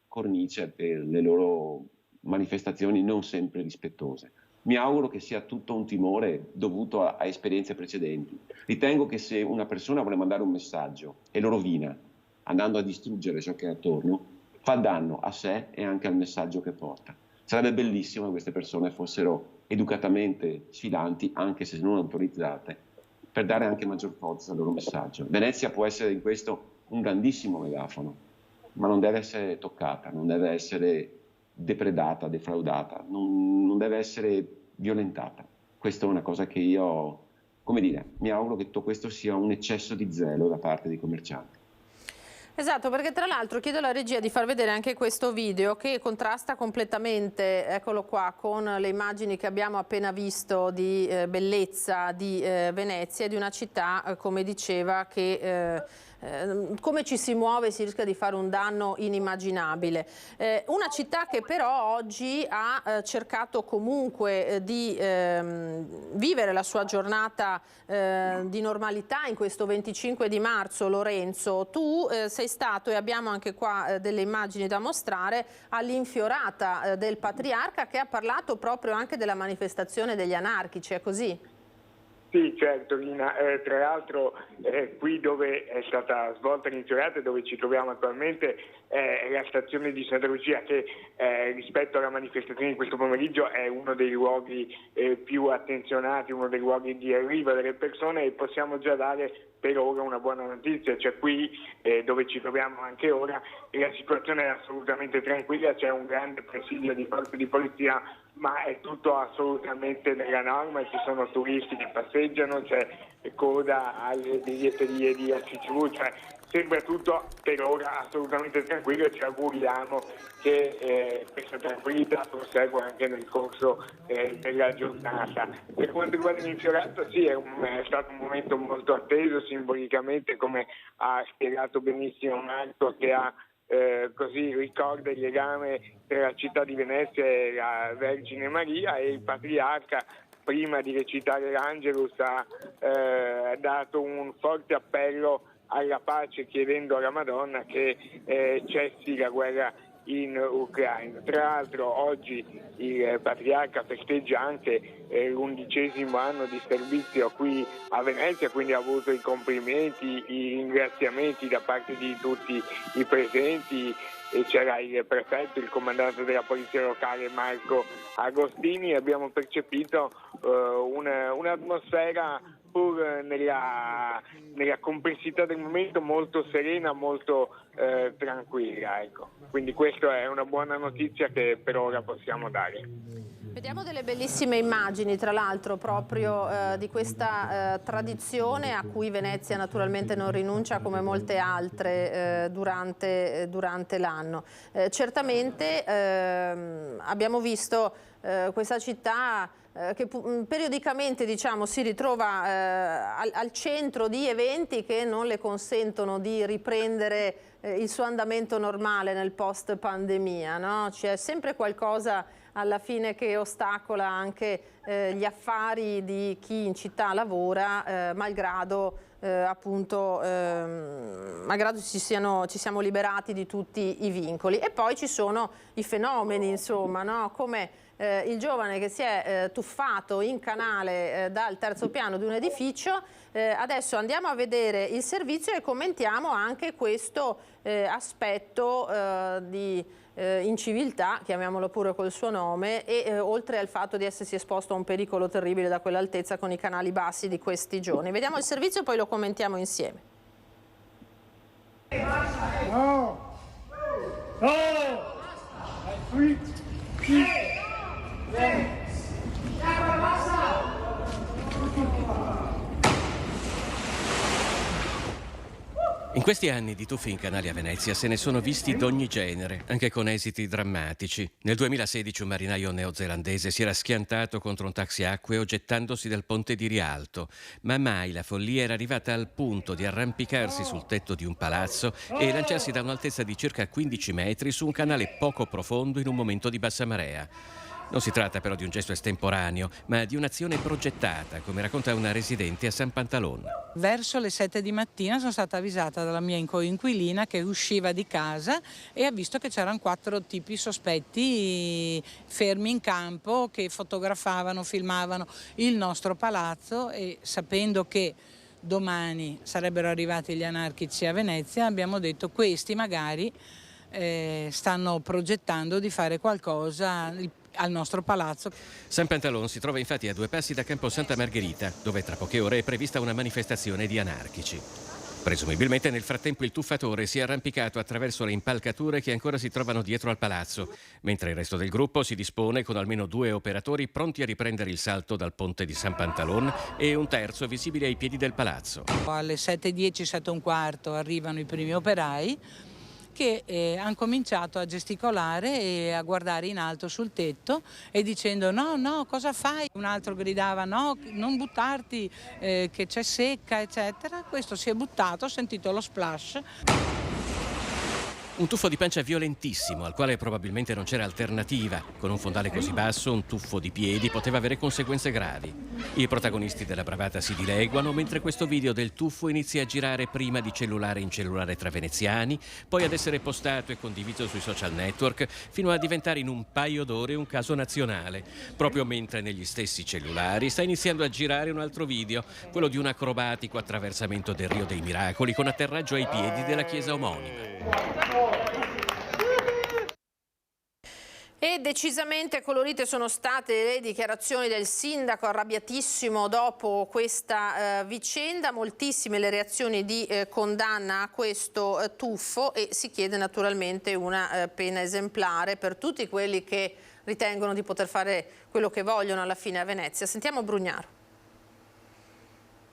cornice per le loro manifestazioni non sempre rispettose. Mi auguro che sia tutto un timore dovuto a esperienze precedenti. Ritengo che se una persona vuole mandare un messaggio e lo rovina, andando a distruggere ciò che è attorno, fa danno a sé e anche al messaggio che porta. Sarebbe bellissimo che queste persone fossero educatamente sfilanti, anche se non autorizzate, per dare anche maggior forza al loro messaggio. Venezia può essere in questo un grandissimo megafono, ma non deve essere toccata, non deve essere depredata, defraudata, non deve essere violentata. Questa è una cosa che io, come dire, mi auguro che tutto questo sia un eccesso di zelo da parte dei commercianti. Esatto, perché tra l'altro chiedo alla regia di far vedere anche questo video che contrasta completamente, eccolo qua, con le immagini che abbiamo appena visto di bellezza di Venezia e di una città, come diceva, che come ci si muove si rischia di fare un danno inimmaginabile. Una città che però oggi ha cercato comunque di vivere la sua giornata di normalità in questo 25 di marzo. Lorenzo, tu sei stato, e abbiamo anche qua delle immagini da mostrare, all'infiorata del Patriarca, che ha parlato proprio anche della manifestazione degli anarchici, è così? Sì, certo, Lina. Tra l'altro qui dove è stata svolta l'infiorata e dove ci troviamo attualmente è la stazione di Santa Lucia, che rispetto alla manifestazione di questo pomeriggio è uno dei luoghi più attenzionati, uno dei luoghi di arrivo delle persone, e possiamo già dare per ora una buona notizia, cioè qui dove ci troviamo anche ora la situazione è assolutamente tranquilla, c'è un grande presidio di forze di polizia, ma è tutto assolutamente nella norma, ci sono turisti che passeggiano, c'è coda alle biglietterie di ACCV, cioè sembra tutto per ora assolutamente tranquillo e ci auguriamo che questa tranquillità prosegua anche nel corso della giornata. Per quanto riguarda l'Infiorata, sì, è stato un momento molto atteso simbolicamente, come ha spiegato benissimo Marco, che ha così ricorda il legame tra la città di Venezia e la Vergine Maria, e il Patriarca prima di recitare l'Angelus ha dato un forte appello alla pace, chiedendo alla Madonna che cessi la guerra in Ucraina. Tra l'altro oggi il Patriarca festeggia anche l'11° anno di servizio qui a Venezia, quindi ha avuto i complimenti, i ringraziamenti da parte di tutti i presenti, e c'era il prefetto, il comandante della polizia locale Marco Agostini, e abbiamo percepito un'atmosfera, pur nella complessità del momento, molto serena, molto tranquilla, ecco. Quindi questa è una buona notizia che per ora possiamo dare. Vediamo delle bellissime immagini, tra l'altro, proprio di questa tradizione a cui Venezia naturalmente non rinuncia, come molte altre durante l'anno. Certamente abbiamo visto questa città che periodicamente, diciamo, si ritrova al centro di eventi che non le consentono di riprendere il suo andamento normale nel post pandemia, no? C'è sempre qualcosa alla fine che ostacola anche gli affari di chi in città lavora, malgrado ci siamo liberati di tutti i vincoli. E poi ci sono i fenomeni, insomma, no? Come il giovane che si è tuffato in canale dal terzo piano di un edificio. Adesso andiamo a vedere il servizio e commentiamo anche questo aspetto di inciviltà, chiamiamolo pure col suo nome, e oltre al fatto di essersi esposto a un pericolo terribile da quell'altezza con i canali bassi di questi giorni. Vediamo il servizio e poi lo commentiamo insieme. No! No! In questi anni di tuffi in canali a Venezia se ne sono visti d'ogni genere, anche con esiti drammatici. Nel 2016 un marinaio neozelandese si era schiantato contro un taxi acqueo gettandosi dal ponte di Rialto, ma mai la follia era arrivata al punto di arrampicarsi sul tetto di un palazzo e lanciarsi da un'altezza di circa 15 metri su un canale poco profondo in un momento di bassa marea. Non si tratta però di un gesto estemporaneo, ma di un'azione progettata, come racconta una residente a San Pantalon. Verso le 7 di mattina sono stata avvisata dalla mia coinquilina che usciva di casa e ha visto che c'erano 4 tipi sospetti fermi in campo che fotografavano, filmavano il nostro palazzo, e sapendo che domani sarebbero arrivati gli anarchici a Venezia abbiamo detto: questi magari stanno progettando di fare qualcosa al nostro palazzo. San Pantalon si trova infatti a 2 passi da Campo Santa Margherita, dove tra poche ore è prevista una manifestazione di anarchici. Presumibilmente nel frattempo il tuffatore si è arrampicato attraverso le impalcature che ancora si trovano dietro al palazzo, mentre il resto del gruppo si dispone con almeno 2 operatori pronti a riprendere il salto dal ponte di San Pantalon e un terzo visibile ai piedi del palazzo. Alle 7:10, 7:15 arrivano i primi operai che hanno cominciato a gesticolare e a guardare in alto sul tetto e dicendo: no, no, cosa fai? Un altro gridava: no, non buttarti, che c'è secca, eccetera. Questo si è buttato, ho sentito lo splash. Un tuffo di pancia violentissimo, al quale probabilmente non c'era alternativa. Con un fondale così basso, un tuffo di piedi poteva avere conseguenze gravi. I protagonisti della bravata si dileguano, mentre questo video del tuffo inizia a girare prima di cellulare in cellulare tra veneziani, poi ad essere postato e condiviso sui social network, fino a diventare in un paio d'ore un caso nazionale. Proprio mentre negli stessi cellulari sta iniziando a girare un altro video, quello di un acrobatico attraversamento del Rio dei Miracoli con atterraggio ai piedi della chiesa omonima. E decisamente colorite sono state le dichiarazioni del sindaco, arrabbiatissimo dopo questa vicenda, moltissime le reazioni di condanna a questo tuffo e si chiede naturalmente una pena esemplare per tutti quelli che ritengono di poter fare quello che vogliono alla fine a Venezia. Sentiamo Brugnaro.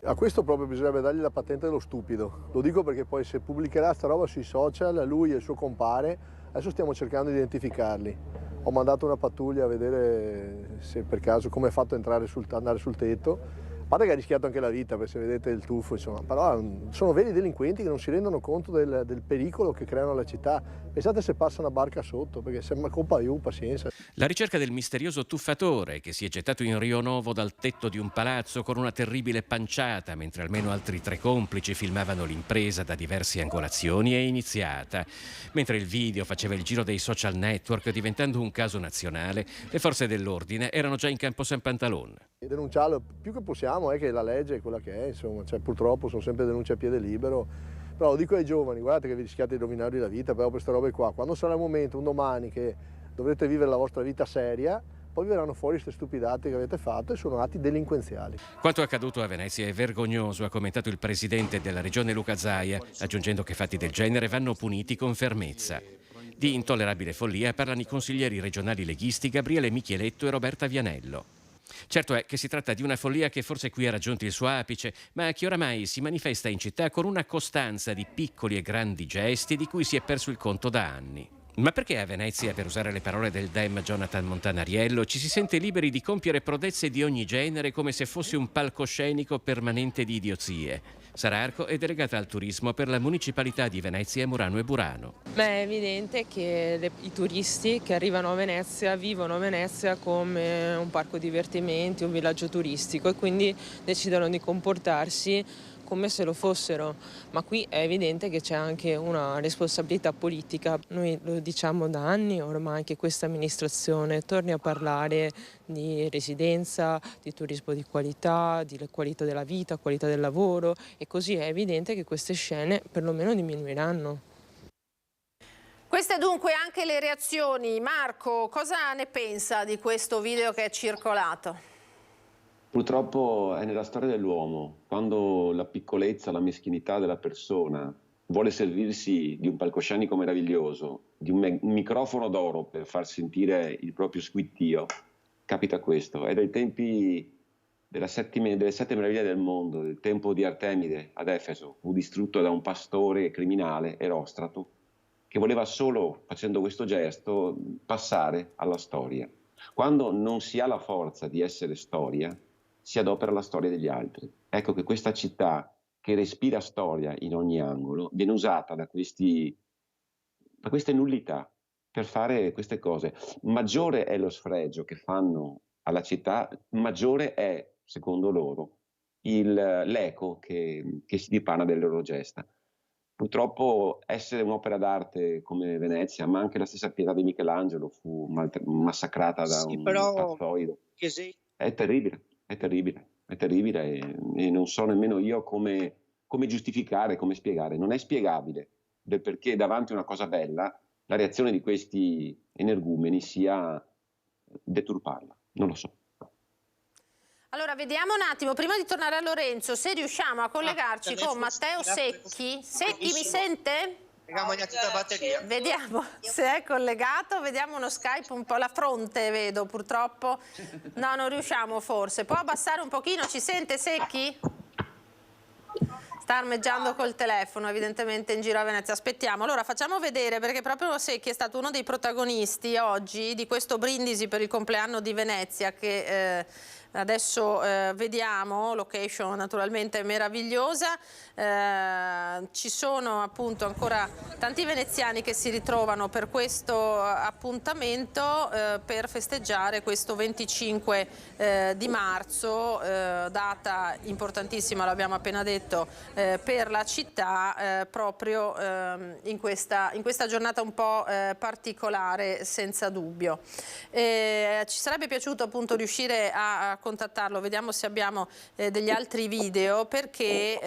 A questo proprio bisognerebbe dargli la patente dello stupido, lo dico perché poi se pubblicherà sta roba sui social, lui e il suo compare, adesso stiamo cercando di identificarli. Ho mandato una pattuglia a vedere se per caso come ha fatto a andare sul tetto. A parte che ha rischiato anche la vita, perché se vedete il tuffo, insomma, però sono veri delinquenti che non si rendono conto del pericolo che creano alla città. Pensate se passa una barca sotto, perché sembra colpa io, pazienza. La ricerca del misterioso tuffatore che si è gettato in Rio Novo dal tetto di un palazzo con una terribile panciata, mentre almeno altri 3 complici filmavano l'impresa da diverse angolazioni, è iniziata. Mentre il video faceva il giro dei social network diventando un caso nazionale, le forze dell'ordine erano già in campo San Pantalone. Denunciarlo più che possiamo, è che la legge è quella che è, insomma, cioè, purtroppo sono sempre denunce a piede libero, però lo dico ai giovani, guardate che vi rischiate di rovinarvi la vita però per queste robe qua, quando sarà il momento, un domani, che dovrete vivere la vostra vita seria, poi verranno fuori queste stupidate che avete fatto e sono atti delinquenziali. Quanto accaduto a Venezia è vergognoso, ha commentato il presidente della regione Luca Zaia, aggiungendo che fatti del genere vanno puniti con fermezza. Di intollerabile follia parlano i consiglieri regionali leghisti Gabriele Micheletto e Roberta Vianello. Certo è che si tratta di una follia che forse qui ha raggiunto il suo apice, ma che oramai si manifesta in città con una costanza di piccoli e grandi gesti di cui si è perso il conto da anni. Ma perché a Venezia, per usare le parole del Dem Jonathan Montanariello, ci si sente liberi di compiere prodezze di ogni genere come se fosse un palcoscenico permanente di idiozie? Sararco è delegata al turismo per la municipalità di Venezia, Murano e Burano. Beh, è evidente che i turisti che arrivano a Venezia vivono Venezia come un parco divertimenti, un villaggio turistico e quindi decidono di comportarsi come se lo fossero, ma qui è evidente che c'è anche una responsabilità politica. Noi lo diciamo da anni ormai che questa amministrazione torni a parlare di residenza, di turismo di qualità, di qualità della vita, qualità del lavoro e così è evidente che queste scene perlomeno diminuiranno. Queste dunque anche le reazioni. Marco, cosa ne pensa di questo video che è circolato? Purtroppo è nella storia dell'uomo, quando la piccolezza, la meschinità della persona vuole servirsi di un palcoscenico meraviglioso, di un microfono d'oro per far sentire il proprio squittio, capita questo. È dai tempi delle sette meraviglie del mondo, del tempio di Artemide ad Efeso, fu distrutto da un pastore criminale, Erostrato, che voleva solo, facendo questo gesto, passare alla storia. Quando non si ha la forza di essere storia, si adopera la storia degli altri. Ecco che questa città, che respira storia in ogni angolo, viene usata da queste nullità per fare queste cose. Maggiore è lo sfregio che fanno alla città, maggiore è, secondo loro, l'eco che si dipana delle loro gesta. Purtroppo essere un'opera d'arte come Venezia, ma anche la stessa Pietà di Michelangelo fu massacrata da un pazzoide. È terribile. È terribile e non so nemmeno io come giustificare, come spiegare. Non è spiegabile del perché davanti a una cosa bella la reazione di questi energumeni sia deturparla. Non lo so. Allora vediamo un attimo, prima di tornare a Lorenzo, se riusciamo a collegarci con Matteo Secchi. Secchi, mi sente? Vediamo se è collegato, vediamo uno Skype un po' la fronte, vedo purtroppo. No, non riusciamo forse. Può abbassare un pochino, ci sente Secchi? Sta armeggiando col telefono, evidentemente in giro a Venezia. Aspettiamo, allora facciamo vedere, perché proprio Secchi è stato uno dei protagonisti oggi di questo brindisi per il compleanno di Venezia che adesso vediamo, location naturalmente meravigliosa. Ci sono appunto ancora tanti veneziani che si ritrovano per questo appuntamento per festeggiare questo 25 di marzo, data importantissima, l'abbiamo appena detto, per la città, proprio in questa giornata un po' particolare, senza dubbio. Ci sarebbe piaciuto appunto riuscire a contattarlo, vediamo se abbiamo degli altri video, perché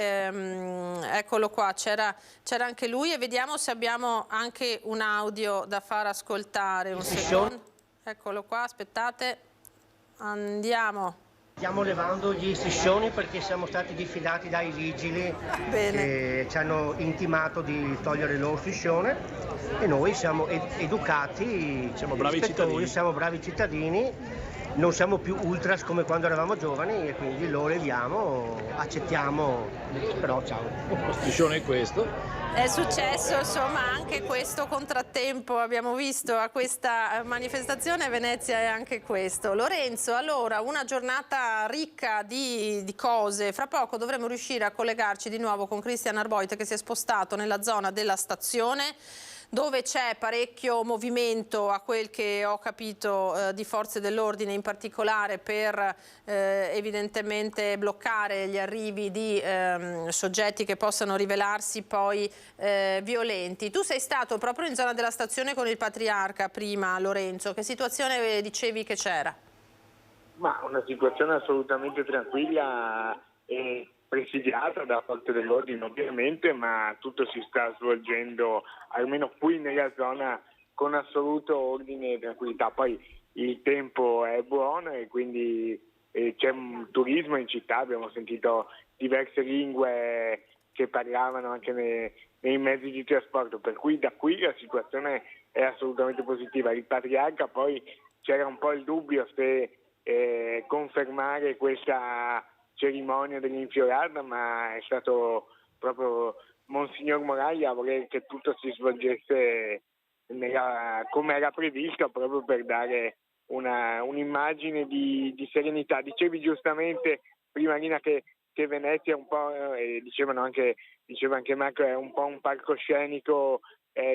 eccolo qua, c'era anche lui, e vediamo se abbiamo anche un audio da far ascoltare. Un secondo. Eccolo qua, aspettate, andiamo. Stiamo levando gli striscioni perché siamo stati diffidati dai vigili che ci hanno intimato di togliere il loro striscione e noi siamo educati, siamo bravi cittadini, non siamo più ultras come quando eravamo giovani e quindi lo leviamo, accettiamo, però ciao. Lo striscione è questo. È successo insomma anche questo contrattempo, abbiamo visto a questa manifestazione, Venezia è anche questo. Lorenzo, allora una giornata ricca di cose, fra poco dovremo riuscire a collegarci di nuovo con Christian Arboit che si è spostato nella zona della stazione, dove c'è parecchio movimento, a quel che ho capito, di forze dell'ordine, in particolare per evidentemente bloccare gli arrivi di soggetti che possano rivelarsi poi violenti. Tu sei stato proprio in zona della stazione con il Patriarca prima, Lorenzo, che situazione dicevi che c'era? Ma una situazione assolutamente tranquilla e presidiata da forze dell'ordine ovviamente, ma tutto si sta svolgendo almeno qui nella zona con assoluto ordine e tranquillità. Poi il tempo è buono e quindi c'è un turismo in città, abbiamo sentito diverse lingue che parlavano anche nei mezzi di trasporto, per cui da qui la situazione è assolutamente positiva. Il Patriarca poi c'era un po' il dubbio se confermare questa cerimonia dell'infiorata, ma è stato proprio Monsignor Moraglia a voler che tutto si svolgesse come era previsto, proprio per dare un'immagine di serenità. Dicevi giustamente prima, Lina, che Venezia è un po', diceva anche Marco, è un po' un palcoscenico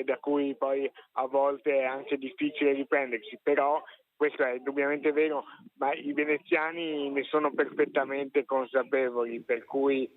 da cui poi a volte è anche difficile riprendersi, però questo è indubbiamente vero, ma i veneziani ne sono perfettamente consapevoli, per cui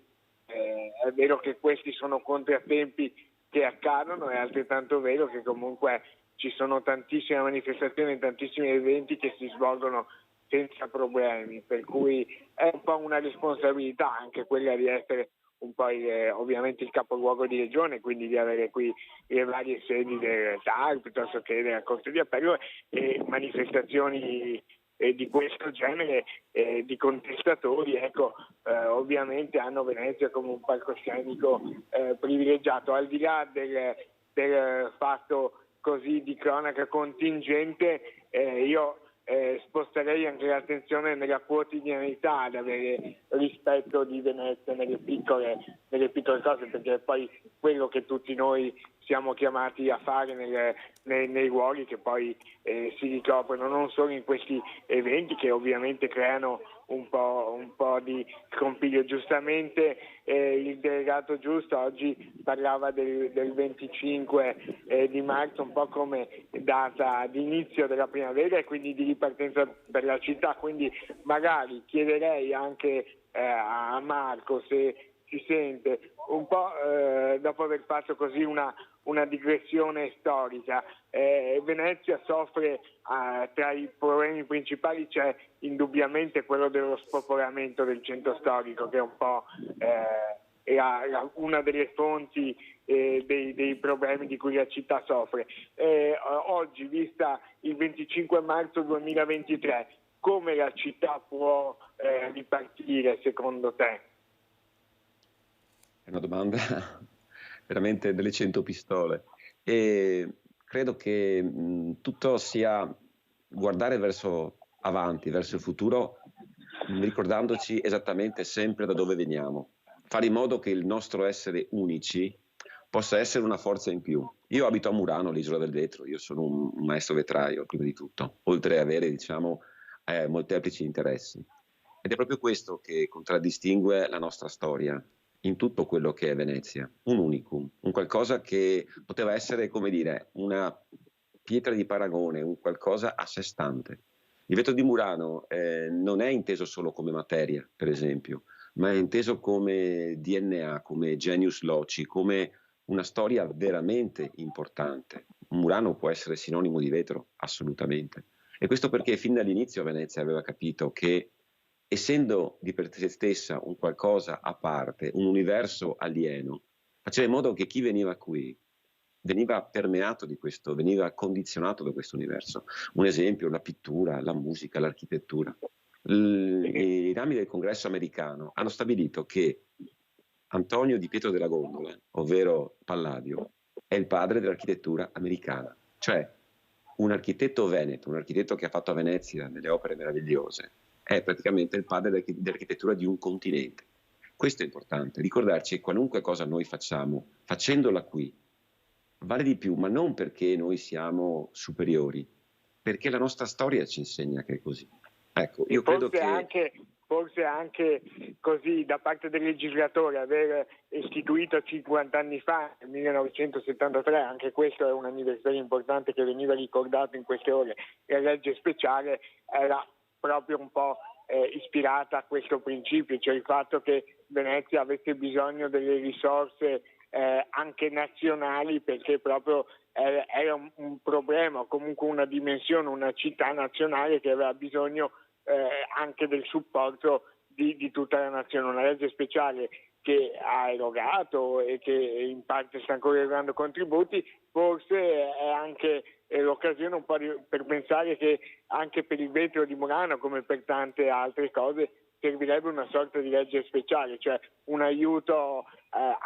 è vero che questi sono contrattempi che accadono, è altrettanto vero che comunque ci sono tantissime manifestazioni, tantissimi eventi che si svolgono senza problemi, per cui è un po' una responsabilità anche quella di essere un po' ovviamente il capoluogo di regione, quindi di avere qui le varie sedi del TAR piuttosto che della Corte di Appello e manifestazioni di questo genere di contestatori, ecco, ovviamente hanno Venezia come un palcoscenico privilegiato. Al di là del fatto così di cronaca contingente, io sposterei anche l'attenzione nella quotidianità, ad avere rispetto di Venezia nelle piccole cose, perché è poi quello che tutti noi siamo chiamati a fare nei ruoli che poi si ricoprono, non solo in questi eventi che ovviamente creano un po' di scompiglio. Giustamente il delegato Giusto oggi parlava del 25 di marzo un po' come data di inizio della primavera e quindi di ripartenza per la città, quindi magari chiederei anche a Marco se si sente un po' dopo aver fatto così una digressione storica. Venezia soffre, tra i problemi principali c'è indubbiamente quello dello spopolamento del centro storico, che è un po' una delle fonti dei problemi di cui la città soffre. Oggi, vista il 25 marzo 2023, come la città può ripartire secondo te? È una domanda veramente delle 100 pistole e credo che tutto sia guardare verso avanti, verso il futuro, ricordandoci esattamente sempre da dove veniamo, fare in modo che il nostro essere unici possa essere una forza in più. Io abito a Murano, l'Isola del Vetro, io sono un maestro vetraio prima di tutto, oltre ad avere molteplici interessi, ed è proprio questo che contraddistingue la nostra storia in tutto quello che è Venezia, un unicum, un qualcosa che poteva essere, come dire, una pietra di paragone, un qualcosa a sé stante. Il vetro di Murano non è inteso solo come materia, per esempio, ma è inteso come DNA, come genius loci, come una storia veramente importante. Murano può essere sinonimo di vetro, assolutamente. E questo perché fin dall'inizio Venezia aveva capito che, essendo di per sé stessa un qualcosa a parte, un universo alieno, faceva in modo che chi veniva qui veniva permeato di questo, veniva condizionato da questo universo. Un esempio, la pittura, la musica, l'architettura. I rami del Congresso americano hanno stabilito che Antonio Di Pietro della Gondola, ovvero Palladio, è il padre dell'architettura americana, cioè un architetto veneto, un architetto che ha fatto a Venezia delle opere meravigliose, è praticamente il padre dell'architettura di un continente. Questo è importante, ricordarci che qualunque cosa noi facciamo, facendola qui, vale di più, ma non perché noi siamo superiori, perché la nostra storia ci insegna che è così. Ecco, io credo che... Forse anche così da parte del legislatore aver istituito 50 anni fa, nel 1973, anche questo è un anniversario importante che veniva ricordato in queste ore, la legge speciale era proprio un po' ispirata a questo principio, cioè il fatto che Venezia avesse bisogno delle risorse anche nazionali, perché proprio era un problema, comunque una dimensione, una città nazionale che aveva bisogno anche del supporto di tutta la nazione. Una legge speciale che ha erogato e che in parte sta ancora erogando contributi, forse è anche l'occasione un po' per pensare che anche per il vetro di Murano, come per tante altre cose, servirebbe una sorta di legge speciale, cioè un aiuto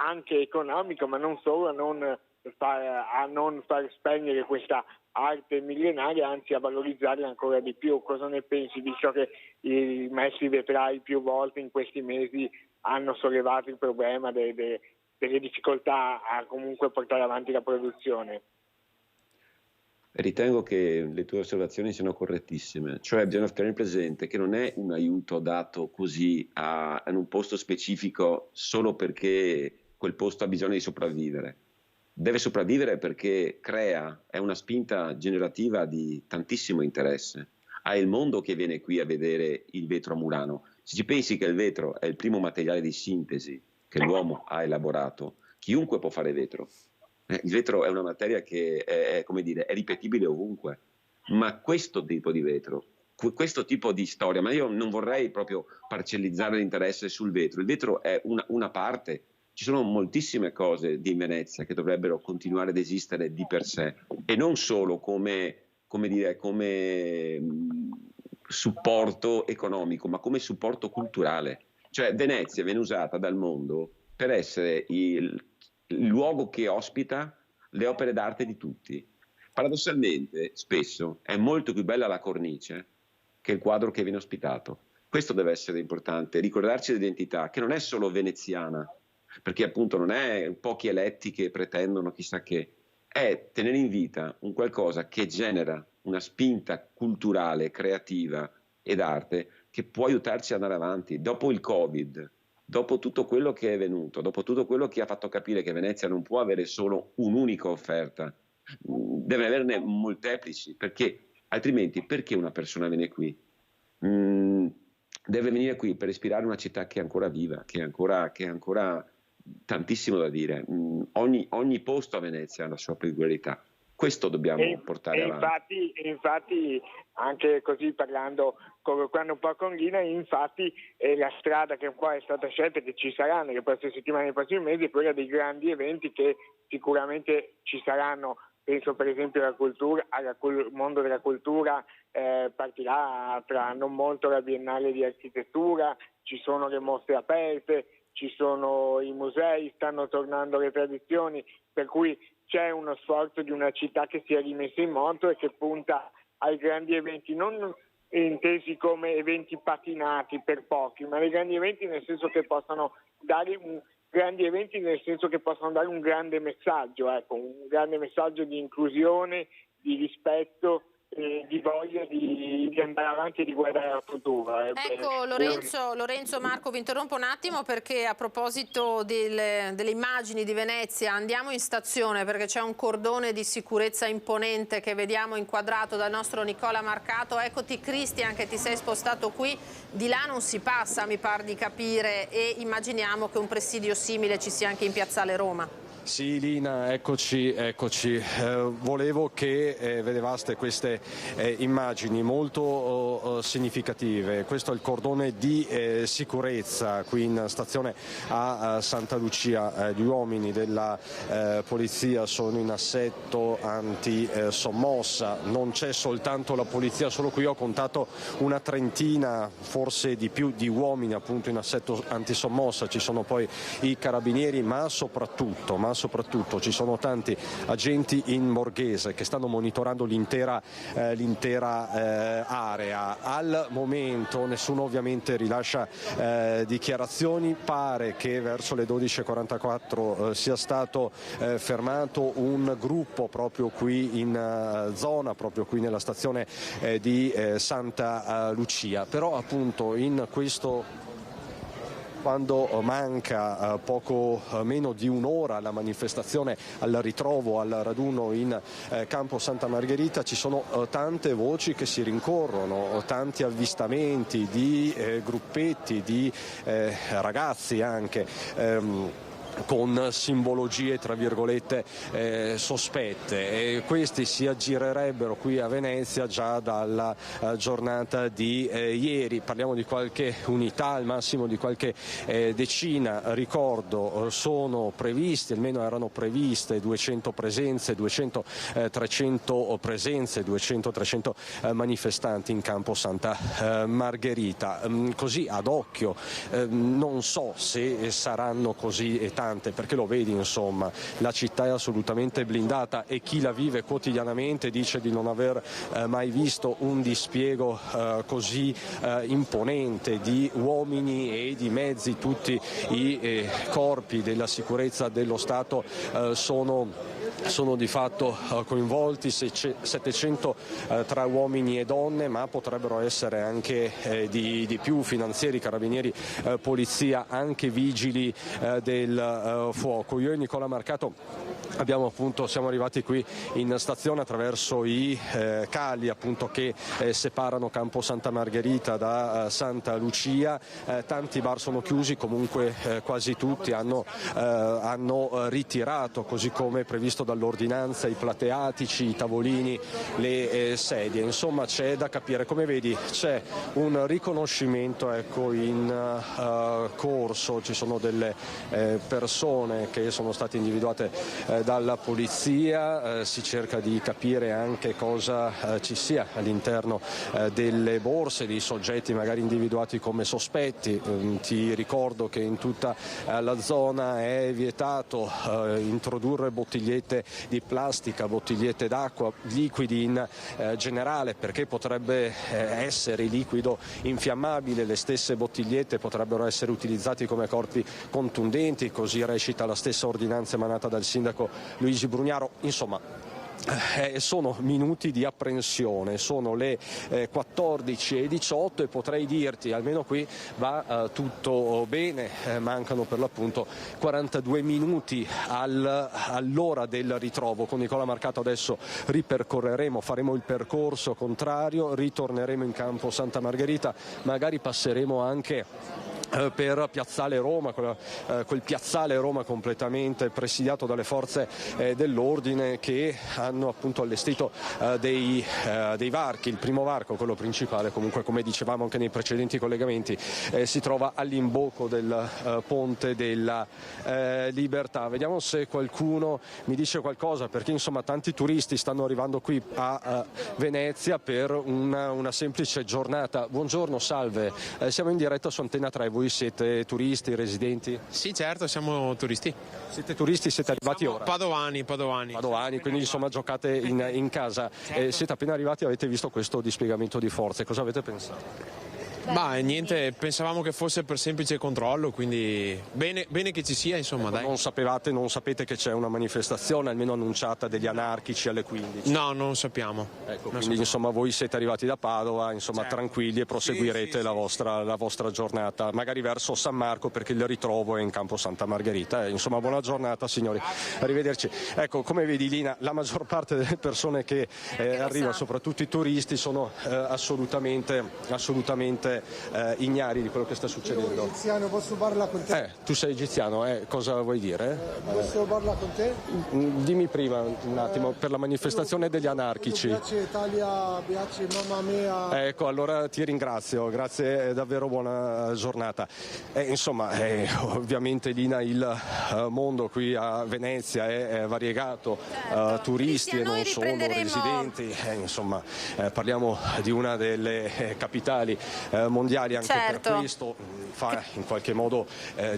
anche economico, ma non solo, a non far spegnere questa arte millenaria, anzi a valorizzarla ancora di più. Cosa ne pensi, visto che i maestri vetrai più volte in questi mesi hanno sollevato il problema delle difficoltà a comunque portare avanti la produzione? Ritengo che le tue osservazioni siano correttissime, cioè bisogna tenere presente che non è un aiuto dato così in un posto specifico solo perché quel posto ha bisogno di sopravvivere. Deve sopravvivere perché è una spinta generativa di tantissimo interesse. Ha il mondo che viene qui a vedere il vetro a Murano. Se ci pensi che il vetro è il primo materiale di sintesi che l'uomo ha elaborato, chiunque può fare vetro. Il vetro è una materia che è ripetibile ovunque, ma questo tipo di vetro, questo tipo di storia, ma io non vorrei proprio parcellizzare l'interesse sul vetro. Il vetro è una parte. Ci sono moltissime cose di Venezia che dovrebbero continuare ad esistere di per sé e non solo come supporto economico, ma come supporto culturale. Cioè Venezia viene usata dal mondo per essere il luogo che ospita le opere d'arte di tutti. Paradossalmente, spesso è molto più bella la cornice che il quadro che viene ospitato. Questo deve essere importante, ricordarci l'identità, che non è solo veneziana, perché appunto non è pochi eletti che pretendono chissà che, è tenere in vita un qualcosa che genera una spinta culturale, creativa ed arte che può aiutarci ad andare avanti. Dopo il Covid, dopo tutto quello che è venuto, dopo tutto quello che ha fatto capire che Venezia non può avere solo un'unica offerta, deve averne molteplici, perché altrimenti perché una persona viene qui? Deve venire qui per ispirare una città che è ancora viva, che è ancora tantissimo da dire. Ogni posto a Venezia ha la sua peculiarità. Questo dobbiamo portare avanti. Infatti, anche così parlando un po' con Lina, infatti la strada che un po' è stata scelta, che ci saranno nelle prossime settimane, nei prossimi mesi, è quella dei grandi eventi che sicuramente ci saranno. Penso per esempio alla cultura, al mondo della cultura, partirà tra non molto la Biennale di Architettura, ci sono le mostre aperte, ci sono i musei, stanno tornando le tradizioni, per cui c'è uno sforzo di una città che si è rimessa in moto e che punta ai grandi eventi, non intesi come eventi patinati per pochi, ma ai grandi eventi nel senso che possano dare un grande messaggio, un grande messaggio di inclusione, di rispetto, di voglia di andare avanti e di guardare al futuro. Ecco Lorenzo, Marco, vi interrompo un attimo perché a proposito delle immagini di Venezia andiamo in stazione perché c'è un cordone di sicurezza imponente che vediamo inquadrato dal nostro Nicola Marcato. Eccoti Cristian che ti sei spostato qui, di là non si passa mi par di capire e immaginiamo che un presidio simile ci sia anche in Piazzale Roma. Sì, Lina, eccoci. Volevo che vedevate queste immagini molto significative. Questo è il cordone di sicurezza qui in stazione a Santa Lucia. Gli uomini della polizia sono in assetto antisommossa. Non c'è soltanto la polizia, solo qui ho contato una trentina, forse di più, di uomini appunto in assetto antisommossa. Ci sono poi i carabinieri, ma soprattutto ci sono tanti agenti in borghese che stanno monitorando l'intera area. Al momento nessuno ovviamente rilascia dichiarazioni. Pare che verso le 12:44 sia stato fermato un gruppo proprio qui in zona, proprio qui nella stazione di Santa Lucia. Però appunto in questo, quando manca poco meno di un'ora alla manifestazione, al ritrovo, al raduno in Campo Santa Margherita, ci sono tante voci che si rincorrono, tanti avvistamenti di gruppetti, di ragazzi anche, con simbologie tra virgolette sospette, e questi si aggirerebbero qui a Venezia già dalla giornata di ieri. Parliamo di qualche unità, al massimo di qualche decina. Ricordo, sono previsti, almeno erano previste 200 presenze, 200-300 presenze, 200-300 manifestanti in Campo Santa Margherita. Così ad occhio non so se saranno così tante, perché lo vedi, insomma, la città è assolutamente blindata e chi la vive quotidianamente dice di non aver mai visto un dispiego così imponente di uomini e di mezzi. Tutti i corpi della sicurezza dello Stato sono di fatto coinvolti, 700 tra uomini e donne, ma potrebbero essere anche di più: finanzieri, carabinieri, polizia, anche vigili del fuoco. Io e Nicola Marcato siamo arrivati qui in stazione attraverso i cali appunto che separano Campo Santa Margherita da Santa Lucia. Tanti bar sono chiusi, comunque quasi tutti hanno ritirato, così come previsto dall'ordinanza, i plateatici, i tavolini, le sedie. Insomma, c'è da capire. Come vedi, c'è un riconoscimento in corso. Ci sono delle persone che sono state individuate dalla polizia, si cerca di capire anche cosa ci sia all'interno delle borse di soggetti magari individuati come sospetti. Ti ricordo che in tutta la zona è vietato introdurre bottigliette di plastica, bottigliette d'acqua, liquidi in generale, perché potrebbe essere liquido infiammabile. Le stesse bottigliette potrebbero essere utilizzate come corpi contundenti, così recita la stessa ordinanza emanata dal sindaco Luigi Brugnaro. Insomma, sono minuti di apprensione, sono le 14:18 e potrei dirti, almeno qui va tutto bene. Mancano per l'appunto 42 minuti all'ora del ritrovo. Con Nicola Marcato adesso faremo il percorso contrario, ritorneremo in Campo Santa Margherita, magari passeremo anche per Piazzale Roma, quel Piazzale Roma completamente presidiato dalle forze dell'ordine, che hanno appunto allestito dei varchi. Il primo varco, quello principale, comunque, come dicevamo anche nei precedenti collegamenti, si trova all'imbocco del Ponte della Libertà. Vediamo se qualcuno mi dice qualcosa, perché insomma tanti turisti stanno arrivando qui a Venezia per una semplice giornata. Buongiorno, salve, siamo in diretta su Antenna 3. Voi siete turisti, residenti? Sì, certo, siamo turisti. Siete turisti, siete arrivati ora? Padovani, quindi insomma giocate in casa. Certo. Siete appena arrivati, avete visto questo dispiegamento di forze, cosa avete pensato? Niente, pensavamo che fosse per semplice controllo, quindi bene che ci sia, insomma, dai. Non sapete che c'è una manifestazione almeno annunciata degli anarchici alle 15? No, non sappiamo. Quindi insomma voi siete arrivati da Padova, insomma, certo, tranquilli, e proseguirete sì. La vostra giornata, magari verso San Marco, perché il ritrovo è in Campo Santa Margherita. Insomma, buona giornata signori, arrivederci. Ecco, come vedi Lina, la maggior parte delle persone che arrivano, soprattutto i turisti, sono assolutamente assolutamente ignari di quello che sta succedendo. Io egiziano, posso parlare con te? Tu sei egiziano, cosa vuoi dire? Posso parlare con te? Dimmi prima un attimo, per la manifestazione degli anarchici. Piace Italia, piace mamma mia. Ecco, allora ti ringrazio, grazie, davvero buona giornata. Insomma, ovviamente Lina, il mondo qui a Venezia è variegato, turisti e non solo, residenti, insomma parliamo di una delle capitali mondiali, anche per questo fa in qualche modo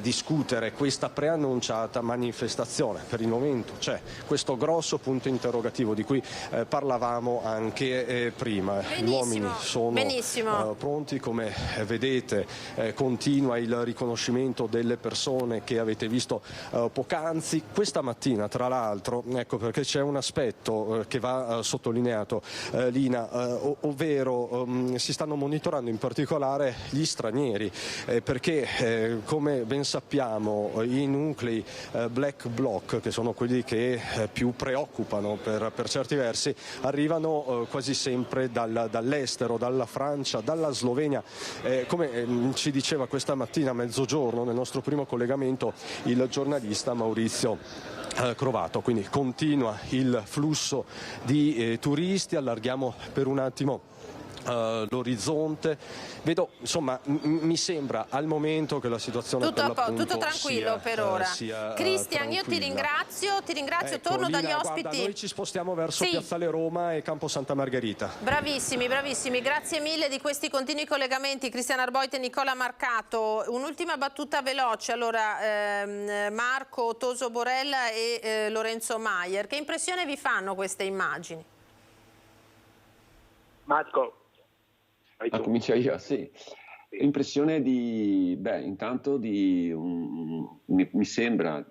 discutere questa preannunciata manifestazione. Per il momento c'è questo grosso punto interrogativo di cui parlavamo anche prima. Gli uomini sono pronti, come vedete continua il riconoscimento delle persone che avete visto poc'anzi. Questa mattina, tra l'altro, ecco perché c'è un aspetto che va sottolineato, Lina, ovvero si stanno monitorando in particolare gli stranieri, perché come ben sappiamo i nuclei black bloc, che sono quelli che più preoccupano per certi versi, arrivano quasi sempre dall'estero, dalla Francia, dalla Slovenia. Come ci diceva questa mattina a mezzogiorno nel nostro primo collegamento il giornalista Maurizio Crovato, quindi continua il flusso di turisti. Allarghiamo per un attimo l'orizzonte. Vedo, insomma, mi sembra al momento che la situazione tutto tranquillo per ora. Cristian, io ti ringrazio, ecco, torno Lina, dagli ospiti. guarda, noi ci spostiamo verso Piazzale Roma e Campo Santa Margherita. Bravissimi, grazie mille di questi continui collegamenti, Cristian Arboit e Nicola Marcato. Un'ultima battuta veloce, allora Marco Toso Borella e Lorenzo Maier, che impressione vi fanno queste immagini? Marco. Comincio io, sì. Impressione di, intanto mi sembra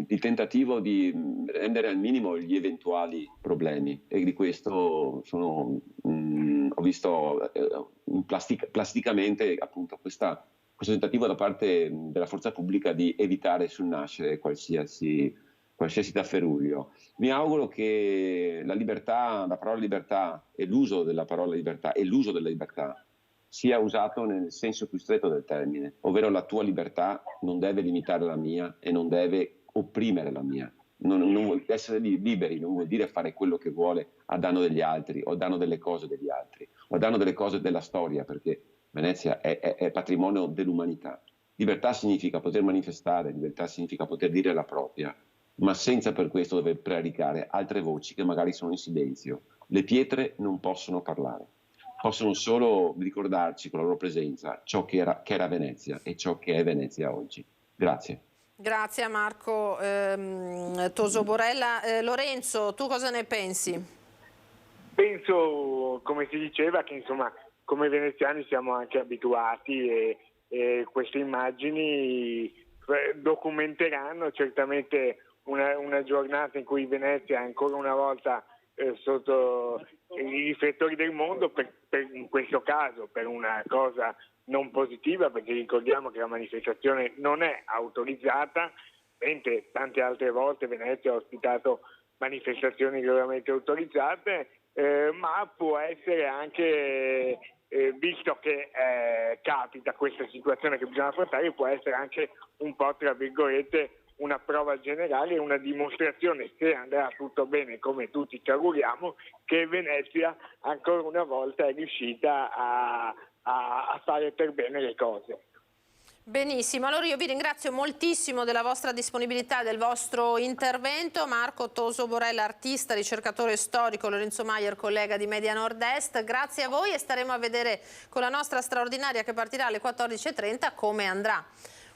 il tentativo di rendere al minimo gli eventuali problemi, e di questo ho visto plasticamente appunto questo tentativo da parte della forza pubblica di evitare sul nascere qualsiasi tafferuglio. Mi auguro che la parola libertà e l'uso della parola libertà e l'uso della libertà sia usato nel senso più stretto del termine, ovvero la tua libertà non deve limitare la mia e non deve opprimere la mia. Non essere liberi non vuol dire fare quello che vuole a danno degli altri o a danno delle cose degli altri o a danno delle cose della storia, perché Venezia è patrimonio dell'umanità. Libertà significa poter manifestare, libertà significa poter dire la propria, ma senza per questo dover prevaricare altre voci che magari sono in silenzio. Le pietre non possono parlare, possono solo ricordarci con la loro presenza ciò che era Venezia e ciò che è Venezia oggi. Grazie. Grazie a Marco Toso Borella. Lorenzo, tu cosa ne pensi? Penso, come si diceva, che insomma come veneziani siamo anche abituati e queste immagini documenteranno certamente una giornata in cui Venezia è ancora una volta sotto i riflettori del mondo, in questo caso per una cosa non positiva, perché ricordiamo che la manifestazione non è autorizzata, mentre tante altre volte Venezia ha ospitato manifestazioni regolarmente autorizzate, ma può essere anche, visto che capita questa situazione che bisogna affrontare, può essere anche un po' tra virgolette una prova generale, una dimostrazione, se andrà tutto bene come tutti ci auguriamo, che Venezia ancora una volta è riuscita a fare per bene le cose. Benissimo, allora io vi ringrazio moltissimo della vostra disponibilità e del vostro intervento. Marco Toso Borella, artista, ricercatore storico, Lorenzo Maier, collega di Media Nord-Est, grazie a voi e staremo a vedere con la nostra straordinaria che partirà alle 14:30 come andrà.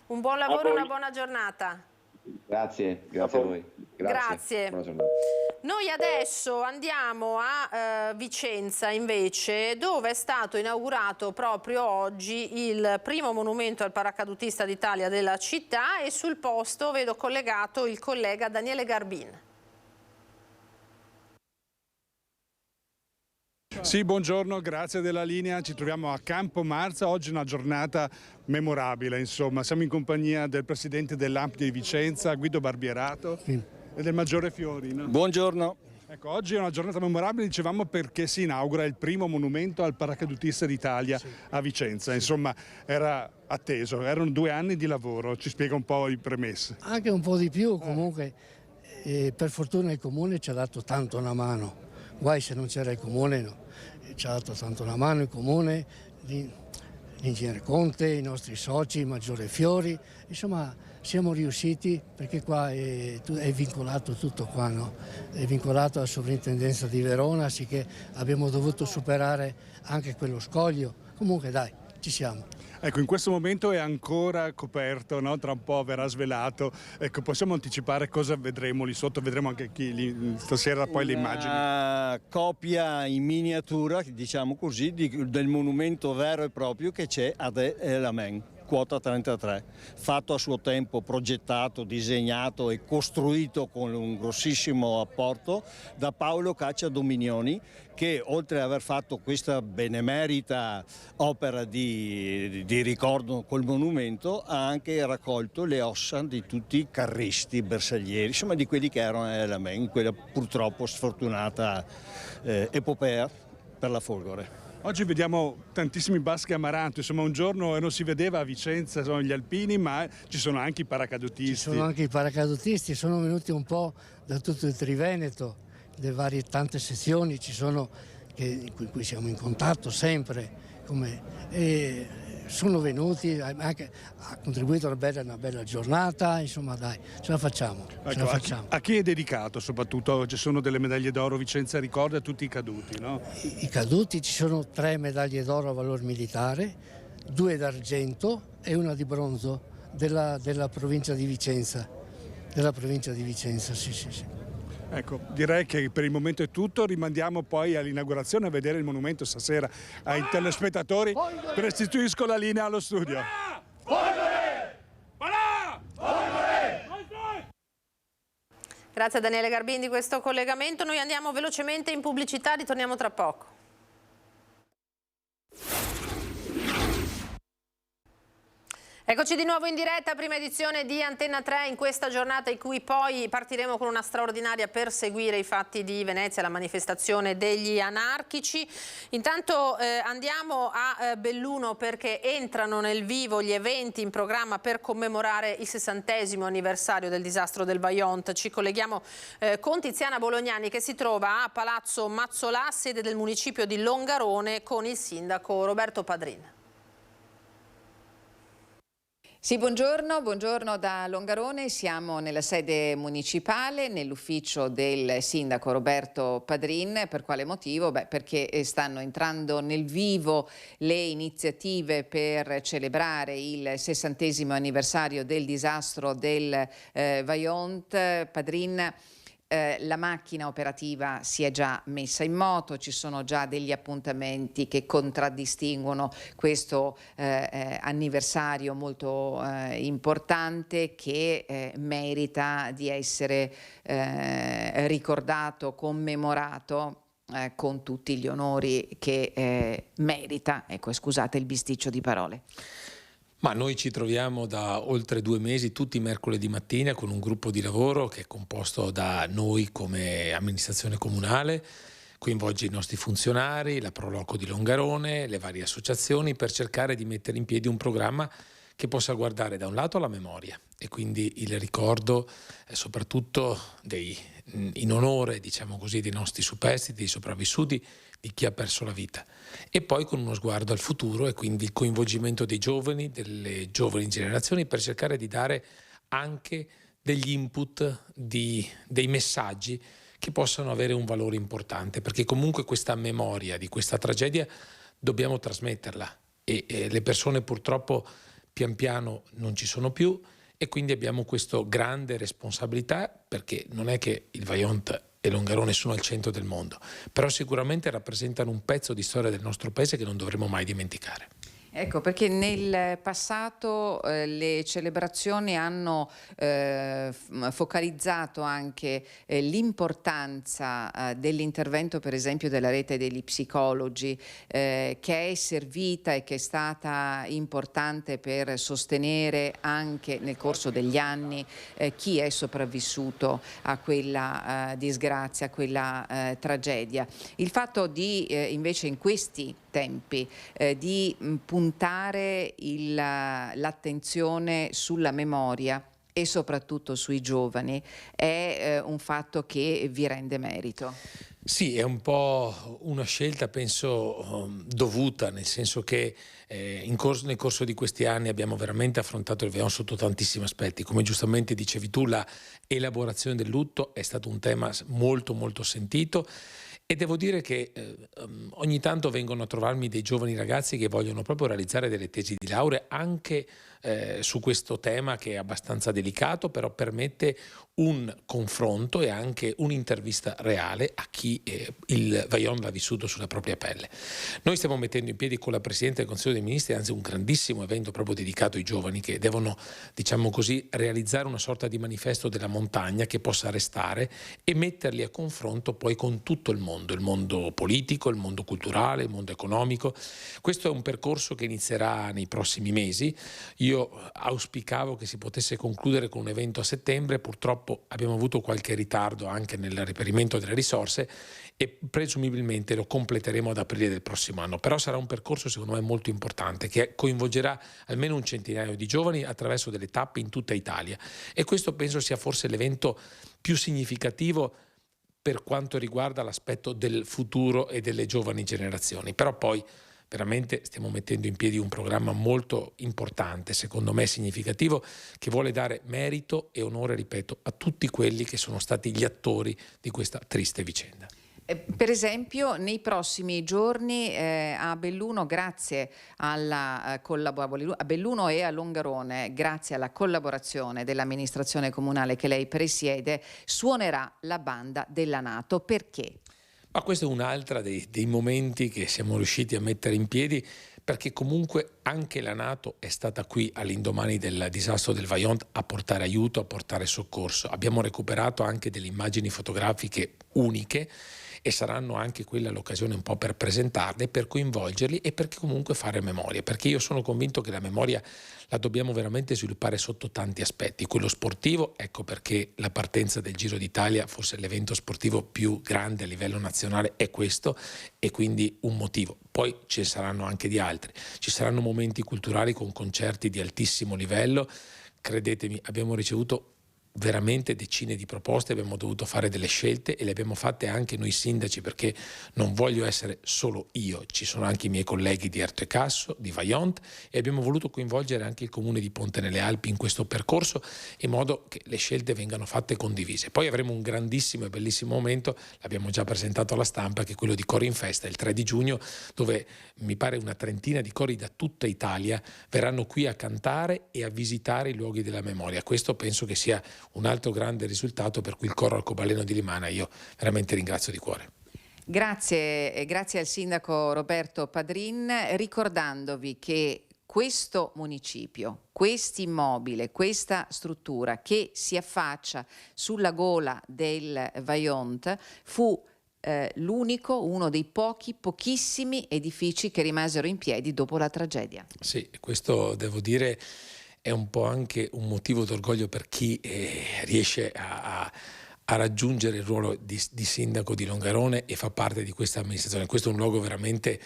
Un buon lavoro, una buona giornata. Grazie a voi. Grazie. Buona giornata. Noi adesso andiamo a Vicenza invece, dove è stato inaugurato proprio oggi il primo monumento al paracadutista d'Italia della città e sul posto vedo collegato il collega Daniele Garbin. Sì, buongiorno, grazie della linea. Ci troviamo a Campo Marza, oggi è una giornata memorabile, insomma. Siamo in compagnia del presidente dell'AMP di Vicenza, Guido Barbierato, e del maggiore Fiorino. Buongiorno. Ecco, oggi è una giornata memorabile, dicevamo, perché si inaugura il primo monumento al paracadutista d'Italia a Vicenza. Insomma, era atteso, erano 2 anni di lavoro. Ci spiega un po' i premessi. Anche un po' di più, comunque. Per fortuna il Comune ci ha dato tanto una mano. Guai se non c'era il Comune, no. Ci ha dato tanto una mano il Comune, l'ingegnere Conte, i nostri soci, Maggiore Fiori. Insomma, siamo riusciti perché qua è vincolato tutto qua, no? È vincolato alla sovrintendenza di Verona, sicché abbiamo dovuto superare anche quello scoglio. Comunque dai, ci siamo. Ecco, in questo momento è ancora coperto, no? Tra un po' verrà svelato. Ecco, possiamo anticipare cosa vedremo lì sotto? Vedremo anche stasera poi le immagini. Una copia in miniatura, diciamo così, del monumento vero e proprio che c'è ad El Amen. Quota 33, fatto a suo tempo, progettato, disegnato e costruito con un grossissimo apporto da Paolo Caccia Dominioni, che oltre ad aver fatto questa benemerita opera di ricordo col monumento ha anche raccolto le ossa di tutti i carristi bersaglieri, insomma di quelli che erano in quella purtroppo sfortunata epopea per la Folgore. Oggi vediamo tantissimi baschi amaranto, insomma un giorno non si vedeva a Vicenza, sono gli alpini, ma ci sono anche i paracadutisti. Ci sono anche i paracadutisti, sono venuti un po' da tutto il Triveneto, le varie tante sezioni ci sono in cui siamo in contatto sempre, e sono venuti, anche, ha contribuito a una bella giornata, insomma dai, ce la facciamo. Ecco, ce la facciamo. A chi è dedicato soprattutto? Ci sono delle medaglie d'oro, Vicenza ricorda tutti i caduti, no? I caduti, ci sono 3 medaglie d'oro a valor militare, 2 d'argento e 1 di bronzo della provincia di Vicenza. Sì. Ecco, direi che per il momento è tutto, rimandiamo poi all'inaugurazione a vedere il monumento stasera ai telespettatori. Restituisco la linea allo studio. Grazie a Daniele Garbin di questo collegamento. Noi andiamo velocemente in pubblicità, ritorniamo tra poco. Eccoci di nuovo in diretta, prima edizione di Antenna 3 in questa giornata in cui poi partiremo con una straordinaria per seguire i fatti di Venezia, la manifestazione degli anarchici. Intanto andiamo a Belluno perché entrano nel vivo gli eventi in programma per commemorare il 60° anniversario del disastro del Vajont. Ci colleghiamo con Tiziana Bolognani che si trova a Palazzo Mazzolà, sede del municipio di Longarone, con il sindaco Roberto Padrin. Sì, buongiorno da Longarone, siamo nella sede municipale, nell'ufficio del sindaco Roberto Padrin. Per quale motivo? Perché stanno entrando nel vivo le iniziative per celebrare il 60° anniversario del disastro del Vajont. Padrin, la macchina operativa si è già messa in moto, ci sono già degli appuntamenti che contraddistinguono questo anniversario molto importante che merita di essere ricordato, commemorato con tutti gli onori che merita. Ecco, scusate il bisticcio di parole. Ma noi ci troviamo da oltre 2 mesi tutti i mercoledì mattina con un gruppo di lavoro che è composto da noi come amministrazione comunale, coinvolge i nostri funzionari, la Proloco di Longarone, le varie associazioni per cercare di mettere in piedi un programma che possa guardare da un lato alla memoria e quindi il ricordo soprattutto in onore, diciamo così, dei nostri superstiti, dei sopravvissuti, di chi ha perso la vita, e poi con uno sguardo al futuro e quindi il coinvolgimento dei giovani, delle giovani generazioni, per cercare di dare anche degli input, dei messaggi che possano avere un valore importante, perché comunque questa memoria di questa tragedia dobbiamo trasmetterla e le persone purtroppo pian piano non ci sono più e quindi abbiamo questa grande responsabilità, perché non è che il Vajont e Longarone sono al centro del mondo, però sicuramente rappresentano un pezzo di storia del nostro paese che non dovremo mai dimenticare. Ecco, perché nel passato le celebrazioni hanno focalizzato anche l'importanza dell'intervento, per esempio, della rete degli psicologi, che è servita e che è stata importante per sostenere anche nel corso degli anni chi è sopravvissuto a quella disgrazia, a quella tragedia. Il fatto di invece in questi tempi di puntare l'attenzione sulla memoria e soprattutto sui giovani è un fatto che vi rende merito. Sì, è un po' una scelta, penso, dovuta, nel senso che nel corso di questi anni abbiamo veramente affrontato il Vajont sotto tantissimi aspetti. Come giustamente dicevi tu, la elaborazione del lutto è stato un tema molto molto sentito. E devo dire che ogni tanto vengono a trovarmi dei giovani ragazzi che vogliono proprio realizzare delle tesi di laurea anche su questo tema, che è abbastanza delicato, però permette un confronto e anche un'intervista reale a chi il Vajont l'ha vissuto sulla propria pelle. Noi stiamo mettendo in piedi con la Presidente del Consiglio dei Ministri anzi un grandissimo evento proprio dedicato ai giovani che devono, diciamo così, realizzare una sorta di manifesto della montagna che possa restare e metterli a confronto poi con tutto il mondo politico, il mondo culturale, il mondo economico. Questo è un percorso che inizierà nei prossimi mesi. Io auspicavo che si potesse concludere con un evento a settembre, purtroppo abbiamo avuto qualche ritardo anche nel reperimento delle risorse e presumibilmente lo completeremo ad aprile del prossimo anno. Però sarà un percorso secondo me molto importante che coinvolgerà almeno un centinaio di giovani attraverso delle tappe in tutta Italia e questo penso sia forse l'evento più significativo per quanto riguarda l'aspetto del futuro e delle giovani generazioni. Però poi veramente stiamo mettendo in piedi un programma molto importante, secondo me significativo, che vuole dare merito e onore, ripeto, a tutti quelli che sono stati gli attori di questa triste vicenda. Per esempio, nei prossimi giorni a Belluno, grazie alla a Belluno e a Longarone, grazie alla collaborazione dell'amministrazione comunale che lei presiede, suonerà la banda della NATO. Perché? Ma questo è un altro dei momenti che siamo riusciti a mettere in piedi, perché comunque anche la NATO è stata qui all'indomani del disastro del Vajont a portare aiuto, a portare soccorso. Abbiamo recuperato anche delle immagini fotografiche uniche e saranno anche quella l'occasione un po' per presentarle, per coinvolgerli e per comunque fare memoria, perché io sono convinto che la memoria la dobbiamo veramente sviluppare sotto tanti aspetti. Quello sportivo, ecco perché la partenza del Giro d'Italia, forse l'evento sportivo più grande a livello nazionale, è questo e quindi un motivo. Poi ci saranno anche di altri, ci saranno momenti culturali con concerti di altissimo livello. Credetemi, abbiamo ricevuto veramente decine di proposte, abbiamo dovuto fare delle scelte e le abbiamo fatte anche noi sindaci, perché non voglio essere solo io, ci sono anche i miei colleghi di Erto e Casso, di Vajont, e abbiamo voluto coinvolgere anche il comune di Ponte nelle Alpi in questo percorso in modo che le scelte vengano fatte condivise. Poi avremo un grandissimo e bellissimo momento, l'abbiamo già presentato alla stampa, che è quello di Cori in Festa il 3 di giugno, dove mi pare una trentina di cori da tutta Italia verranno qui a cantare e a visitare i luoghi della memoria. Questo penso che sia un altro grande risultato per cui il coro arcobaleno di Limana io veramente ringrazio di cuore. Grazie al sindaco Roberto Padrin, ricordandovi che questo municipio, quest'immobile, questa struttura che si affaccia sulla gola del Vajont fu l'unico, uno dei pochissimi edifici che rimasero in piedi dopo la tragedia. Sì, questo devo dire è un po' anche un motivo d'orgoglio per chi riesce a raggiungere il ruolo di sindaco di Longarone e fa parte di questa amministrazione. Questo è un luogo veramente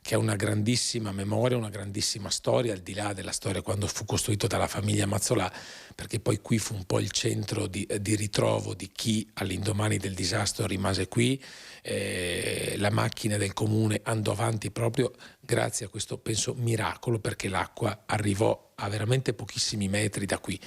che ha una grandissima memoria, una grandissima storia, al di là della storia quando fu costruito dalla famiglia Mazzolà, perché poi qui fu un po' il centro di ritrovo di chi all'indomani del disastro rimase qui. La macchina del comune andò avanti proprio grazie a questo, penso, miracolo, perché l'acqua arrivò a veramente pochissimi metri da qui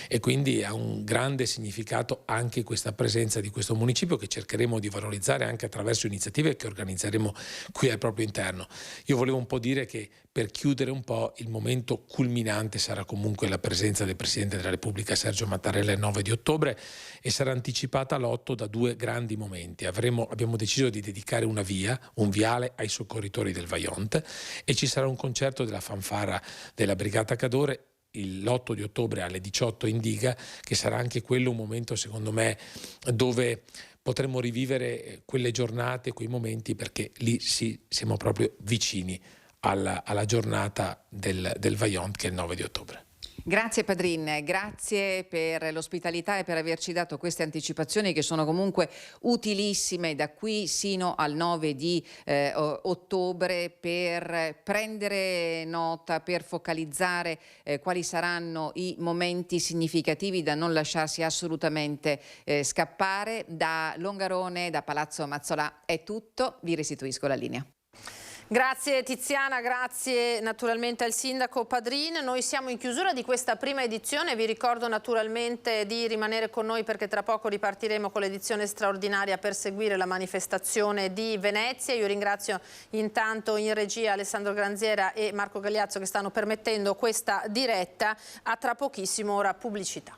e quindi ha un grande significato anche questa presenza di questo municipio, che cercheremo di valorizzare anche attraverso iniziative che organizzeremo qui al proprio interno. Io volevo un po' dire che per chiudere un po', il momento culminante sarà comunque la presenza del Presidente della Repubblica Sergio Mattarella il 9 di ottobre e sarà anticipata l'8 da 2 grandi momenti. Abbiamo deciso di dedicare un viale ai soccorritori del Vajont e ci sarà un concerto della fanfara della Brigata Cadore l'8 di ottobre alle 18 in diga, che sarà anche quello un momento secondo me dove potremo rivivere quelle giornate, quei momenti, perché lì siamo proprio vicini alla giornata del Vajont, che è il 9 di ottobre. Grazie Padrin, grazie per l'ospitalità e per averci dato queste anticipazioni che sono comunque utilissime da qui sino al 9 di ottobre, per prendere nota, per focalizzare quali saranno i momenti significativi da non lasciarsi assolutamente scappare. Da Longarone, da Palazzo Mazzolà è tutto, vi restituisco la linea. Grazie Tiziana, grazie naturalmente al sindaco Padrin. Noi siamo in chiusura di questa prima edizione, vi ricordo naturalmente di rimanere con noi perché tra poco ripartiremo con l'edizione straordinaria per seguire la manifestazione di Venezia. Io ringrazio intanto in regia Alessandro Granziera e Marco Gagliazzo che stanno permettendo questa diretta. A tra pochissimo, ora pubblicità.